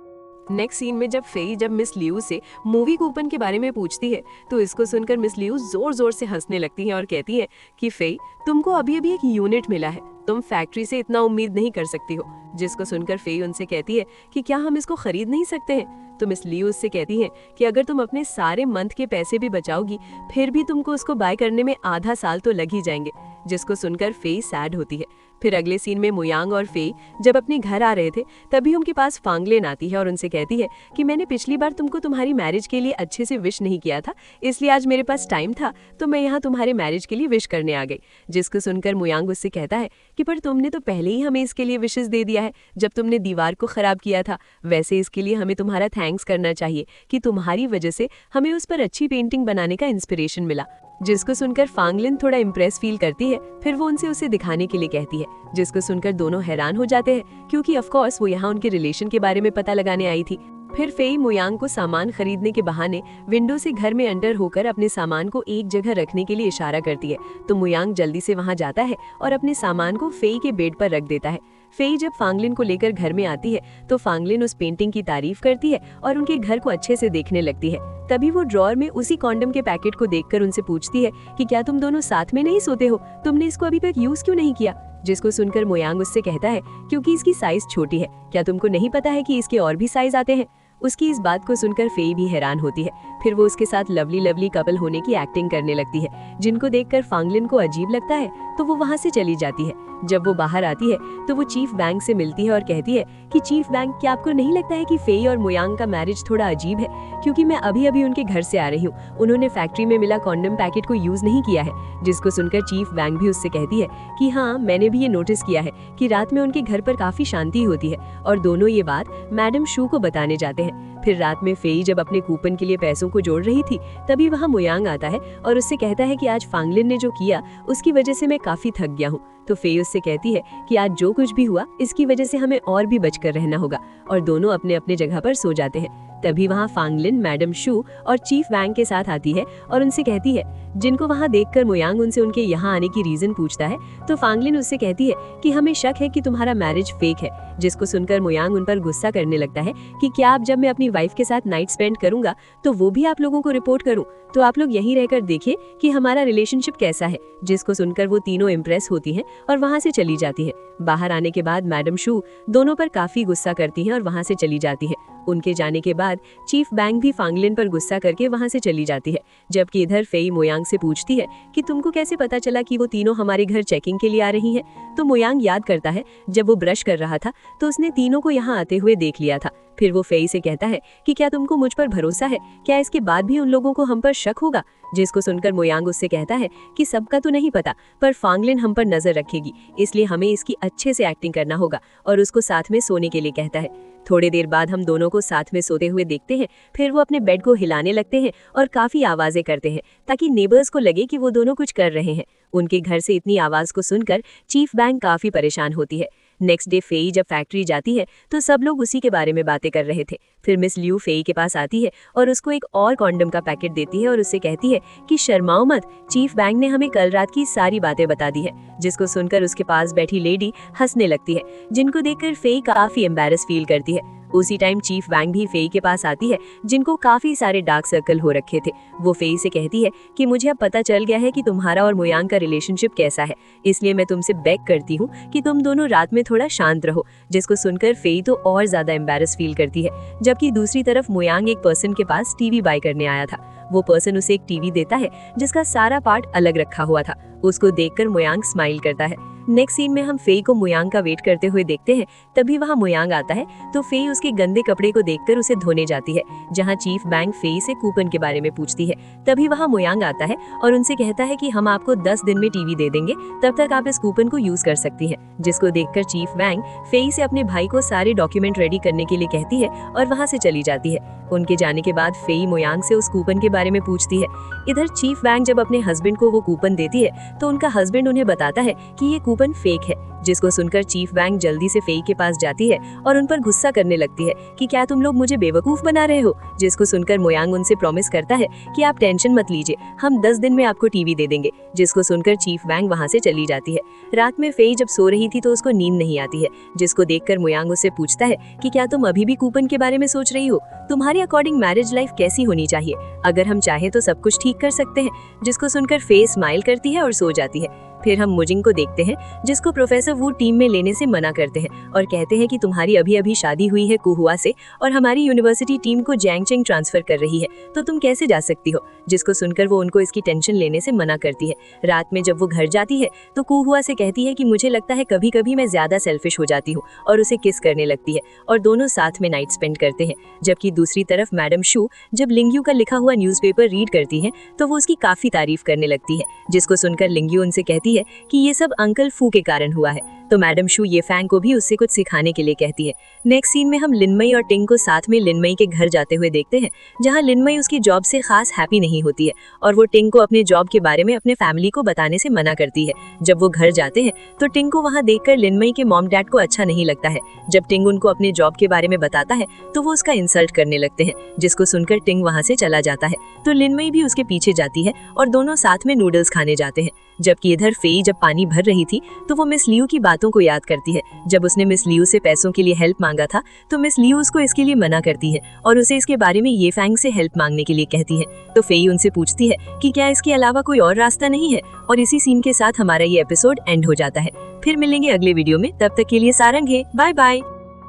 नेक्स्ट सीन में जब मिस लियू से मूवी कूपन के बारे में पूछती है तो इसको सुनकर मिस लियू जोर जोर से हंसने लगती है और कहती है कि फेई, तुमको अभी अभी एक यूनिट मिला है, तुम फैक्ट्री से इतना उम्मीद नहीं कर सकती हो। जिसको सुनकर फेई उनसे कहती है कि क्या हम इसको खरीद नहीं सकते हैं। तो मिस लियू उससे कहती है कि अगर तुम अपने सारे मंथ के पैसे भी बचाओगी फिर भी तुमको उसको बाय करने में आधा साल तो लग ही जाएंगे। जिसको सुनकर फेई सैड होती है। फिर अगले सीन में मुयांग और फेई जब अपने घर आ रहे थे तभी उनके पास फांगलेन आती है और उनसे कहती है कि मैंने पिछली बार तुमको तुम्हारी मैरिज के लिए अच्छे से विश नहीं किया था, इसलिए आज मेरे पास टाइम था तो मैं यहाँ तुम्हारे मैरिज के लिए विश करने आ गई। जिसको सुनकर मुयांग उससे कहता है कि पर तुमने तो पहले ही हमें इसके लिए विशेष दे दिया है जब तुमने दीवार को खराब किया था, वैसे इसके लिए हमें तुम्हारा थैंक्स करना चाहिए कि तुम्हारी वजह से हमें उस पर अच्छी पेंटिंग बनाने का इंस्पिरेशन मिला। जिसको सुनकर फांगलिन थोड़ा इम्प्रेस फील करती है, फिर वो उसे दिखाने के लिए कहती है। जिसको सुनकर दोनों हैरान हो जाते हैं क्योंकि ऑफ कोर्स वो यहाँ उनके रिलेशन के बारे में पता लगाने आई थी। फिर फेई मुयांग को सामान खरीदने के बहाने विंडो से घर में एंटर होकर अपने सामान को एक जगह रखने के लिए इशारा करती है, तो मुयांग जल्दी से वहां जाता है और अपने सामान को फेई के बेड पर रख देता है। फेई जब फांगलिन को लेकर घर में आती है तो फांगलिन उस पेंटिंग की तारीफ करती है और उनके घर को अच्छे से देखने लगती है। तभी वो ड्रॉअर में उसी कॉन्डम के पैकेट को देखकर उनसे पूछती है कि क्या तुम दोनों साथ में नहीं सोते हो, तुमने इसको अभी तक यूज क्यों नहीं किया। जिसको सुनकर मुयांग उससे कहता है क्योंकि इसकी साइज छोटी है, क्या तुमको नहीं पता है कि इसके और भी साइज आते हैं। उसकी इस बात को सुनकर फेई भी हैरान होती है। फिर वो उसके साथ लवली लवली कपल होने की एक्टिंग करने लगती है, जिनको देखकर फांगलिन को अजीब लगता है तो वो वहाँ से चली जाती है। जब वो बाहर आती है तो वो चीफ बैंग से मिलती है और कहती है कि चीफ बैंग, क्या आपको नहीं लगता है कि फेई और मुयांग का मैरिज थोड़ा अजीब है? क्योंकि मैं अभी अभी उनके घर से आ रही हूँ, उन्होंने फैक्ट्री में मिला कॉन्डम पैकेट को यूज नहीं किया है। जिसको सुनकर चीफ बैंग भी उससे कहती है कि हाँ, मैंने भी ये नोटिस किया है कि रात में उनके घर पर काफी शांति होती है। और दोनों ये बात मैडम शू को बताने जाते हैं। फिर रात में फेई जब अपने कूपन के लिए पैसों को जोड़ रही थी, तभी वहाँ मुयांग आता है और उससे कहता है कि आज फांगलिन ने जो किया उसकी वजह से मैं काफी थक गया हूँ। तो फेई उससे कहती है कि आज जो कुछ भी हुआ इसकी वजह से हमें और भी बचकर रहना होगा, और दोनों अपने अपने जगह पर सो जाते हैं। तभी वहाँ फांगलिन मैडम शू और चीफ बैंग के साथ आती है और उनसे कहती है, जिनको वहाँ देखकर मुयांग उनसे उनके यहाँ आने की रीजन पूछता है तो फांगलिन उससे कहती है कि हमें शक है कि तुम्हारा मैरिज फेक है। जिसको सुनकर मुयांग उन पर गुस्सा करने लगता है कि क्या आप जब मैं अपनी वाइफ के साथ नाइट स्पेंड करूंगा तो वो भी आप लोगों को रिपोर्ट करूं, तो आप लोग यहीं रहकर देखिए कि हमारा रिलेशनशिप कैसा है। जिसको सुनकर वो तीनों इम्प्रेस होती हैं और वहां से चली जाती है। बाहर आने के बाद मैडम शू दोनों पर काफी गुस्सा करती हैं और वहां से चली जाती है। उनके जाने के बाद चीफ बैंग भी फांगलिन पर गुस्सा करके वहां से चली जाती है। जबकि इधर फेई मुयांग से पूछती है कि तुमको कैसे पता चला कि वो तीनों हमारे घर चेकिंग के लिए आ रही हैं? तो मुयांग याद करता है जब वो ब्रश कर रहा था तो उसने तीनों को यहाँ आते हुए देख लिया था। फिर वो फेई से कहता है कि क्या तुमको मुझ पर भरोसा है? क्या इसके बाद भी उन लोगों को हम पर शक होगा? जिसको सुनकर मुयांग उससे कहता है कि सबका तो नहीं पता, पर फांगलिन हम पर नजर रखेगी, इसलिए हमें इसकी अच्छे से एक्टिंग करना होगा, और उसको साथ में सोने के लिए कहता है। थोड़ी देर बाद हम दोनों को साथ में सोते हुए देखते हैं। फिर वो अपने बेड को हिलाने लगते हैं और काफी आवाजें करते हैं ताकि नेबर्स को लगे कि वो दोनों कुछ कर रहे हैं। उनके घर से इतनी आवाज को सुनकर चीफ बैंग काफी परेशान होती है। नेक्स्ट डे फेई जब फैक्ट्री जाती है तो सब लोग उसी के बारे में बातें कर रहे थे। फिर मिस लियू फेई के पास आती है और उसको एक और कॉन्डम का पैकेट देती है और उससे कहती है कि शर्माओ मत, चीफ बैंग ने हमें कल रात की सारी बातें बता दी है। जिसको सुनकर उसके पास बैठी लेडी हंसने लगती है, जिनको देखकर फेई काफी एम्बैरस फील करती है। उसी टाइम चीफ बैंग भी फेई के पास आती है, जिनको काफी सारे डार्क सर्कल हो रखे थे। वो फेई से कहती है कि मुझे अब पता चल गया है कि तुम्हारा और मुयांग का रिलेशनशिप कैसा है, इसलिए मैं तुमसे बेग करती हूँ कि तुम दोनों रात में थोड़ा शांत रहो। जिसको सुनकर फेई तो और ज्यादा एम्बैरस फील करती है। जबकि दूसरी तरफ मुयांग एक पर्सन के पास टीवी बाय करने आया था। वो पर्सन उसे एक टीवी देता है जिसका सारा पार्ट अलग रखा हुआ था। उसको देखकर मुयांग स्माइल करता है। नेक्स्ट सीन में हम फेई को मुयांग का वेट करते हुए देखते हैं। तभी वहाँ मुयांग आता है तो फेई उसके गंदे कपड़े को देखकर उसे धोने जाती है। जहाँ चीफ बैंग फेई से कूपन के बारे में पूछती है, तभी वहाँ मुयांग आता है और उनसे कहता है कि हम आपको 10 दिन में टीवी दे देंगे, तब तक आप इस कूपन को यूज कर सकती हैं। जिसको देखकर चीफ बैंग फेई से अपने भाई को सारे डॉक्यूमेंट रेडी करने के लिए कहती है और वहाँ से चली जाती है। उनके जाने के बाद फेई मुयांग से उस कूपन के बारे में पूछती है। इधर चीफ बैंग जब अपने हस्बैंड को वो कूपन देती है तो उनका हस्बैंड उन्हें बताता है कि ये कूपन फेक है। जिसको सुनकर चीफ बैंग जल्दी से फेई के पास जाती है और उन पर गुस्सा करने लगती है कि क्या तुम लोग मुझे बेवकूफ बना रहे हो। जिसको सुनकर मुयांग उनसे प्रॉमिस करता है कि आप टेंशन मत लीजिए, हम 10 दिन में आपको टीवी दे देंगे। जिसको सुनकर चीफ बैंग वहां से चली जाती है। रात में फेई जब सो रही थी तो उसको नींद नहीं आती है। जिसको देखकर मुयांग उससे पूछता है कि क्या तुम अभी भी कूपन के बारे में सोच रही हो? तुम्हारे अकॉर्डिंग मैरिज लाइफ कैसी होनी चाहिए? अगर हम चाहे तो सब कुछ ठीक कर सकते हैं। जिसको सुनकर फेई स्माइल करती है और सो जाती है। फिर हम मुजिंग को देखते हैं, जिसको प्रोफेसर वू टीम में लेने से मना करते हैं और कहते हैं कि तुम्हारी अभी अभी शादी हुई है कुहुआ से और हमारी यूनिवर्सिटी टीम को जैंगचेंग ट्रांसफर कर रही है, तो तुम कैसे जा सकती हो। जिसको सुनकर वो उनको इसकी टेंशन लेने से मना करती है। रात में जब वो घर जाती है तो कुहुआ से कहती है कि मुझे लगता है कभी कभी मैं ज्यादा सेल्फिश हो जाती हूँ, और उसे किस करने लगती है और दोनों साथ में नाइट स्पेंड करते हैं। जबकि दूसरी तरफ मैडम शू जब लिंग्यू का लिखा हुआ न्यूज़पेपर रीड करती है तो वो उसकी काफी तारीफ करने लगती है। जिसको सुनकर लिंग्यू उनसे कहती है कि ये सब अंकल फू के कारण हुआ है। तो मैडम शू ये फैंग को भी उससे कुछ सिखाने के लिए कहती है। नेक्स्ट सीन में हम लिनमई और टिंग को साथ में लिनमई के घर जाते हुए देखते हैं, जहां लिनमई उसकी जॉब से खास हैप्पी नहीं होती है और वो टिंग को अपने जॉब के बारे में अपने फैमिली को बताने से मना करती है। जब वो घर जाते हैं तो टिंग को वहां देखकर लिनमई के मॉम डैड को अच्छा नहीं लगता है। जब टिंग उनको अपने जॉब के बारे में बताता है तो वो उसका इंसल्ट करने लगते हैं। जिसको सुनकर टिंग वहां से चला जाता है तो लिनमई भी उसके पीछे जाती है और दोनों साथ में नूडल्स खाने जाते हैं। जबकि इधर फेई जब पानी भर रही थी तो वो मिस लियू की बातों को याद करती है। जब उसने मिस लियू से पैसों के लिए हेल्प मांगा था तो मिस लियू उसको इसके लिए मना करती है और उसे इसके बारे में ये फैंग से हेल्प मांगने के लिए कहती है। तो फेई उनसे पूछती है कि क्या इसके अलावा कोई और रास्ता नहीं है, और इसी सीन के साथ हमारा ये एपिसोड एंड हो जाता है। फिर मिलेंगे अगले वीडियो में, तब तक के लिए सारंग है, बाय बाय।